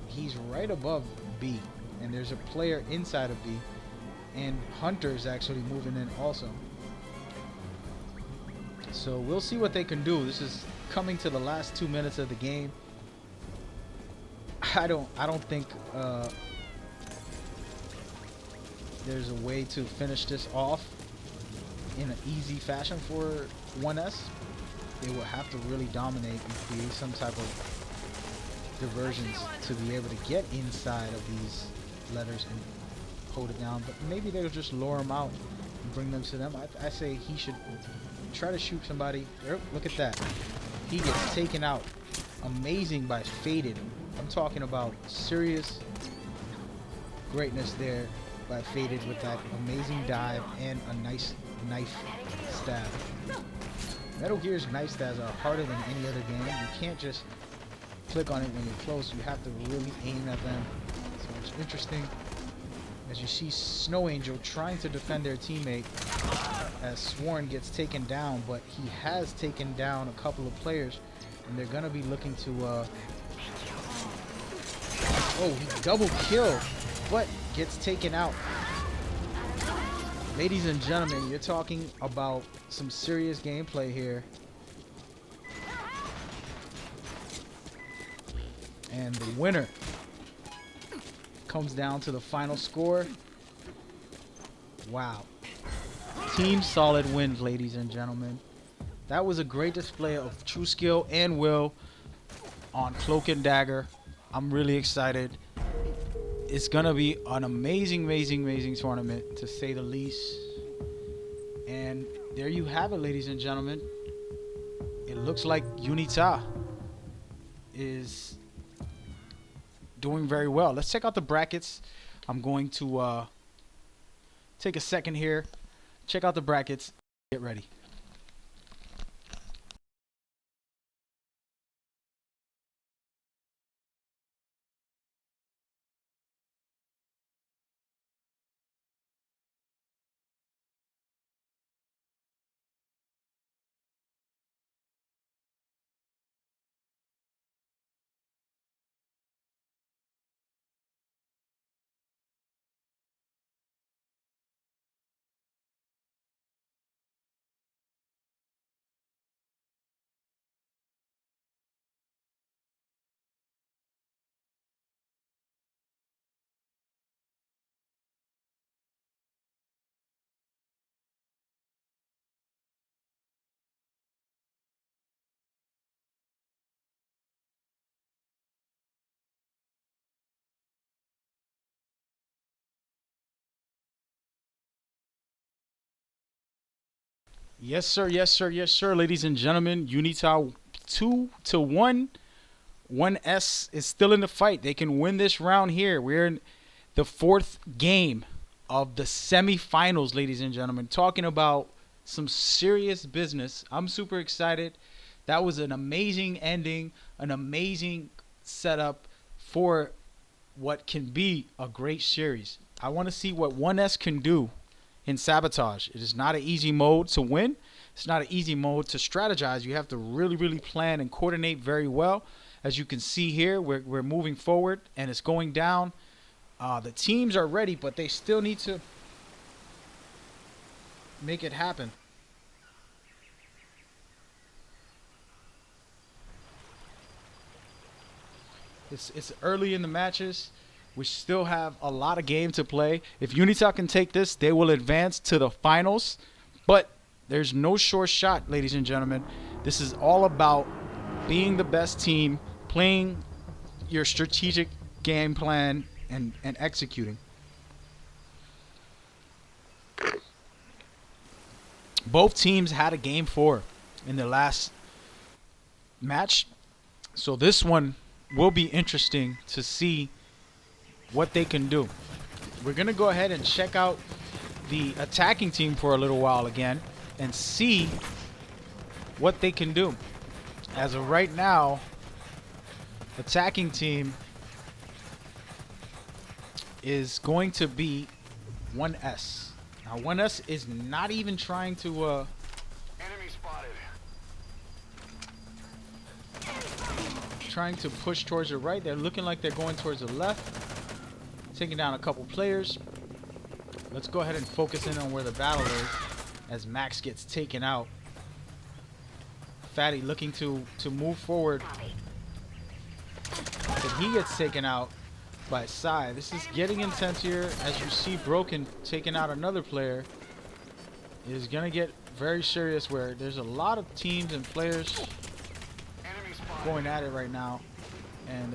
he's right above B. And there's a player inside of B. And Hunter's actually moving in also. So we'll see what they can do. This is coming to the last 2 minutes of the game. I don't think there's a way to finish this off in an easy fashion for 1S. They will have to really dominate and create some type of diversions to be able to get inside of these letters and hold it down. But maybe they'll just lure them out and bring them to them. I say he should try to shoot somebody. Look at that. He gets taken out. Amazing by Faded. I'm talking about serious greatness there by Faded with that amazing dive and a nice knife stab. Metal Gear's knife stabs are harder than any other game. You can't just click on it when you're close. You have to really aim at them. So it's interesting as you see Snow Angel trying to defend their teammate as Sworn gets taken down, but he has taken down a couple of players, and they're gonna be looking to oh, he double kill, but gets taken out. Ladies and gentlemen, you're talking about some serious gameplay here. And the winner comes down to the final score. Wow. Team Solid wins, ladies and gentlemen. That was a great display of true skill and will on Cloak and Dagger. I'm really excited. It's gonna be an amazing tournament, to say the least. And there you have it, ladies and gentlemen. It looks like Unita is doing very well. Let's check out the brackets. I'm going to take a second here, check out the brackets, get ready. Yes, sir. Yes, sir. Yes, sir. Ladies and gentlemen, Unita 2-1. 1S is still in the fight. They can win this round here. We're in the fourth game of the semifinals, ladies and gentlemen. Talking about some serious business. I'm super excited. That was an amazing ending, an amazing setup for what can be a great series. I want to see what 1S can do in Sabotage. It is not an easy mode to win. It's not an easy mode to strategize. You have to really plan and coordinate very well. As you can see here, we're moving forward and it's going down. The teams are ready, but they still need to make it happen. It's early in the matches. We still have a lot of game to play. If Unita can take this, they will advance to the finals. But there's no short shot, ladies and gentlemen. This is all about being the best team, playing your strategic game plan, and executing. Both teams had a game 4 in the last match. So this one will be interesting to see what they can do. We're going to go ahead and check out the attacking team for a little while again and see what they can do. As of right now, attacking team is going to be 1S. Now 1S is not even trying to Enemy spotted. trying to push towards the right. They're looking like they're going towards the left, taking down a couple players. Let's go ahead and focus in on where the battle is as Max gets taken out. Fatty looking to move forward, but he gets taken out by Sai. This is getting intense here as you see Broken taking out another player. It is going to get very serious where there's a lot of teams and players going at it right now, and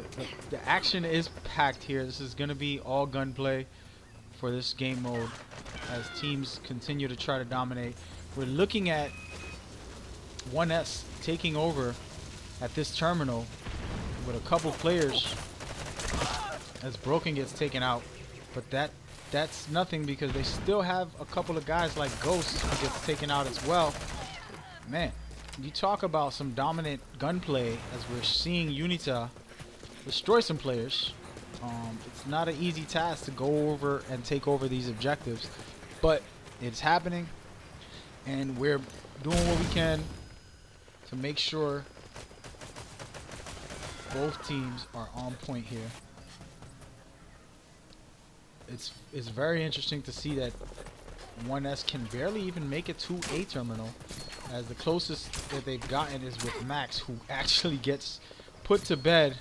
the action is packed here. This is going to be all gunplay for this game mode as teams continue to try to dominate. We're looking at 1S taking over at this terminal with a couple players as Broken gets taken out, but that's nothing because they still have a couple of guys like Ghost who gets taken out as well. Man, you talk about some dominant gunplay as we're seeing Unita destroy some players. It's not an easy task to go over and take over these objectives, but it's happening, and we're doing what we can to make sure both teams are on point here. It's very interesting to see that 1S can barely even make it to a terminal, as the closest that they've gotten is with Max, who actually gets put to bed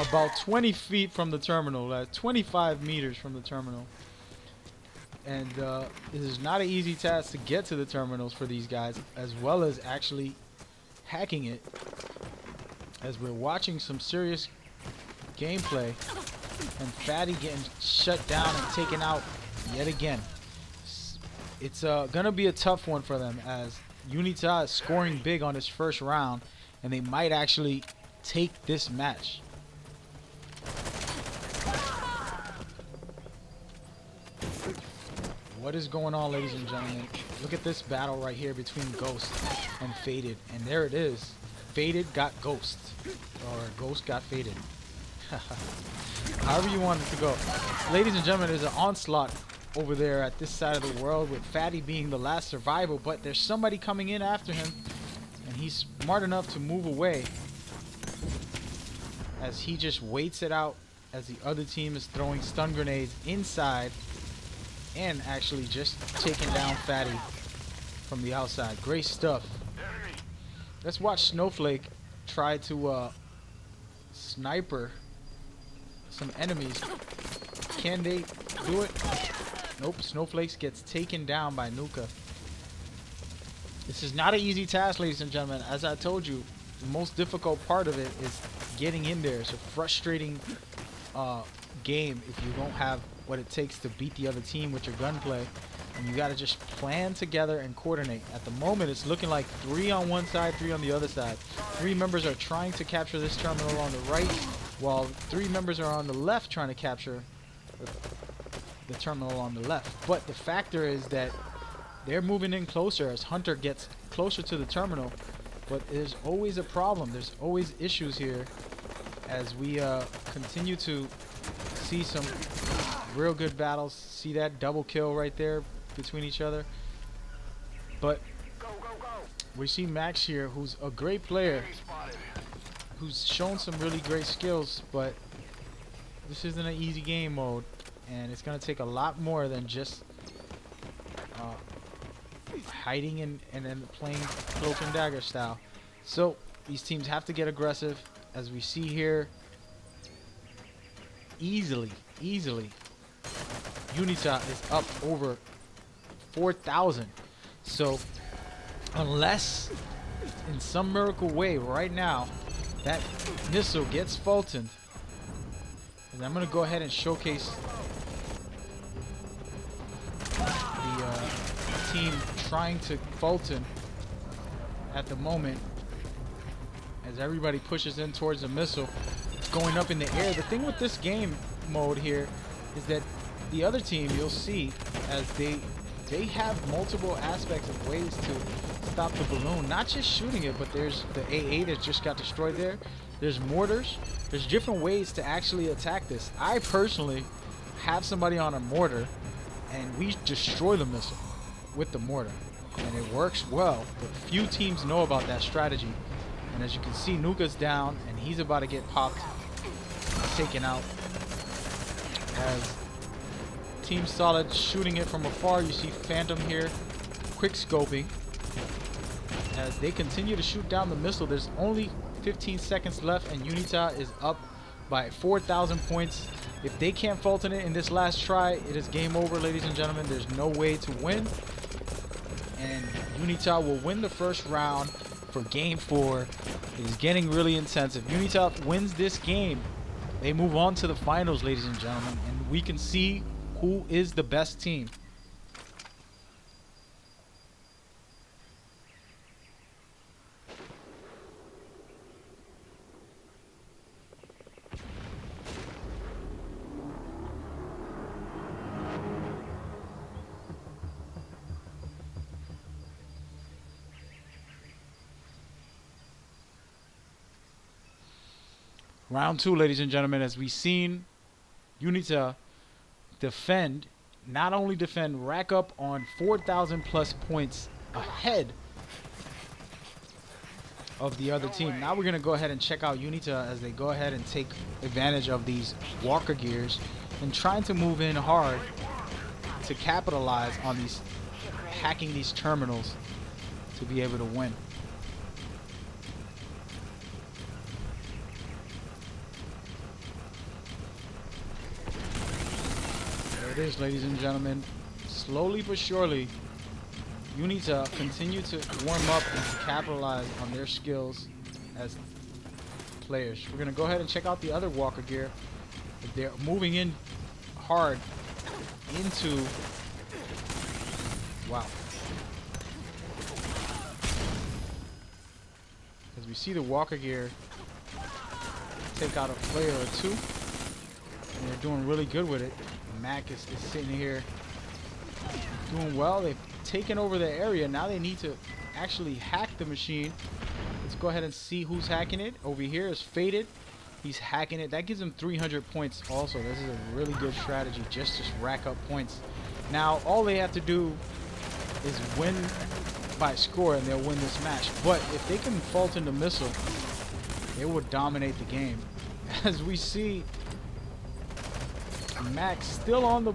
about 20 feet from the terminal, 25 meters from the terminal. And this is not an easy task to get to the terminals for these guys, as well as actually hacking it, as we're watching some serious gameplay and Fatty getting shut down and taken out yet again. It's gonna be a tough one for them, as Unita is scoring big on his first round, and they might actually take this match. What is going on, ladies and gentlemen? Look at this battle right here between Ghost and Faded, and there it is. Faded got Ghost, or Ghost got Faded. However you want it to go. Ladies and gentlemen, there's an onslaught over there at this side of the world, with Fatty being the last survivor, but there's somebody coming in after him, and he's smart enough to move away as he just waits it out as the other team is throwing stun grenades inside and actually just taking down Fatty from the outside. Great stuff. Let's watch Snowflake try to sniper some enemies. Can they do it? Nope. Snowflakes gets taken down by Nuka. This is not an easy task, ladies and gentlemen. As I told you, the most difficult part of it is getting in there. It's a frustrating game if you don't have what it takes to beat the other team with your gunplay, and you got to just plan together and coordinate. At the moment, it's looking like 3 on one side, 3 on the other side. 3 members are trying to capture this terminal on the right, while 3 members are on the left trying to capture the terminal on the left. But the factor is that they're moving in closer as Hunter gets closer to the terminal, but there's always a problem. There's always issues here as we continue to see some real good battles. See that double kill right there between each other. But we see Max here, who's a great player, who's shown some really great skills, but this isn't an easy game mode, and it's going to take a lot more than just hiding and then playing cloak and dagger style. So these teams have to get aggressive, as we see here. Easily Unita is up over 4,000. So unless in some miracle way right now that missile gets Fulton, and I'm going to go ahead and showcase the team trying to Fulton at the moment as everybody pushes in towards the missile. going up in the air. The thing with this game mode here is that the other team, you'll see, as they have multiple aspects of ways to stop the balloon. Not just shooting it, but there's the AA that just got destroyed there. There's mortars. There's different ways to actually attack this. I personally have somebody on a mortar, and we destroy the missile with the mortar. And it works well, but few teams know about that strategy. And as you can see, Nuka's down, and he's about to get popped, taken out. As Team Solid shooting it from afar, you see Phantom here, quick scoping. As they continue to shoot down the missile, there's only 15 seconds left, and Unita is up by 4,000 points. If they can't Fulton it in this last try, it is game over, ladies and gentlemen. There's no way to win. And Unita will win the first round for game 4. It is getting really intense. If Unita wins this game, they move on to the finals, ladies and gentlemen. And we can see who is the best team. Round 2, ladies and gentlemen, as we've seen Unita defend, not only defend, rack up on 4,000 plus points ahead of the other team. Now we're going to go ahead and check out Unita as they go ahead and take advantage of these Walker gears and trying to move in hard to capitalize on these, hacking these terminals to be able to win. It is, ladies and gentlemen, slowly but surely Unita continue to warm up and to capitalize on their skills as players. We're gonna go ahead and check out the other Walker gear. They're moving in hard into, wow, as we see the Walker gear take out a player or two, and they're doing really good with it. Mac is sitting here doing well. They've taken over the area. Now they need to actually hack the machine. Let's go ahead and see who's hacking it. Over here is Faded. He's hacking it. That gives him 300 points also. This is a really good strategy just to rack up points. Now all they have to do is win by score and they'll win this match. But if they can fault in the missile, they will dominate the game. As we see Max still on the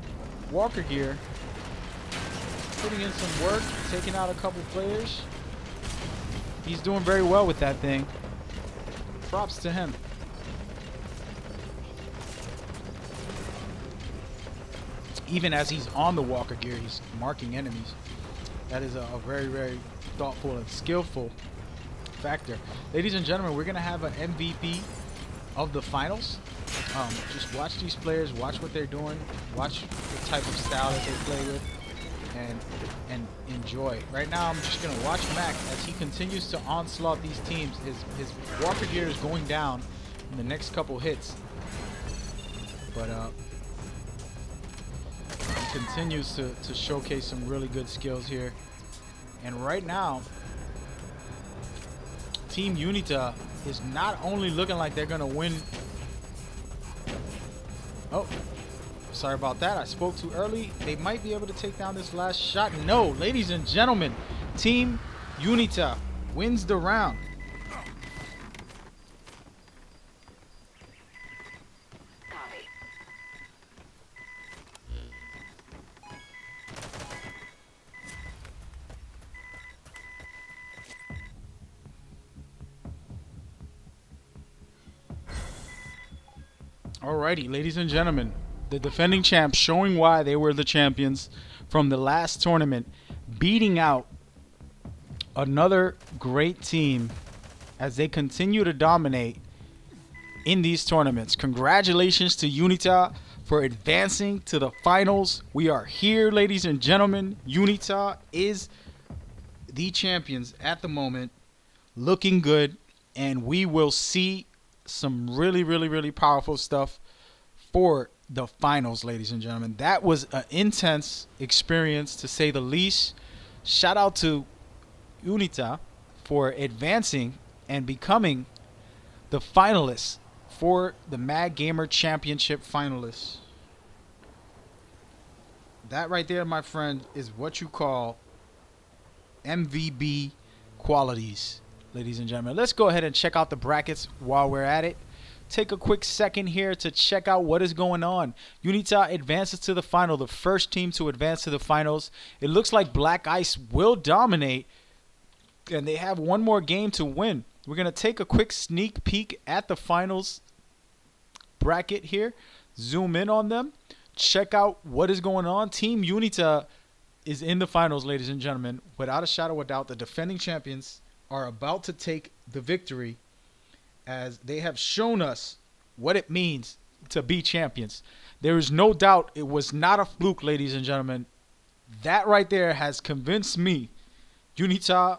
Walker gear, putting in some work, taking out a couple players. He's doing very well with that thing. Props to him. Even as he's on the Walker gear, he's marking enemies. That is a very, very thoughtful and skillful factor. Ladies and gentlemen, we're going to have an MVP of the finals. Just watch these players, watch what they're doing, watch the type of style that they play with, and enjoy. Right now, I'm just gonna watch Mac as he continues to onslaught these teams. His Walker gear is going down in the next couple hits, but he continues to showcase some really good skills here. And right now, Team Unita is not only looking like they're gonna win. Oh, sorry about that. I spoke too early. They might be able to take down this last shot. No, ladies and gentlemen, Team Unita wins the round. Alrighty, ladies and gentlemen, the defending champs showing why they were the champions from the last tournament, beating out another great team as they continue to dominate in these tournaments. Congratulations to Unita for advancing to the finals. We are here, ladies and gentlemen. Unita is the champions at the moment, looking good, and we will see some really, really, really powerful stuff for the finals, ladies and gentlemen. That was an intense experience, to say the least. Shout out to Unita for advancing and becoming the finalists for the MagGamer Championship finalists. That right there, my friend, is what you call MVB qualities, ladies and gentlemen. Let's go ahead and check out the brackets while we're at it. Take a quick second here to check out what is going on. Unita advances to the final, the first team to advance to the finals. It looks like Black Ice will dominate, and they have one more game to win. We're going to take a quick sneak peek at the finals bracket here. Zoom in on them. Check out what is going on. Team Unita is in the finals, ladies and gentlemen. Without a shadow of a doubt, the defending champions are about to take the victory, as they have shown us what it means to be champions. There is no doubt it was not a fluke, ladies and gentlemen. That right there has convinced me Unita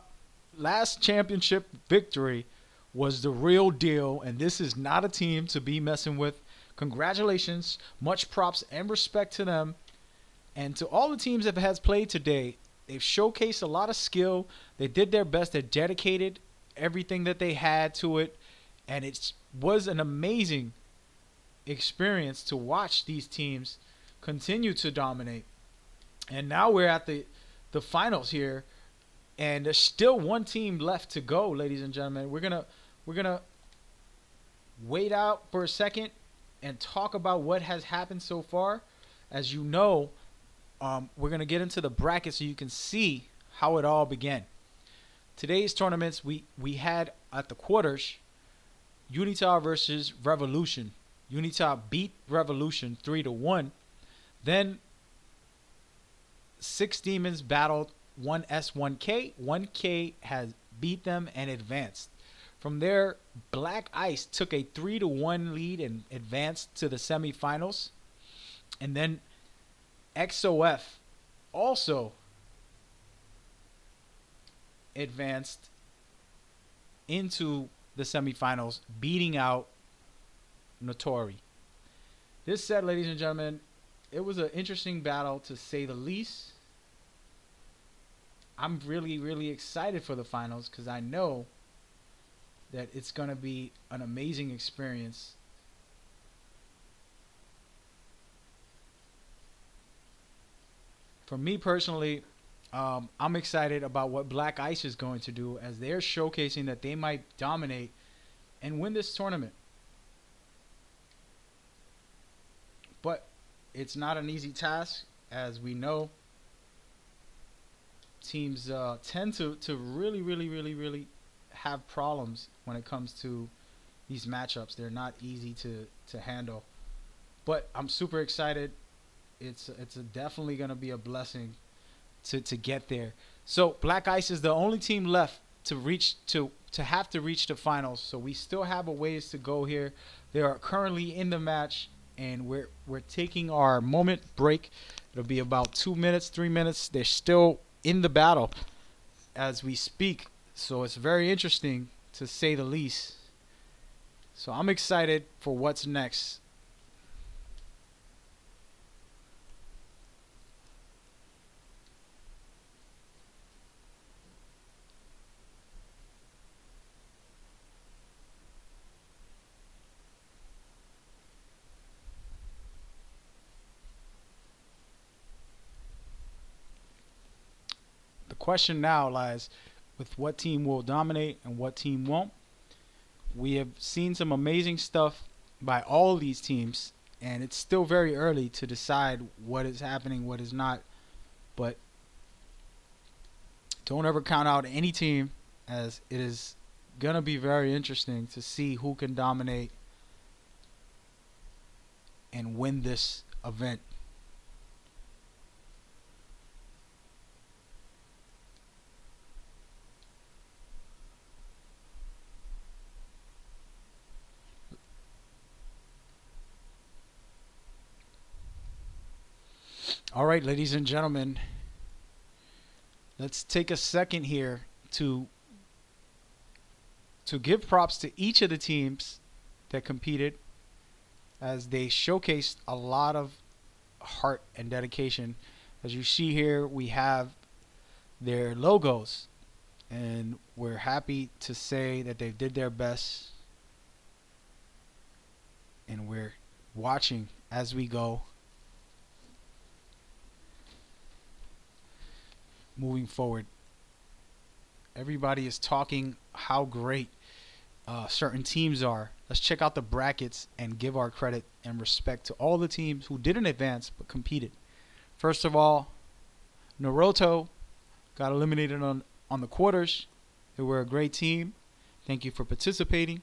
last championship victory was the real deal, and this is not a team to be messing with. Congratulations, much props and respect to them. And to all the teams that has played today, they've showcased a lot of skill. They did their best. They dedicated everything that they had to it. And it was an amazing experience to watch these teams continue to dominate. And now we're at the finals here, and there's still one team left to go, ladies and gentlemen. We're gonna wait out for a second and talk about what has happened so far. As you know, we're gonna get into the bracket so you can see how it all began. Today's tournaments, we had at the quarters Unita versus Revolution. Unita beat Revolution 3-1. Then 6 Demons battled 1S1K. 1K has beat them and advanced. From there, Black Ice took a 3-1 lead and advanced to the semifinals. And then XOF also advanced into the semifinals, beating out Notori. This said, ladies and gentlemen, it was an interesting battle, to say the least. I'm really, really excited for the finals, because I know that it's going to be an amazing experience. For me personally, I'm excited about what Black Ice is going to do, as they're showcasing that they might dominate and win this tournament. But it's not an easy task, as we know. Teams tend to really, really, really, really have problems when it comes to these matchups. They're not easy to handle. But I'm super excited. It's definitely going to be a blessing to get there. So Black Ice is the only team left to have to reach the finals. So we still have a ways to go here. They are currently in the match, and we're taking our moment break. It'll be about 2 minutes, 3 minutes. They're still in the battle as we speak. So it's very interesting, to say the least. So I'm excited for what's next. The question now lies with what team will dominate and what team won't. We have seen some amazing stuff by all these teams, and it's still very early to decide what is happening, what is not. But don't ever count out any team, as it is going to be very interesting to see who can dominate and win this event. All right, ladies and gentlemen, let's take a second here to give props to each of the teams that competed, as they showcased a lot of heart and dedication. As you see here, we have their logos, and we're happy to say that they did their best, and we're watching as we go, moving forward. Everybody is talking how great certain teams are. Let's check out the brackets and give our credit and respect to all the teams who didn't advance but competed. First of all, Naruto got eliminated on the quarters. They were a great team. Thank you for participating.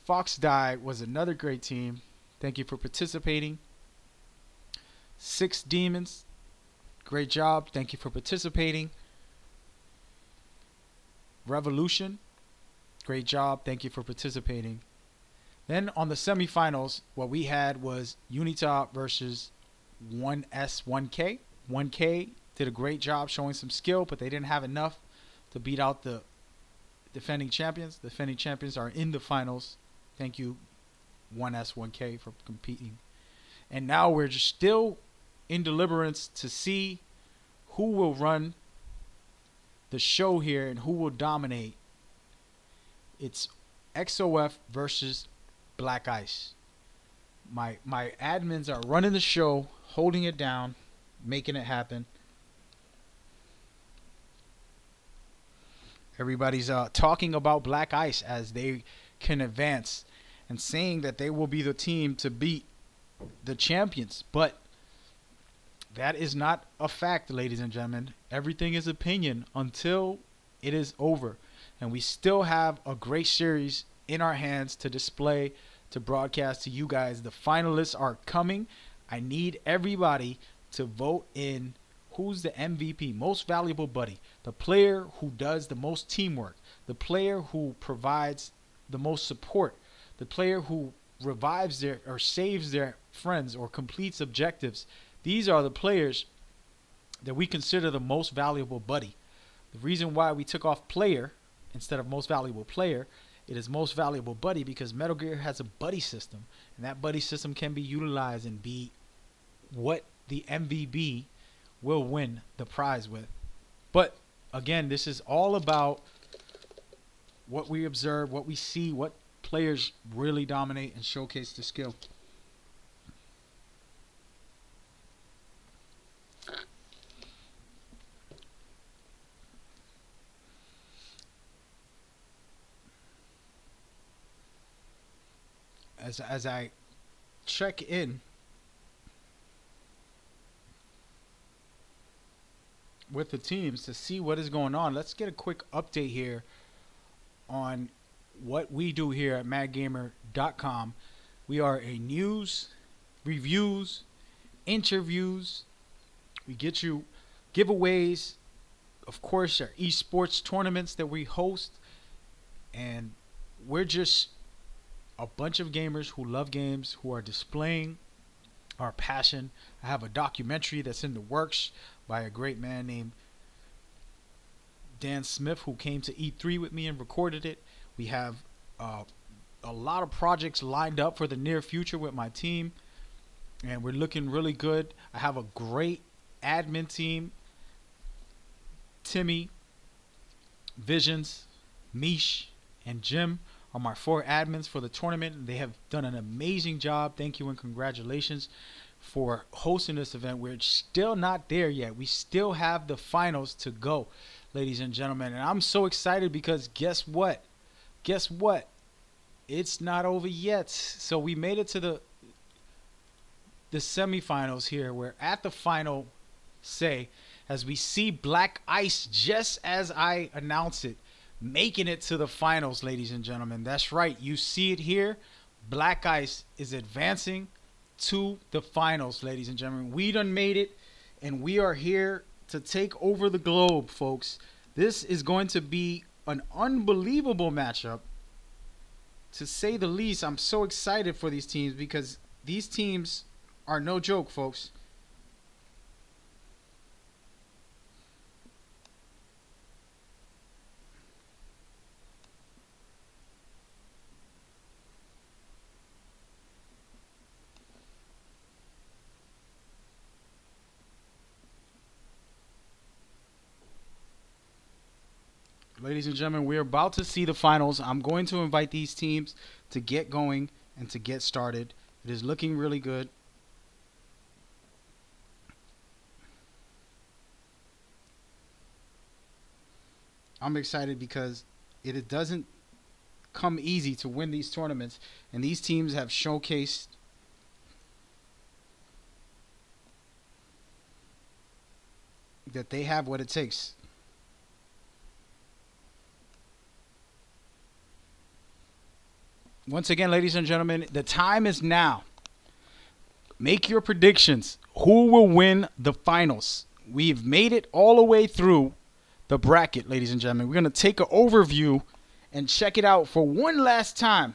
Fox Die was another great team. Thank you for participating. Six Demons, great job. Thank you for participating. Revolution, great job. Thank you for participating. Then on the semifinals, what we had was Unita versus 1S1K. 1K did a great job showing some skill, but they didn't have enough to beat out the defending champions. The defending champions are in the finals. Thank you, 1S1K, for competing. And now we're just still in deliberance to see who will run the show here and who will dominate. It's XOF versus Black Ice. My admins are running the show, holding it down, making it happen. Everybody's talking about Black Ice as they can advance and saying that they will be the team to beat the champions. But that is not a fact, ladies and gentlemen. Everything is opinion until it is over. And we still have a great series in our hands to display, to broadcast to you guys. The finalists are coming. I need everybody to vote in who's the MVP, most valuable buddy, the player who does the most teamwork, the player who provides the most support, the player who revives their or saves their friends or completes objectives. These are the players that we consider the most valuable buddy. The reason why we took off player instead of most valuable player, it is most valuable buddy, because Metal Gear has a buddy system, and that buddy system can be utilized and be what the MVP will win the prize with. But again, this is all about what we observe, what we see, what players really dominate and showcase the skill. As I check in with the teams to see what is going on, let's get a quick update here on what we do here at MagGamer.com. We are a news, reviews, interviews. We get you giveaways, of course, our esports tournaments that we host, and we're just a bunch of gamers who love games, who are displaying our passion. I have a documentary that's in the works by a great man named Dan Smith, who came to E3 with me and recorded it. We have a lot of projects lined up for the near future with my team, and we're looking really good. I have a great admin team. Timmy, Visions, Mish, and Jim are my 4 admins for the tournament. They have done an amazing job. Thank you and congratulations for hosting this event. We're still not there yet. We still have the finals to go, ladies and gentlemen. And I'm so excited because guess what? Guess what? It's not over yet. So we made it to the semifinals here. We're at the final say as we see Black Ice, just as I announce it, making it to the finals, ladies and gentlemen. That's right. You see it here. Black Ice is advancing to the finals, ladies and gentlemen. We done made it, and we are here to take over the globe, folks. This is going to be an unbelievable matchup, to say the least. I'm so excited for these teams because these teams are no joke, folks. Ladies and gentlemen, we're about to see the finals. I'm going to invite these teams to get going and to get started. It is looking really good. I'm excited because it doesn't come easy to win these tournaments, and these teams have showcased that they have what it takes. Once again, ladies and gentlemen, the time is now. Make your predictions. Who will win the finals? We've made it all the way through the bracket, ladies and gentlemen. We're going to take an overview and check it out for one last time.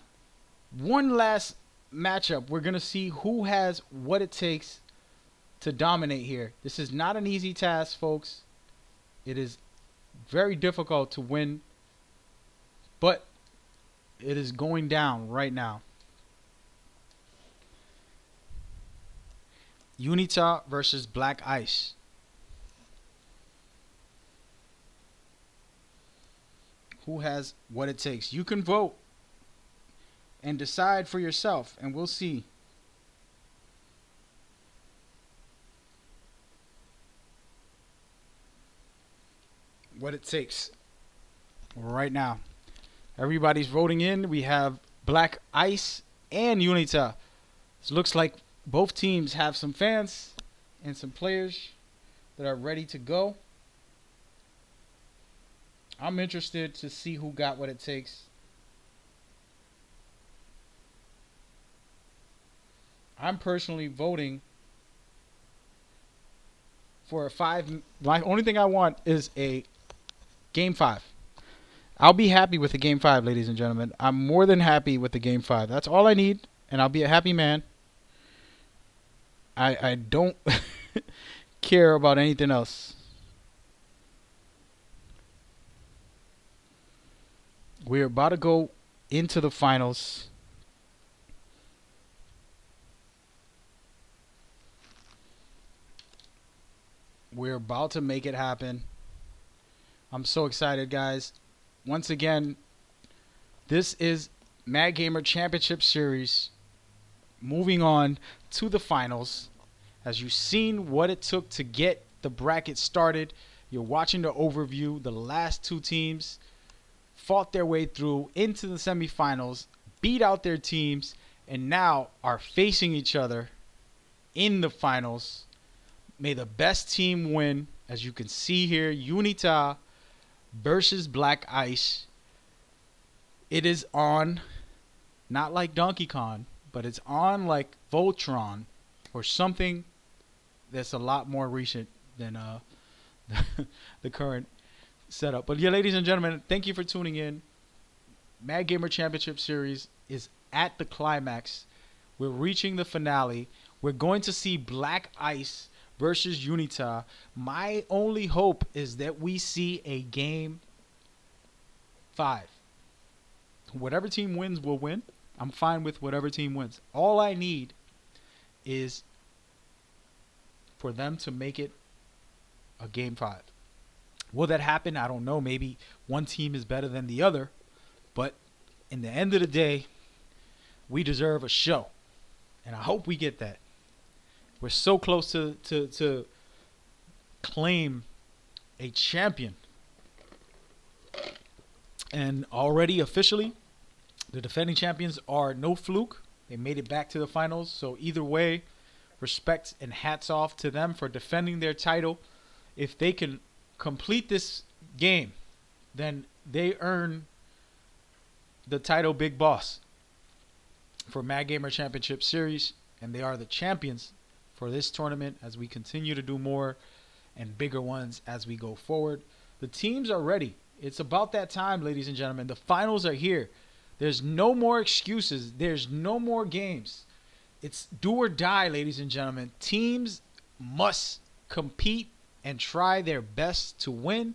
One last matchup. We're going to see who has what it takes to dominate here. This is not an easy task, folks. It is very difficult to win, but it is going down right now. Unita versus Black Ice. Who has what it takes? You can vote and decide for yourself, and we'll see. What it takes right now. Everybody's voting in. We have Black Ice and Unita. It looks like both teams have some fans and some players that are ready to go. I'm interested to see who got what it takes. I'm personally voting for a 5. My only thing I want is a Game 5. I'll be happy with the Game 5, ladies and gentlemen. I'm more than happy with the Game 5. That's all I need, and I'll be a happy man. I don't care about anything else. We're about to go into the finals. We're about to make it happen. I'm so excited, guys. Once again, this is MagGamer Championship Series. Moving on to the finals. As you've seen what it took to get the bracket started, you're watching the overview. The last two teams fought their way through into the semifinals, beat out their teams, and now are facing each other in the finals. May the best team win. As you can see here, Unita versus Black Ice. It is on, not like Donkey Kong, but it's on like Voltron or something that's a lot more recent than the current setup. But yeah, ladies and gentlemen, thank you for tuning in. MagGamer Championship Series is at the climax. We're reaching the finale. We're going to see Black Ice versus Unita. My only hope is that we see a Game 5. Whatever team wins will win. I'm fine with whatever team wins. All I need is for them to make it a Game 5. Will that happen? I don't know. Maybe one team is better than the other. But in the end of the day, we deserve a show. And I hope we get that. We're so close to claim a champion. And already officially, the defending champions are no fluke. They made it back to the finals. So either way, respect and hats off to them for defending their title. If they can complete this game, then they earn the title Big Boss for MagGamer Championship Series. And they are the champions for this tournament as we continue to do more and bigger ones as we go forward. The teams are ready. It's about that time, ladies and gentlemen. The finals are here. There's no more excuses. There's no more games. It's do or die, ladies and gentlemen. Teams must compete and try their best to win,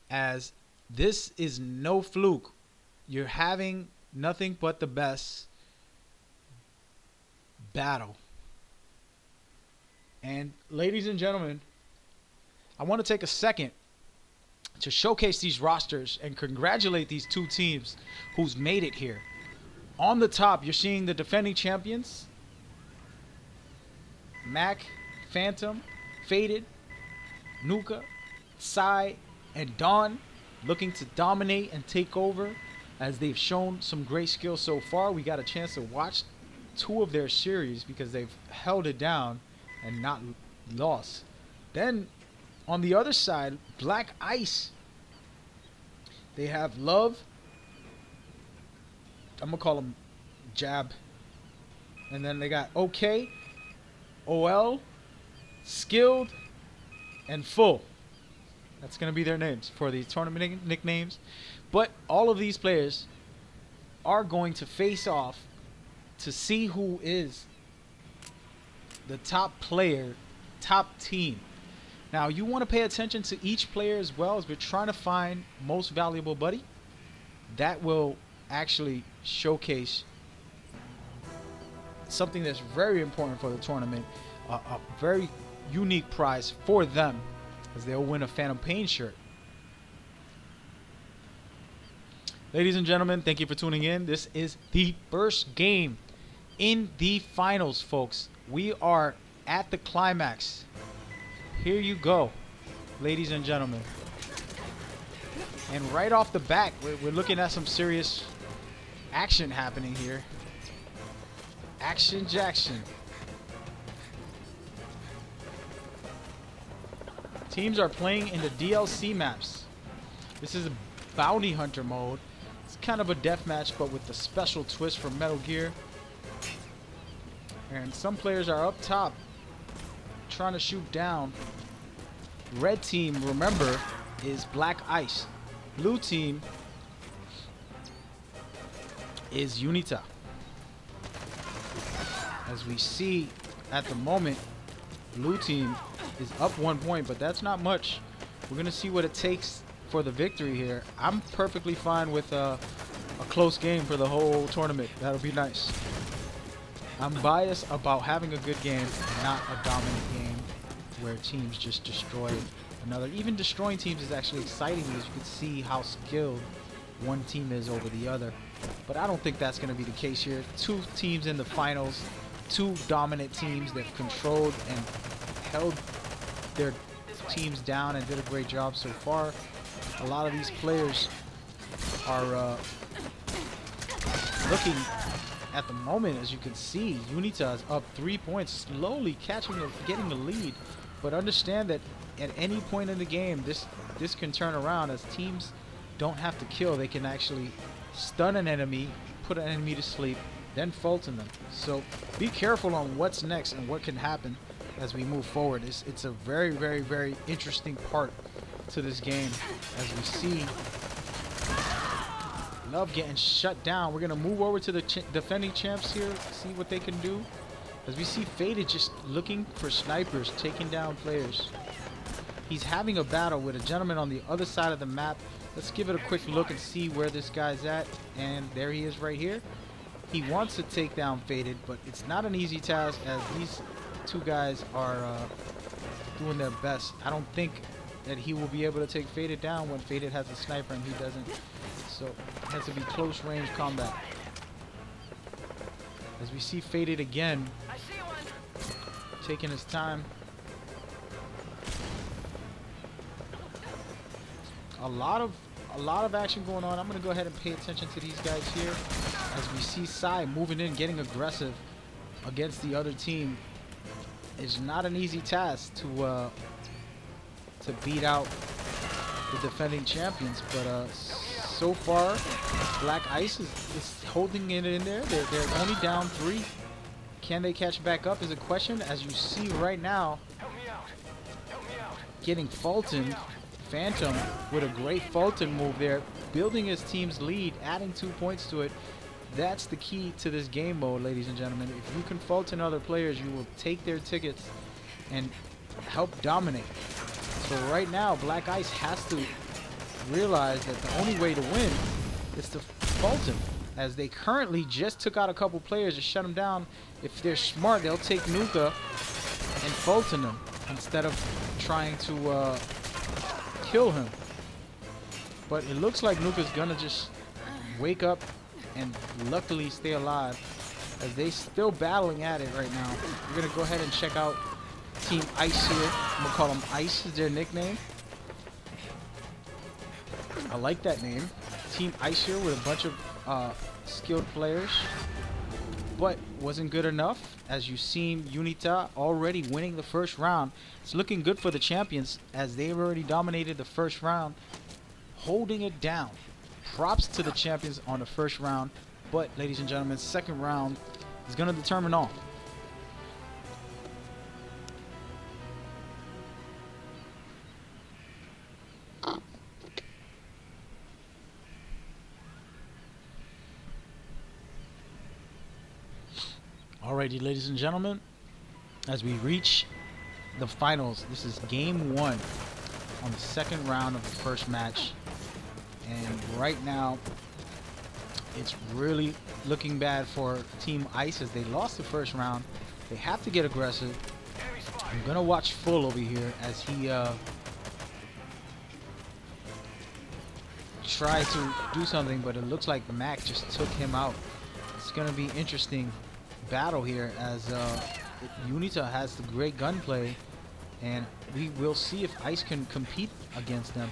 as this is no fluke. You're having nothing but the best battle. And ladies and gentlemen, I want to take a second to showcase these rosters and congratulate these two teams who's made it here. On the top, you're seeing the defending champions, Mac, Phantom, Faded, Nuka, Sai, and Dawn, looking to dominate and take over as they've shown some great skill so far. We got a chance to watch two of their series because they've held it down and not lost. Then on the other side, Black Ice, they have Love, I'm gonna call him Jab, and then they got OK, OL, Skilled, and Full. That's gonna be their names for the tournament nicknames. But all of these players are going to face off to see who is the top player, top team. Now, you want to pay attention to each player as well, as we're trying to find most valuable buddy. That will actually showcase something that's very important for the tournament, a very unique prize for them, as they'll win a Phantom Pain shirt. Ladies and gentlemen, thank you for tuning in. This is the first game in the finals, folks. We are at the climax. Here you go, ladies and gentlemen. And right off the bat, we're looking at some serious action happening here. Action Jackson. Teams are playing in the DLC maps. This is a bounty hunter mode. It's kind of a deathmatch, but with the special twist from Metal Gear. And some players are up top trying to shoot down. Red team, remember, is Black Ice. Blue team is Unita. As we see at the moment, blue team is up 1 point, but that's not much. We're going to see what it takes for the victory here. I'm perfectly fine with a close game for the whole tournament. That'll be nice. I'm biased about having a good game, not a dominant game where teams just destroy another. Even destroying teams is actually exciting because you can see how skilled one team is over the other. But I don't think that's going to be the case here. Two teams in the finals, two dominant teams that controlled and held their teams down and did a great job so far. A lot of these players are looking at the moment, as you can see, Unita is up 3 points, slowly getting the lead. But understand that at any point in the game, this can turn around, as teams don't have to kill. They can actually stun an enemy, put an enemy to sleep, then Fulton them. So be careful on what's next and what can happen as we move forward. It's a very, very, very interesting part to this game, as we see Love getting shut down. We're going to move over to the defending champs here, see what they can do. As we see Faded just looking for snipers, taking down players. He's having a battle with a gentleman on the other side of the map. Let's give it a quick look and see where this guy's at. And there he is right here. He wants to take down Faded, but it's not an easy task, as these two guys are doing their best. I don't think that he will be able to take Faded down when Faded has a sniper and he doesn't. So it has to be close range combat. As we see Faded again, taking his time. A lot of action going on. I'm gonna go ahead and pay attention to these guys here, as we see Sai moving in, getting aggressive against the other team. It's not an easy task to beat out the defending champions, but so far Black Ice is holding it in there. They're only down 3. Can they catch back up is a question, as you see right now. Getting Fulton, Phantom with a great Fulton move there, building his team's lead, adding 2 points to it. That's the key to this game mode, ladies and gentlemen. If you can Fulton other players, you will take their tickets and help dominate. So right now, Black Ice has to realize that the only way to win is to Fulton, as they currently just took out a couple players to shut them down. If they're smart, they'll take Nuka and Fulton them instead of trying to kill him. But it looks like Nuka's gonna just wake up and luckily stay alive, as they still battling at it right now. We're gonna go ahead and check out Team Ice here. I'm gonna call them Ice is their nickname. I like that name. Team Ice here with a bunch of skilled players. But wasn't good enough. As you've seen, Unita already winning the first round. It's looking good for the champions, as they've already dominated the first round, holding it down. Props to the champions on the first round. But, ladies and gentlemen, second round is going to determine all. Alrighty, ladies and gentlemen, as we reach the finals, this is game 1 on the second round of the first match. And right now, it's really looking bad for Team Ice, as they lost the first round. They have to get aggressive. I'm going to watch Full over here as he tried to do something, but it looks like Mac just took him out. It's going to be interesting battle here, as Unita has the great gunplay, and we will see if Ice can compete against them.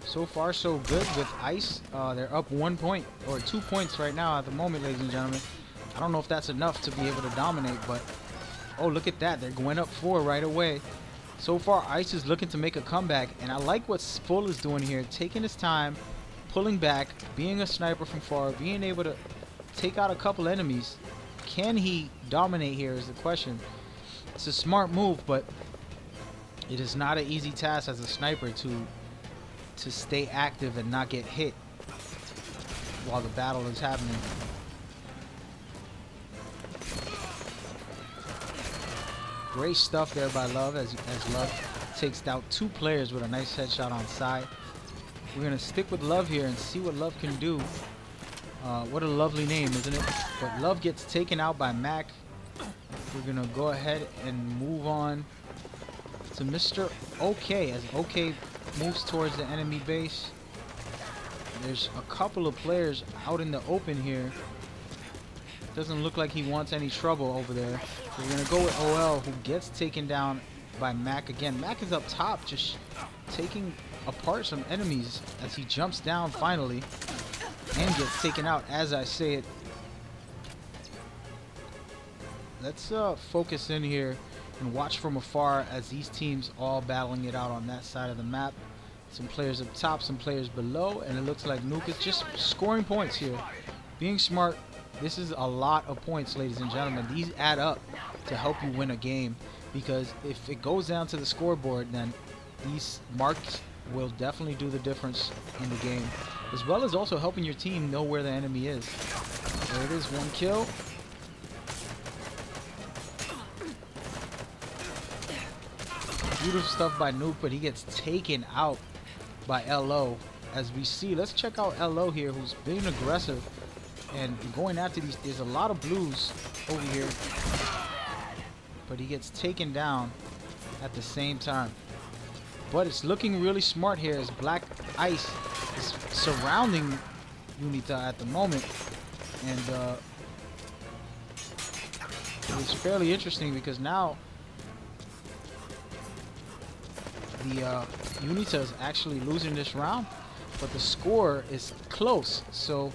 So far so good with Ice. They're up 1 point or 2 points right now at the moment, ladies and gentlemen. I don't know if that's enough to be able to dominate, but oh, look at that, they're going up 4 right away. So far, Ice is looking to make a comeback, and I like what Full is doing here, taking his time, pulling back, being a sniper from far, being able to take out a couple enemies. Can he dominate here is the question. It's a smart move, but it is not an easy task as a sniper to stay active and not get hit while the battle is happening. Great stuff there by Love, as Love takes out 2 players with a nice headshot on side. We're going to stick with Love here and see what Love can do. What a lovely name, isn't it? But Love gets taken out by Mac. We're going to go ahead and move on to Mr. OK, as OK moves towards the enemy base. There's a couple of players out in the open here. Doesn't look like he wants any trouble over there. We're going to go with OL, who gets taken down by Mac again. Mac is up top, just taking apart some enemies as he jumps down finally and gets taken out as I say it. Let's focus in here and watch from afar as these teams all battling it out on that side of the map. Some players up top, some players below, and it looks like Nuke is just scoring points here. Being smart. This is a lot of points, ladies and gentlemen. These add up to help you win a game, because if it goes down to the scoreboard, then these marks will definitely do the difference in the game, as well as also helping your team know where the enemy is. There it is, 1 kill. Beautiful stuff by Nuke, but he gets taken out by LO. As we see, let's check out LO here, who's being aggressive and going after these. There's a lot of blues over here, but he gets taken down at the same time. But it's looking really smart here as Black Ice is surrounding Unita at the moment, and it's fairly interesting because now the Unita is actually losing this round, but the score is close, so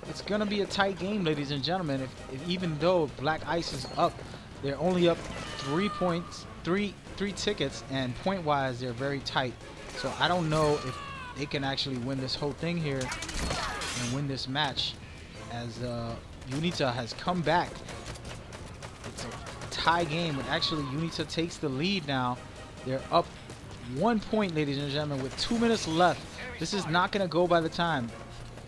it's gonna be a tight game, ladies and gentlemen. If even though Black Ice is up, they're only up 3 points, three tickets, and point-wise they're very tight. So I don't know if they can actually win this whole thing here and win this match, as Unita has come back. It's a tie game, but actually Unita takes the lead now. They're up 1 point, ladies and gentlemen, with 2 minutes left. This is not gonna go by the time.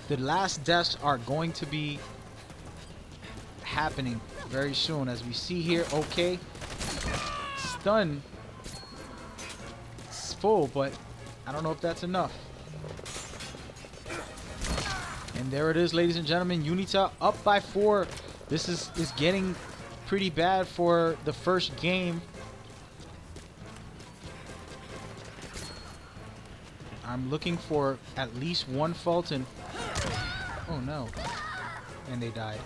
The last deaths are going to be happening very soon, as we see here. Okay, stun is full, but I don't know if that's enough. And there it is, ladies and gentlemen. Unita up by 4 This is getting pretty bad for the first game. I'm looking for at least one Fulton. Oh no. And they died.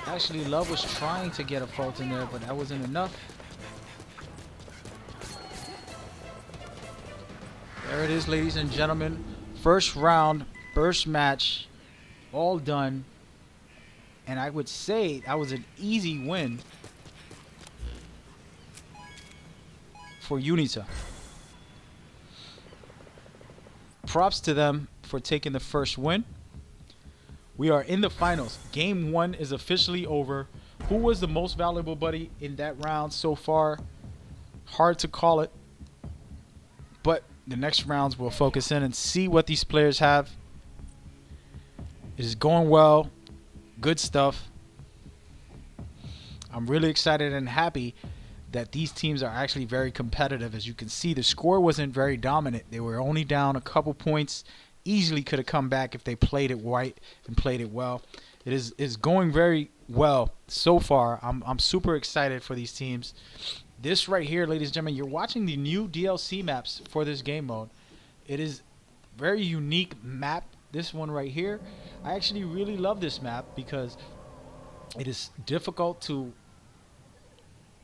Actually, Love was trying to get a Fulton there, but that wasn't enough. There it is, ladies and gentlemen. First round, first match, all done. And I would say that was an easy win for Unita. Props to them for taking the first win. We are in the finals. Game 1 is officially over. Who was the most valuable buddy in that round so far? Hard to call it. But the next rounds we'll focus in and see what these players have. It is going well. Good stuff. I'm really excited and happy that these teams are actually very competitive. As you can see, the score wasn't very dominant. They were only down a couple points. Easily could have come back if they played it right and played it well. It is going very well so far. I'm super excited for these teams. This right here, ladies and gentlemen, you're watching the new DLC maps for this game mode. It is very unique map. This one right here, I actually really love this map because it is difficult to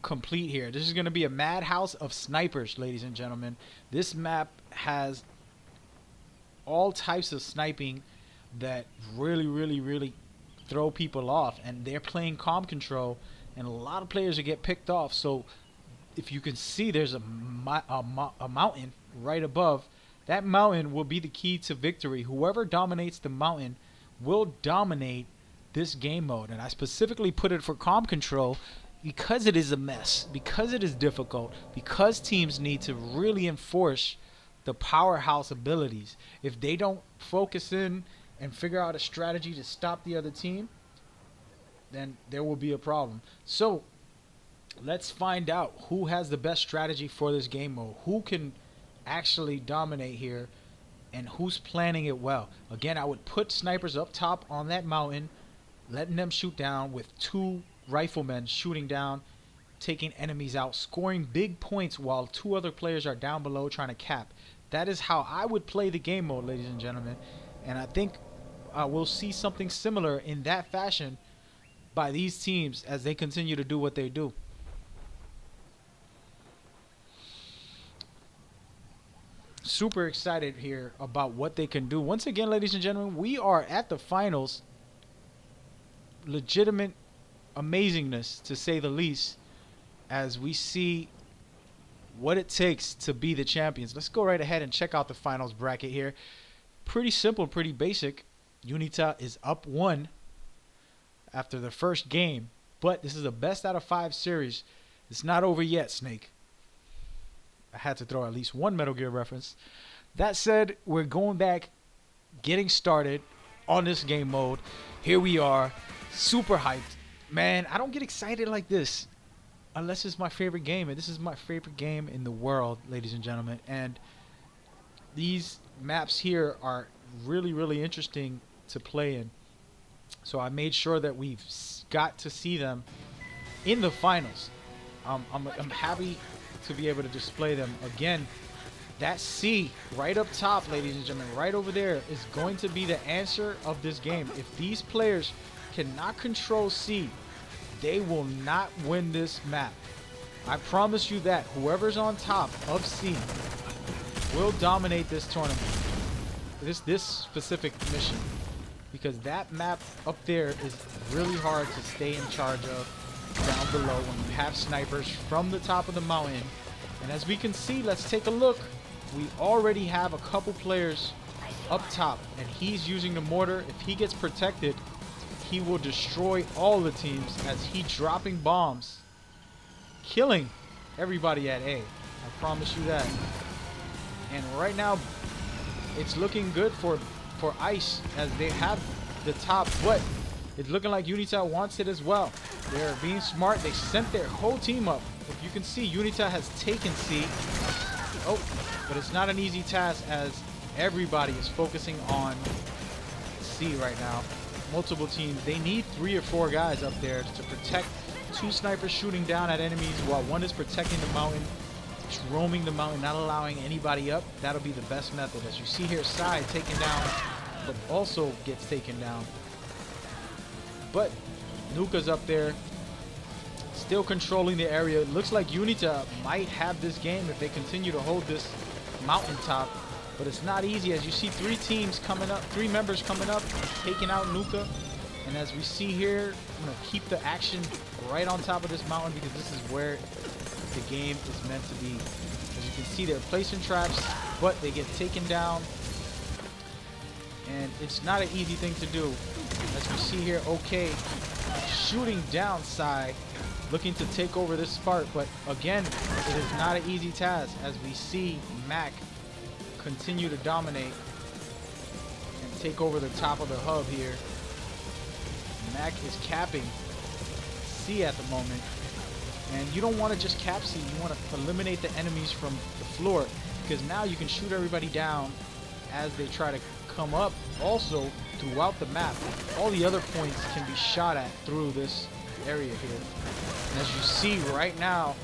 complete here. This is going to be a madhouse of snipers, ladies and gentlemen. This map has all types of sniping that really throw people off, and they're playing calm control, and a lot of players will get picked off. So if you can see, there's a mountain right above. That mountain will be the key to victory. Whoever dominates the mountain will dominate this game mode. And I specifically put it for calm control because it is a mess, because it is difficult, because teams need to really enforce the powerhouse abilities. If they don't focus in and figure out a strategy to stop the other team, then there will be a problem. So let's find out who has the best strategy for this game mode. Who can actually dominate here and who's planning it well. Again, I would put snipers up top on that mountain, letting them shoot down with 2 riflemen shooting down, taking enemies out, scoring big points while 2 other players are down below trying to cap. That is how I would play the game mode, ladies and gentlemen. And I think we'll see something similar in that fashion by these teams as they continue to do what they do. Super excited here about what they can do. Once again, ladies and gentlemen, we are at the finals. Legitimate amazingness, to say the least, as we see what it takes to be the champions. Let's go right ahead and check out the finals bracket here. Pretty simple, pretty basic. Unita is up 1 after the first game, but this is a best out of 5 series. It's not over yet, Snake. I had to throw at least one Metal Gear reference. That said, we're going back, getting started on this game mode. Here we are, super hyped. Man, I don't get excited like this unless it's my favorite game, and this is my favorite game in the world, ladies and gentlemen. And these maps here are really interesting to play in. So I made sure that we've got to see them in the finals. I'm happy to be able to display them again. That C right up top, ladies and gentlemen, right over there, is going to be the answer of this game. If these players cannot control C, they will not win this map. I promise you that. Whoever's on top of C will dominate this tournament, this specific mission, because that map up there is really hard to stay in charge of down below when you have snipers from the top of the mountain. And as we can see, let's take a look. We already have a couple players up top, and he's using the mortar. If he gets protected, he will destroy all the teams as he dropping bombs, killing everybody at A. I promise you that. And right now, it's looking good for Ice as they have the top, but it's looking like Unita wants it as well. They're being smart. They sent their whole team up. If you can see, Unita has taken C. Oh, but it's not an easy task as everybody is focusing on C right now. multiple teams, they need 3 or 4 guys up there to protect 2 snipers shooting down at enemies while 1 is protecting the mountain, just roaming the mountain, not allowing anybody up. That'll be the best method. As you see here, Side taken down, but also gets taken down. But Nuka's up there, still controlling the area. It looks like Unita might have this game if they continue to hold this mountaintop, but it's not easy. As you see, 3 teams coming up, 3 members coming up, taking out Nuka. And as we see here, I'm gonna keep the action right on top of this mountain because this is where the game is meant to be. As you can see, they're placing traps, but they get taken down, and it's not an easy thing to do. As we see here, OK shooting down Side, looking to take over this spot, but again, it is not an easy task. As we see Mac continue to dominate and take over the top of the hub here. Mac is capping C at the moment, and you don't want to just cap C, you want to eliminate the enemies from the floor, because now you can shoot everybody down as they try to come up. Also, throughout the map, all the other points can be shot at through this area here. And as you see right now,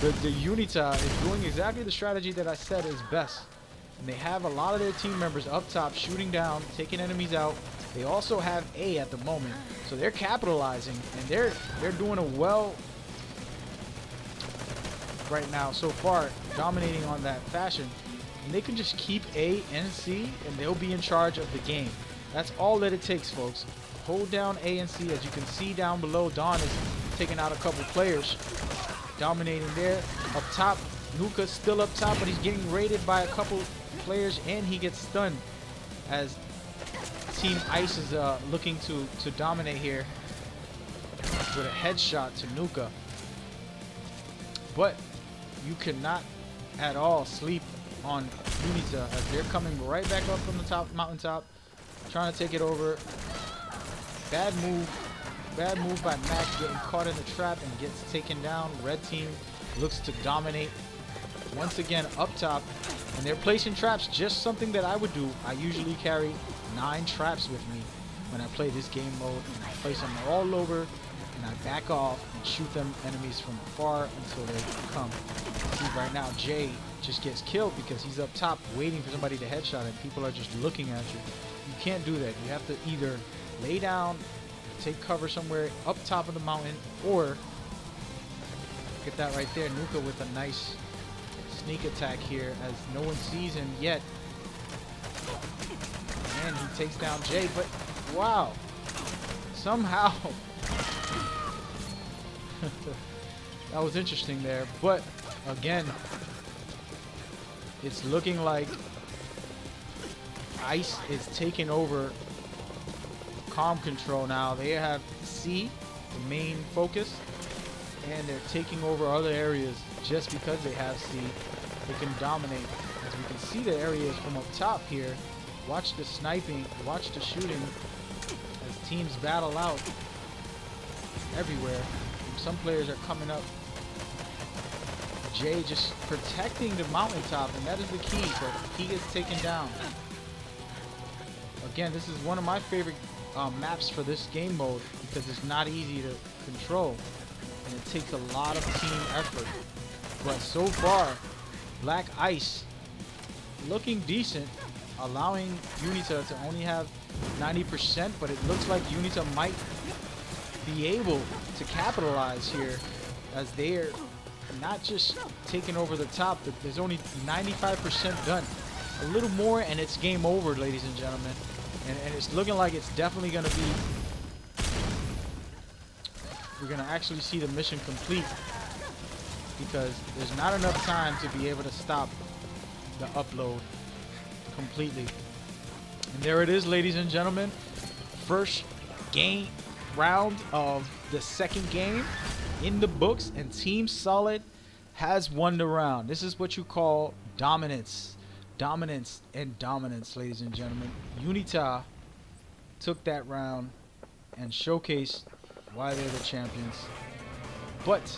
the Unita is doing exactly the strategy that I said is best. And they have a lot of their team members up top shooting down, taking enemies out. They also have A at the moment, so they're capitalizing, and they're doing a well right now so far, dominating on that fashion. And they can just keep A and C, and they'll be in charge of the game. That's all that it takes, folks. Hold down A and C. As you can see down below, Dawn is taking out a couple players, dominating there. Up top, Nuka's still up top, but he's getting raided by a couple players, and he gets stunned as Team Ice is looking to dominate here with a headshot to Nuka. But you cannot at all sleep on Unita as they're coming right back up from the top mountaintop, trying to take it over. Bad move by Max, getting caught in the trap and gets taken down. Red team looks to dominate once again up top, and they're placing traps, just something that I would do. I usually carry 9 traps with me when I play this game mode, and I place them all over, and I back off and shoot them enemies from afar until they come. See right now, Jay just gets killed because he's up top waiting for somebody to headshot him. People are just looking at you. You can't do that. You have to either lay down, take cover somewhere up top of the mountain, or get that right there, Nuka with a nice sneak attack here as no one sees him yet. And he takes down Jay, but wow, somehow that was interesting there. But again, it's looking like Ice is taking over comm control now. They have C, the main focus, and they're taking over other areas just because they have C. They can dominate. As we can see the areas from up top here. Watch the sniping, watch the shooting as teams battle out everywhere. Some players are coming up. Jay just protecting the mountaintop, and that is the key, but he gets taken down. Again, this is one of my favorite maps for this game mode because it's not easy to control, and it takes a lot of team effort. But so far, Black Ice looking decent, allowing Unita to only have 90%, but it looks like Unita might be able to capitalize here as they're not just taking over the top, but there's only 95% done. A little more and it's game over, ladies and gentlemen. And it's looking like it's definitely going to be, we're going to actually see the mission complete because there's not enough time to be able to stop the upload completely. And there it is, ladies and gentlemen. First game round of the second game in the books, and Team Solid has won the round. This is what you call dominance. Dominance and dominance, ladies and gentlemen. Unita took that round and showcased why they're the champions. But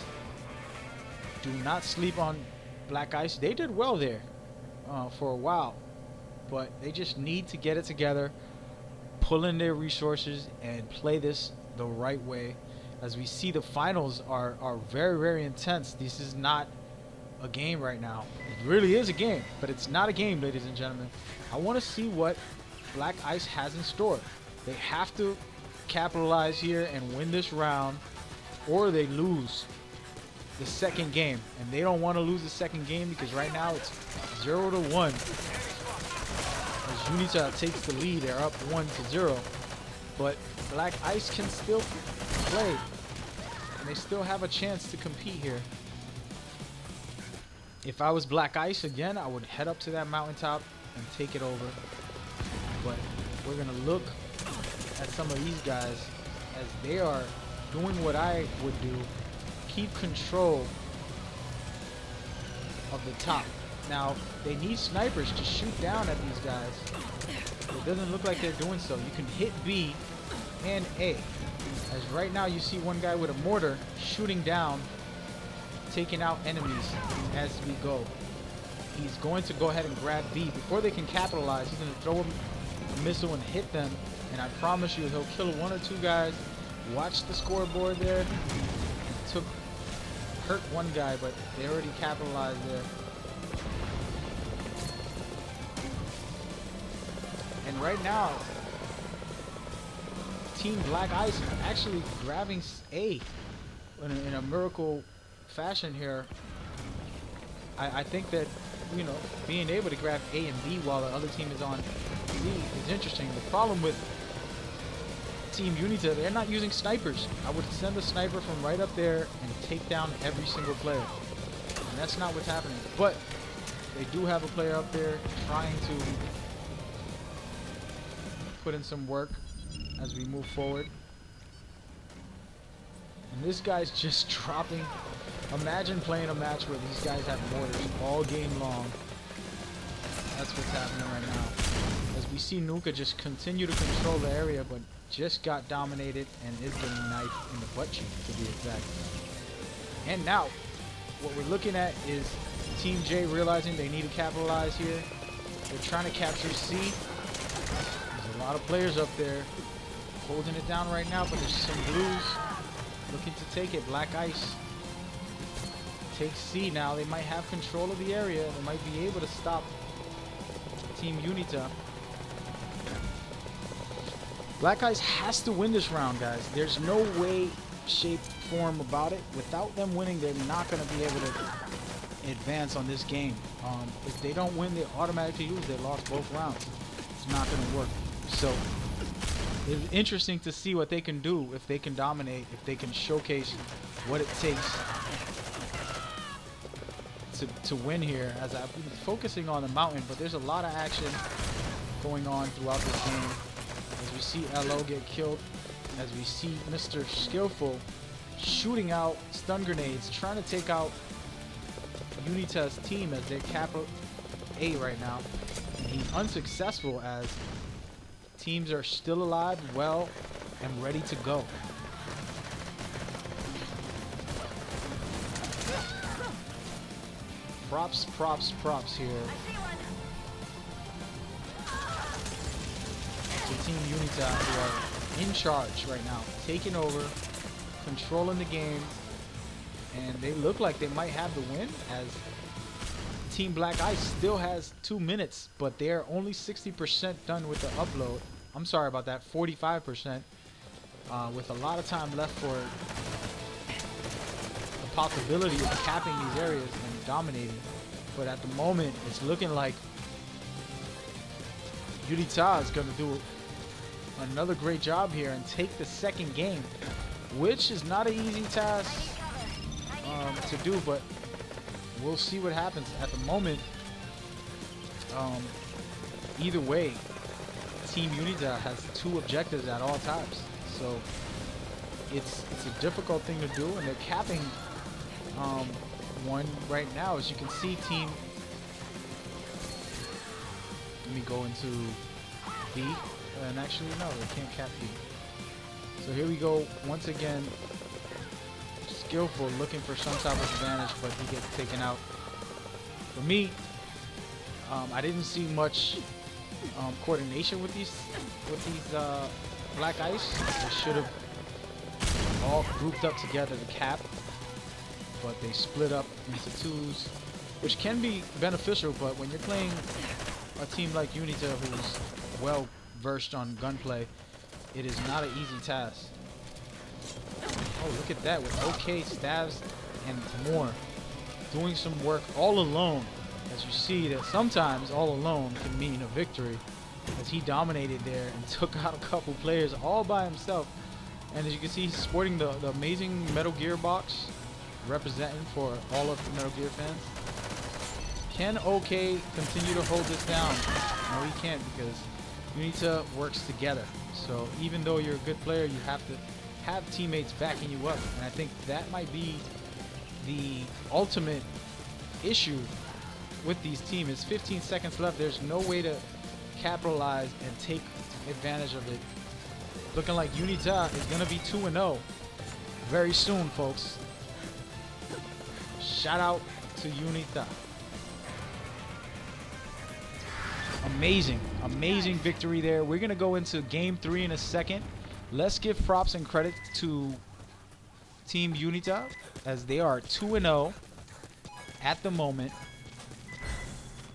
do not sleep on Black Ice. They did well there for a while, but they just need to get it together, pull in their resources and play this the right way. As we see, the finals are very, very intense. This is not a game right now. It really is a game, but it's not a game, ladies and gentlemen. I want to see what Black Ice has in store. They have to capitalize here and win this round, or they lose the second game. And they don't want to lose the second game because right now it's 0-1. As Unita takes the lead, they're up 1-0. But Black Ice can still play, and they still have a chance to compete here. If I was Black Ice again, I would head up to that mountaintop and take it over. But we're going to look at some of these guys as they are doing what I would do. Keep control of the top. Now, they need snipers to shoot down at these guys. It doesn't look like they're doing so. You can hit B and A. As right now you see one guy with a mortar shooting down, taking out enemies as we go. He's going to go ahead and grab B. Before they can capitalize, he's going to throw a missile and hit them. And I promise you he'll kill one or two guys. Watch the scoreboard there. Hurt one guy, but they already capitalized there. And right now, Team Black Ice actually grabbing A in a miracle fashion here. I think that, you know, being able to grab A and B while the other team is on B is interesting. The problem with Team Unita, they're not using snipers. I would send a sniper from right up there and take down every single player. And that's not what's happening. But they do have a player up there trying to put in some work as we move forward. And this guy's just dropping. Imagine playing a match where these guys have mortars all game long. That's what's happening right now. As we see Nuka just continue to control the area, but just got dominated and is getting knifed in the butt cheek, to be exact. And now, what we're looking at is Team J realizing they need to capitalize here. They're trying to capture C. There's a lot of players up there holding it down right now, but there's some blues looking to take it. Black Ice takes C now. They might have control of the area. They might be able to stop Team Unita. Black Ice has to win this round, guys. There's no way, shape, form about it. Without them winning, they're not going to be able to advance on this game. If they don't win, they automatically lose. They lost both rounds. It's not going to work. So it's interesting to see what they can do if they can dominate, if they can showcase what it takes to win here. As I've been focusing on the mountain, but there's a lot of action going on throughout this game. As we see LO get killed, as we see Mr. Skillful shooting out stun grenades, trying to take out Unita's team as they cap A right now. And he's unsuccessful as teams are still alive, well, and ready to go. Props, props, props here to Team Unita, who are in charge right now, taking over, controlling the game, and they look like they might have the win, as Team Black Ice still has 2 minutes, but they're only 60% done with the upload. I'm sorry about that, 45%, with a lot of time left for the possibility of capping these areas and dominating. But at the moment, it's looking like Unita is going to do another great job here and take the second game, which is not an easy task to do, but we'll see what happens. At the moment, either way, Team Unita has 2 objectives at all times, so it's a difficult thing to do, and they're capping one right now. As you can see, team, let me go into B, and actually no, they can't cap B. So here we go once again. Skillful looking for some type of advantage, but he gets taken out. For me, I didn't see much coordination with these Black Ice. They should have all grouped up together to cap, but they split up into twos, which can be beneficial. But when you're playing a team like Unita, who's well versed on gunplay, it is not an easy task. Oh, look at that, with OK, stabs, and more. Doing some work all alone. As you see, that sometimes all alone can mean a victory, as he dominated there and took out a couple players all by himself. And as you can see, he's sporting the amazing Metal Gear box, representing for all of the Metal Gear fans. Can OK continue to hold this down? No, he can't, because Unita works together. So even though you're a good player, you have to have teammates backing you up. And I think that might be the ultimate issue with these teams. It's 15 seconds left. There's no way to capitalize and take advantage of it. Looking like Unita is going to be 2-0 very soon, folks. Shout out to Unita. Amazing victory there. We're going to go into game 3 in a second. Let's give props and credit to Team Unita, as they are 2-0 at the moment.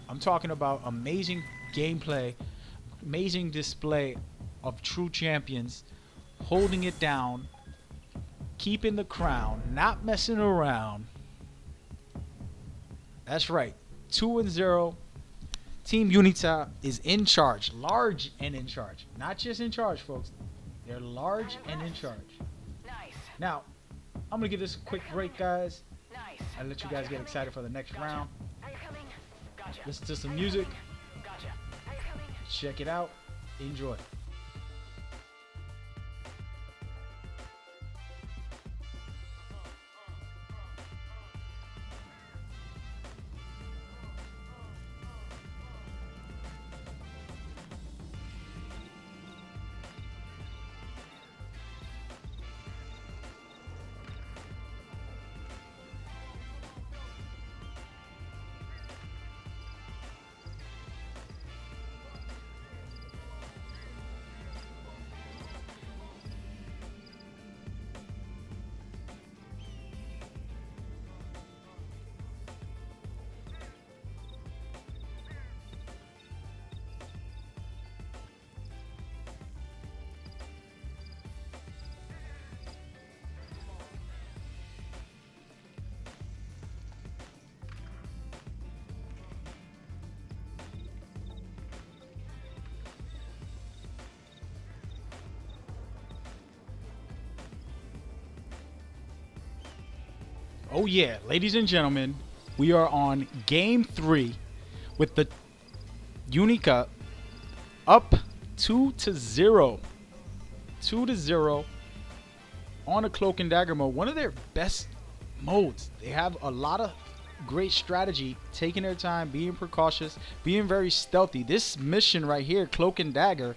I'm talking about amazing gameplay, amazing display of true champions, holding it down, keeping the crown, not messing around. That's right, 2-0. Team Unita is in charge, large and in charge. Not just in charge, folks. They're large and in charge. Now, I'm gonna give this a quick break, guys. I'll let you guys get excited for the next round. Listen to some music. Check it out. Enjoy. Oh yeah, ladies and gentlemen, we are on game 3 with the Unica up 2-0. 2-0 on a Cloak and Dagger mode. One of their best modes. They have a lot of great strategy, taking their time, being precautious, being very stealthy. This mission right here, Cloak and Dagger,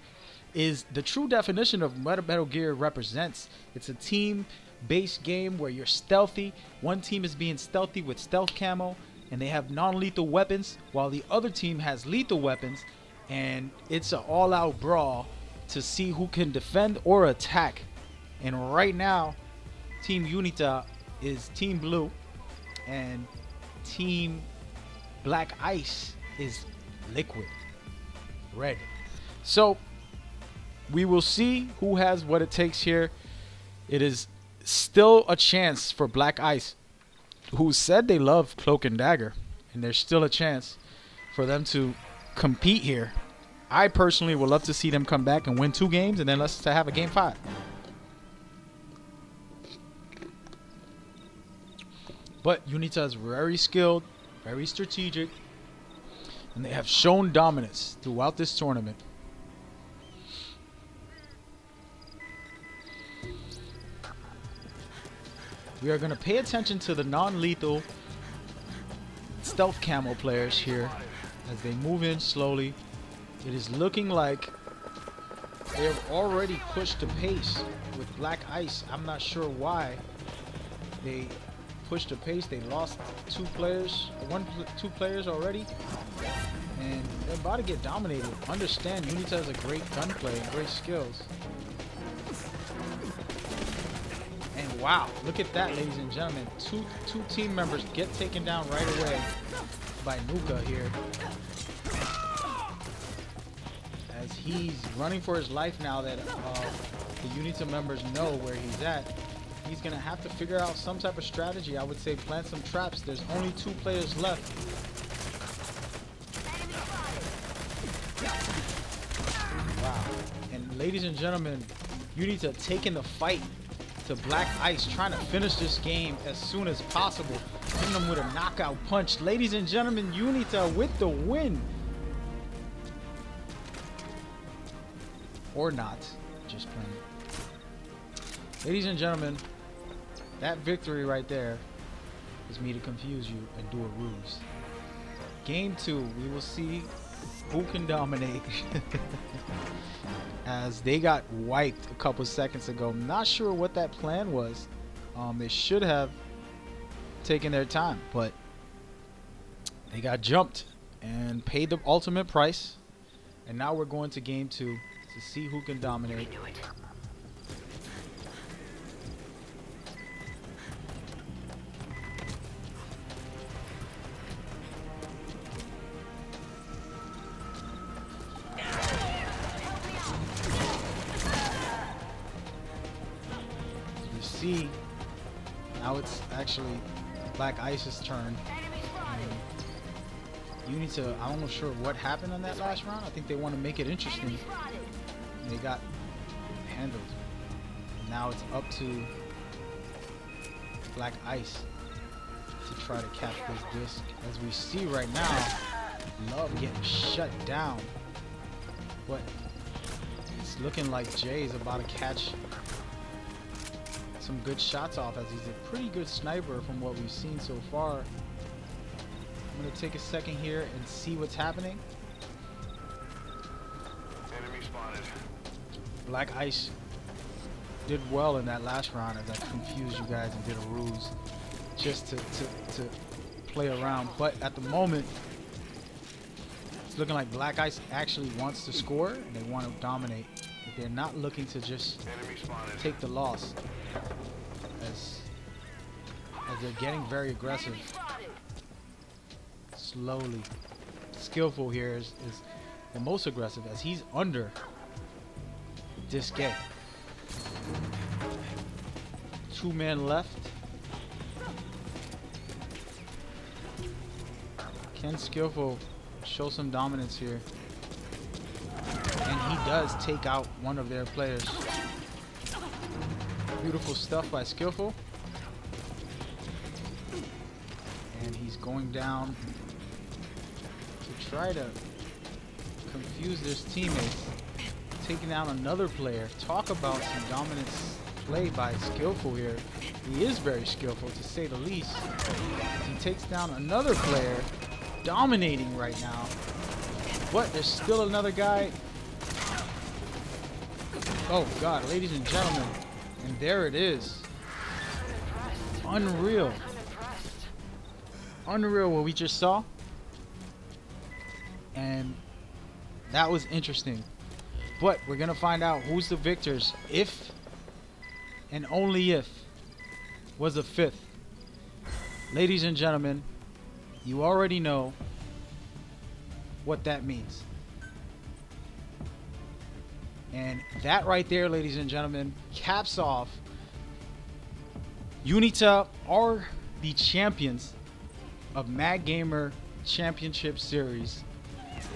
is the true definition of what Metal Gear represents. It's a team-based game where you're stealthy. One team is being stealthy with stealth camo, and they have non-lethal weapons, while the other team has lethal weapons, and it's an all-out brawl to see who can defend or attack. And right now, Team Unita is Team Blue, and Team Black Ice is Liquid Red. So we will see who has what it takes here. It is still a chance for Black Ice, who said they love Cloak and Dagger, and there's still a chance for them to compete here. I personally would love to see them come back and win 2 games, and then let's have a game 5. But Unita is very skilled, very strategic, and they have shown dominance throughout this tournament. We are going to pay attention to the non-lethal stealth camo players here as they move in slowly. It is looking like they have already pushed the pace with Black Ice. I'm not sure why they pushed the pace. They lost 2 players already, and They're about to get dominated. Understand, Unita has a great gunplay and great skills. And wow, look at that, ladies and gentlemen. Two team members get taken down right away by Nuka here. As he's running for his life now that the Unita members know where he's at. He's going to have to figure out some type of strategy. I would say plant some traps. There's only 2 players left. Wow. And ladies and gentlemen, Unita taking the fight to Black Ice, trying to finish this game as soon as possible. Hitting them with a knockout punch. Ladies and gentlemen, Unita with the win. Or not. Just playing. Ladies and gentlemen, that victory right there is me to confuse you and do a ruse. Game 2, we will see who can dominate. As they got wiped a couple seconds ago. I'm not sure what that plan was. They should have taken their time, but they got jumped and paid the ultimate price. And now we're going to game 2 to see who can dominate. See, now it's actually Black Ice's turn. Unita, I'm almost sure what happened on that last round. I think they want to make it interesting. And they got handled. Now it's up to Black Ice to try to catch this disc. As we see right now, Love getting shut down. But it's looking like Jay is about to catch some good shots off, as he's a pretty good sniper from what we've seen so far. I'm going to take a second here and see what's happening. Enemy spotted. Black Ice did well in that last round as I confused you guys and did a ruse just to play around. But at the moment, it's looking like Black Ice actually wants to score and they want to dominate. But they're not looking to just take the loss. As they're getting very aggressive. Slowly. Skillful here is the most aggressive as he's under Disc A. 2 men left. Can Skillful show some dominance here? And he does take out one of their players. Beautiful stuff by Skillful. And he's going down to try to confuse his teammates. Taking out another player. Talk about some dominance play by Skillful here. He is very skillful, to say the least. He takes down another player. Dominating right now. But there's still another guy. Oh God, ladies and gentlemen. And there it is. Unreal. Unreal what we just saw. And that was interesting. But we're going to find out who's the victors. If and only if was a 5th. Ladies and gentlemen, you already know what that means. And that right there, ladies and gentlemen, caps off. Unita are the champions of MagGamer Championship Series.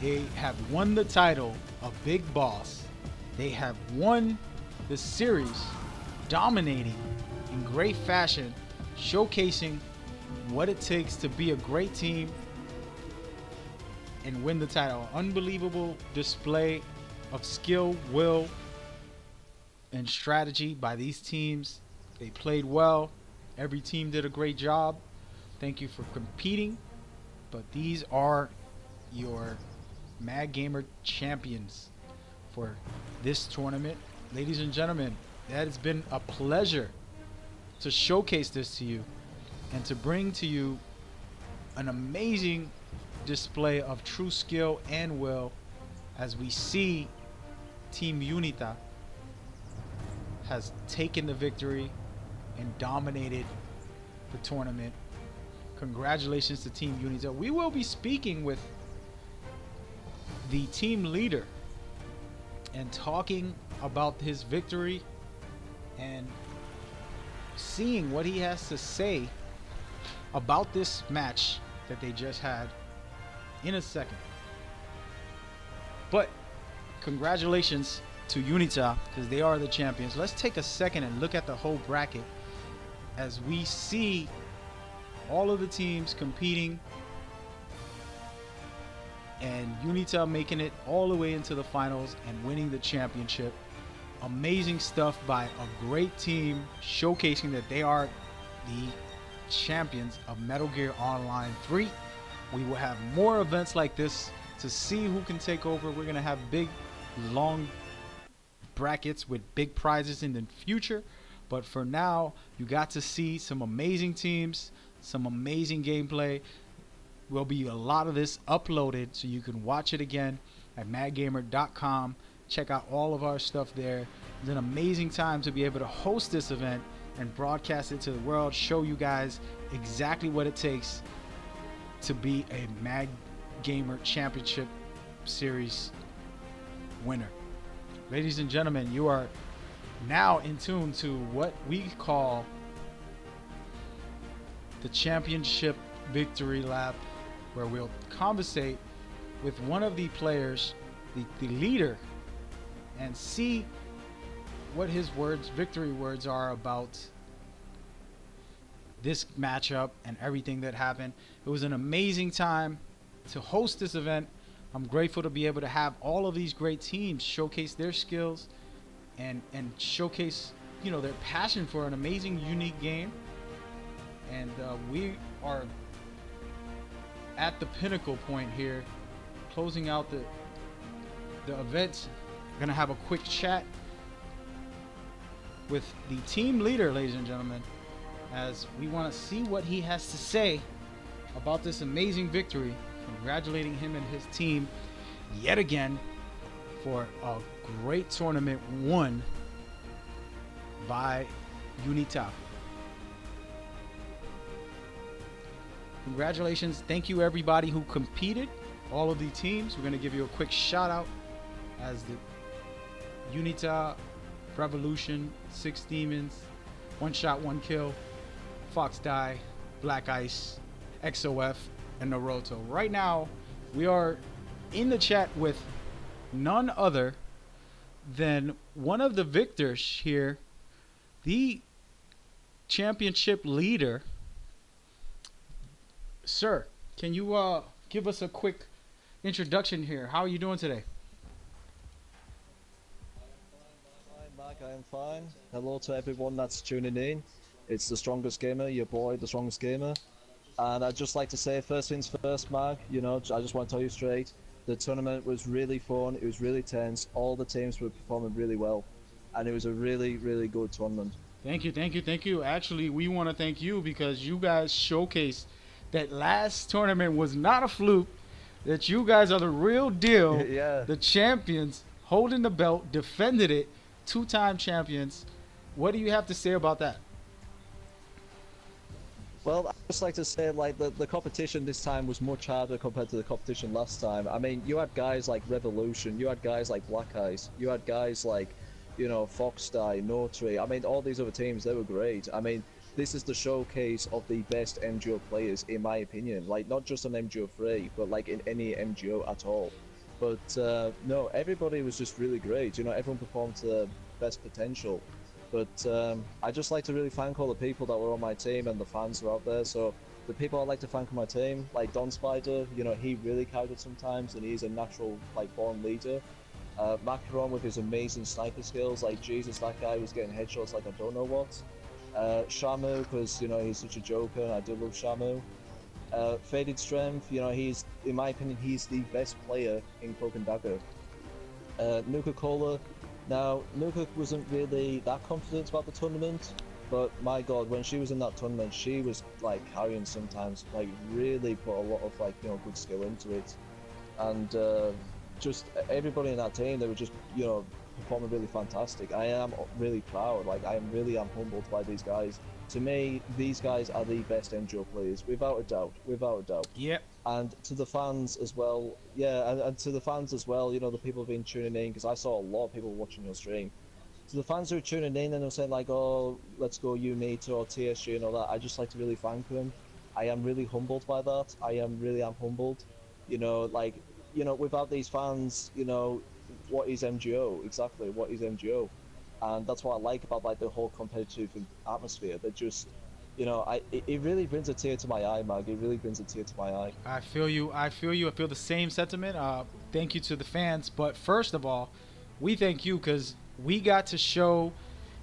They have won the title of Big Boss. They have won the series, dominating in great fashion, showcasing what it takes to be a great team and win the title. Unbelievable display of skill, will, and strategy by these teams. They played well. Every team did a great job. Thank you for competing. But these are your MagGamer champions for this tournament. Ladies and gentlemen, that has been a pleasure to showcase this to you and to bring to you an amazing display of true skill and will as we see Team Unita has taken the victory and dominated the tournament. Congratulations to Team Unita. We will be speaking with the team leader and talking about his victory and seeing what he has to say about this match that they just had in a second. But congratulations to Unita because they are the champions. Let's take a second and look at the whole bracket as we see all of the teams competing and Unita making it all the way into the finals and winning the championship. Amazing stuff by a great team showcasing that they are the champions of Metal Gear Online 3. We will have more events like this to see who can take over. We're going to have big, long brackets with big prizes in the future. But for now, you got to see some amazing teams, some amazing gameplay. Will be a lot of this uploaded so you can watch it again at maggamer.com. Check out all of our stuff there. It's an amazing time to be able to host this event and broadcast it to the world, show you guys exactly what it takes to be a MagGamer Championship Series winner. Ladies and gentlemen, you are now in tune to what we call the Championship Victory Lap, where we'll conversate with one of the players, the leader, and see what his victory words are about this matchup and everything that happened. It was an amazing time to host this event. I'm grateful to be able to have all of these great teams showcase their skills and showcase, you know, their passion for an amazing, unique game. And we are at the pinnacle point here, closing out the event. Gonna have a quick chat with the team leader, ladies and gentlemen, as we want to see what he has to say about this amazing victory. Congratulating him and his team yet again for a great tournament won by Unita. Congratulations. Thank you everybody who competed, all of the teams. We're going to give you a quick shout out as the Unita, Revolution, Six Demons, One Shot, One Kill, Fox Die, Black Ice, XOF, and Naruto. Right now, we are in the chat with none other than one of the victors here, the championship leader. Sir, can you give us a quick introduction here? How are you doing today? Mark, I am fine. Hello to everyone that's tuning in. It's the Strongest Gamer, your boy, the Strongest Gamer. And I'd just like to say, first things first, Mark, you know, I just want to tell you straight, the tournament was really fun, it was really tense, all the teams were performing really well, and it was a really, really good tournament. Thank you, thank you, thank you. Actually, we want to thank you because you guys showcased that last tournament was not a fluke, that you guys are the real deal, Yeah. the champions, holding the belt, defended it, two-time champions. What do you have to say about that? Well, I'd just like to say, like, the competition this time was much harder compared to the competition last time. I mean, you had guys like Revolution, you had guys like Black Ice, you had guys like, you know, Fox Die, Notary. I mean, all these other teams, they were great. I mean, this is the showcase of the best MGO players, in my opinion. Like, not just on MGO3, but like in any MGO at all. But no, everybody was just really great. You know, everyone performed to their best potential. But I'd just like to really thank all the people that were on my team and the fans who are out there. So the people I'd like to thank on my team, like Don Spider, you know, he really carried it sometimes, and he's a natural, like, born leader. Macaron with his amazing sniper skills, like, Jesus, that guy was getting headshots like I don't know what. Shamu, because, you know, he's such a joker, and I do love Shamu. Faded Strength, you know, he's, in my opinion, he's the best player in Cloak and Dagger. Nuka Cola. Now, Nuka wasn't really that confident about the tournament, But my God, when she was in that tournament, she was like carrying sometimes, like really put a lot of like good skill into it, and just everybody in that team, they were just performing really fantastic. I am really proud. Like I am humbled by these guys. To me, these guys are the best MGO players, without a doubt, without a doubt. Yep. And to the fans as well, yeah, and to the fans as well, the people who've been tuning in, because I saw a lot of people watching your stream. To the fans who are tuning in and they're saying like, oh, let's go you, me, to or TSG and all that, I just like to really thank them. I am really humbled by that. I am humbled. Like, without these fans, what is MGO? Exactly, what is MGO? And that's what I like about like the whole competitive atmosphere. That just, it really brings a tear to my eye, Mag. It really brings a tear to my eye. I feel you. I feel you. I feel the same sentiment. Thank you to the fans. But first of all, we thank you because we got to show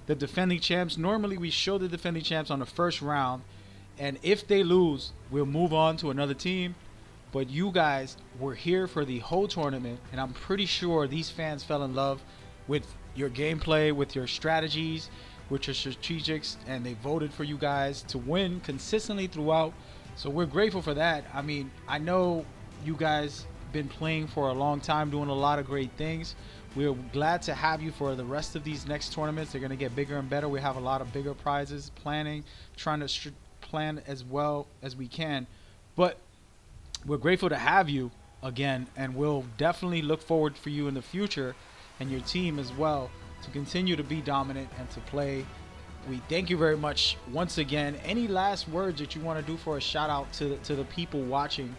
the defending champs. Normally, we show the defending champs on the first round. And if they lose, we'll move on to another team. But you guys were here for the whole tournament. And I'm pretty sure these fans fell in love with your gameplay, with your strategies, with your strategics. And they voted for you guys to win consistently throughout. So we're grateful for that. I mean, I know you guys been playing for a long time, doing a lot of great things. We're glad to have you for the rest of these next tournaments. They're going to get bigger and better. We have a lot of bigger prizes planning, trying to plan as well as we can. But we're grateful to have you again, and we'll definitely look forward for you in the future and your team as well to continue to be dominant and to play. We thank you very much once again. Any last words that you want to do for a shout out to the people watching?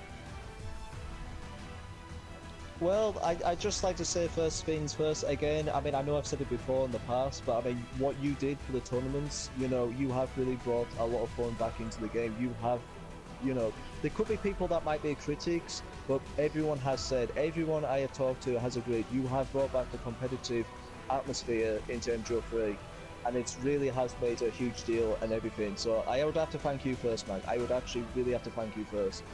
Well, I just like to say first things first. Again, I mean, I know I've said it before in the past, but I mean, what you did for the tournaments, you have really brought a lot of fun back into the game. You have, there could be people that might be critics, but everyone has said, everyone I have talked to has agreed, you have brought back the competitive atmosphere into MGO3, and it really has made a huge deal and everything. So I would have to thank you first, man. I would actually really have to thank you first.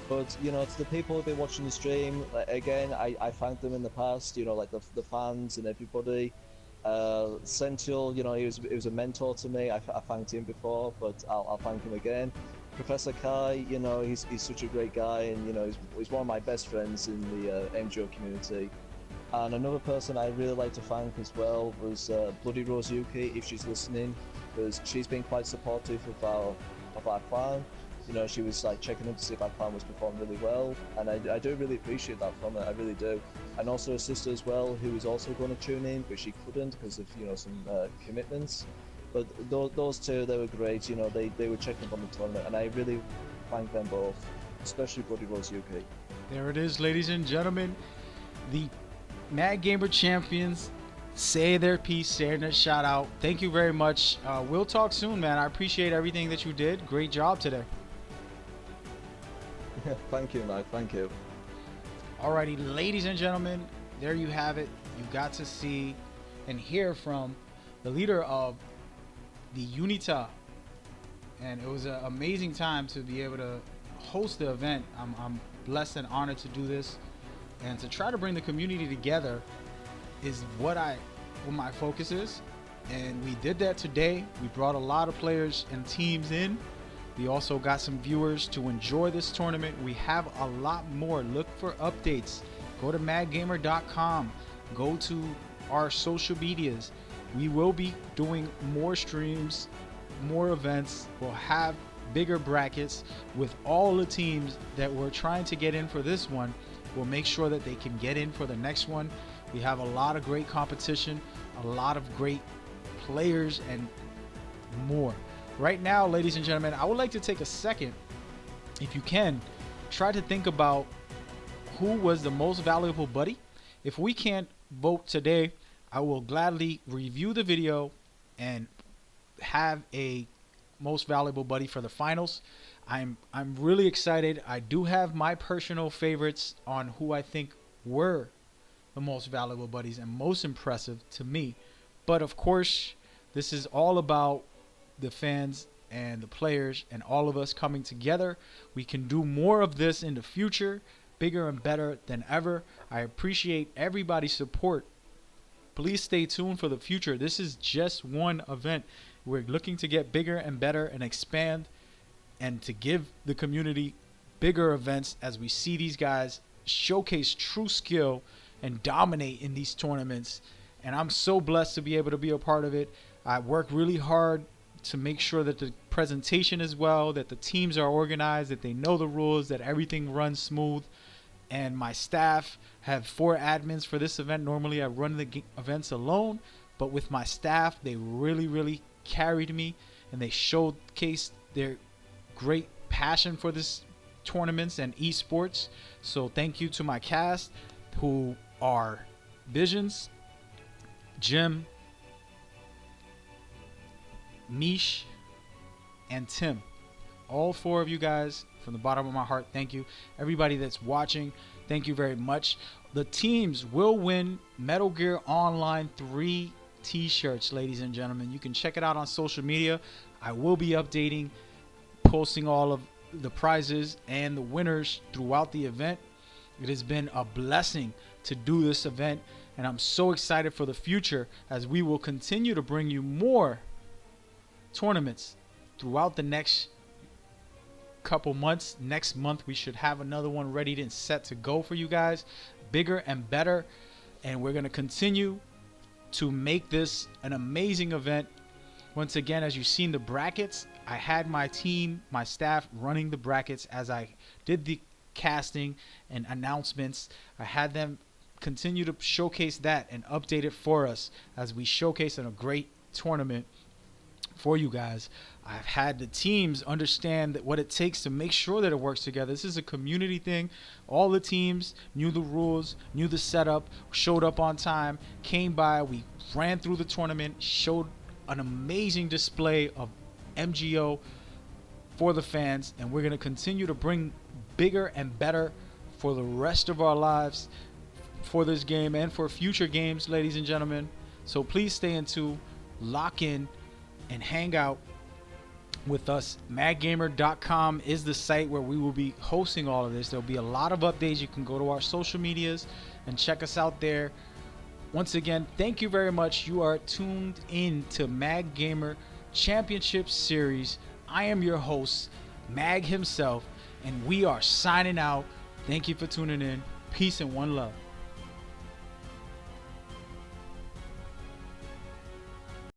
But to the people who've been watching the stream, again, I thanked them in the past. Like the fans and everybody. Sentinel, he was a mentor to me. I thanked him before, but I'll thank him again. Professor Kai, he's such a great guy, and he's one of my best friends in the MGO community. And another person I really like to thank as well was Bloody Rose Yuki, if she's listening, because she's been quite supportive of our clan. She was like checking in to see if our clan was performing really well, and I do really appreciate that from her. I really do. And also her sister as well, who is also going to tune in, but she couldn't because of some commitments. But those two, they were great. They were checking up on the tournament, and I really thank them both, especially Bloody Rose UK. There it is, ladies and gentlemen. The MagGamer champions say their piece, say their shout out. Thank you very much. We'll talk soon, man. I appreciate everything that you did. Great job today. Thank you, Mike. Thank you. Alrighty, ladies and gentlemen, there you have it. You got to see and hear from the leader of the UNITA, and it was an amazing time to be able to host the event. I'm blessed and honored to do this, and to try to bring the community together is what my focus is, and we did that today. We brought a lot of players and teams in. We also got some viewers to enjoy this tournament. We have a lot more. Look for updates. Go to maggamer.com. Go to our social medias. We will be doing more streams, more events. We'll have bigger brackets with all the teams that we're trying to get in for this one. We'll make sure that they can get in for the next one. We have a lot of great competition, a lot of great players, and more. Right now, ladies and gentlemen, I would like to take a second, if you can, try to think about who was the most valuable buddy. If we can't vote today, I will gladly review the video and have a most valuable buddy for the finals. I'm really excited. I do have my personal favorites on who I think were the most valuable buddies and most impressive to me. But of course, this is all about the fans and the players and all of us coming together. We can do more of this in the future, bigger and better than ever. I appreciate everybody's support Please stay tuned for the future. This is just one event. We're looking to get bigger and better and expand and to give the community bigger events as we see these guys showcase true skill and dominate in these tournaments. And I'm so blessed to be able to be a part of it. I work really hard to make sure that the presentation is well, that the teams are organized, that they know the rules, that everything runs smooth. And my staff have 4 admins for this event. Normally I run the events alone, but with my staff, they really carried me, and they showcased their great passion for this tournaments and esports. So thank you to my cast, who are Visions, Jim, Mish, and Tim. All 4 of you guys, from the bottom of my heart, thank you. Everybody that's watching, thank you very much. The teams will win Metal Gear Online 3 t-shirts, ladies and gentlemen. You can check it out on social media. I will be updating, posting all of the prizes and the winners throughout the event. It has been a blessing to do this event, and I'm so excited for the future as we will continue to bring you more tournaments throughout the next couple months. Next month we should have another one ready and set to go for you guys, bigger and better, and we're going to continue to make this an amazing event. Once again, as you've seen the brackets, I had my team, my staff running the brackets as I did the casting and announcements. I had them continue to showcase that and update it for us as we showcase in a great tournament for you guys. I've had the teams understand that what it takes to make sure that it works together. This is a community thing. All the teams knew the rules, knew the setup, showed up on time, came by. We ran through the tournament, showed an amazing display of MGO for the fans, and we're going to continue to bring bigger and better for the rest of our lives for this game and for future games, ladies and gentlemen. So please stay into, lock in, and hang out with us. MagGamer.com is the site where we will be hosting all of this. There'll be a lot of updates. You can go to our social medias and check us out there. Once again, thank you very much. You are tuned in to MagGamer Championship Series. I am your host, Mag himself, and we are signing out. Thank you for tuning in. Peace and one love.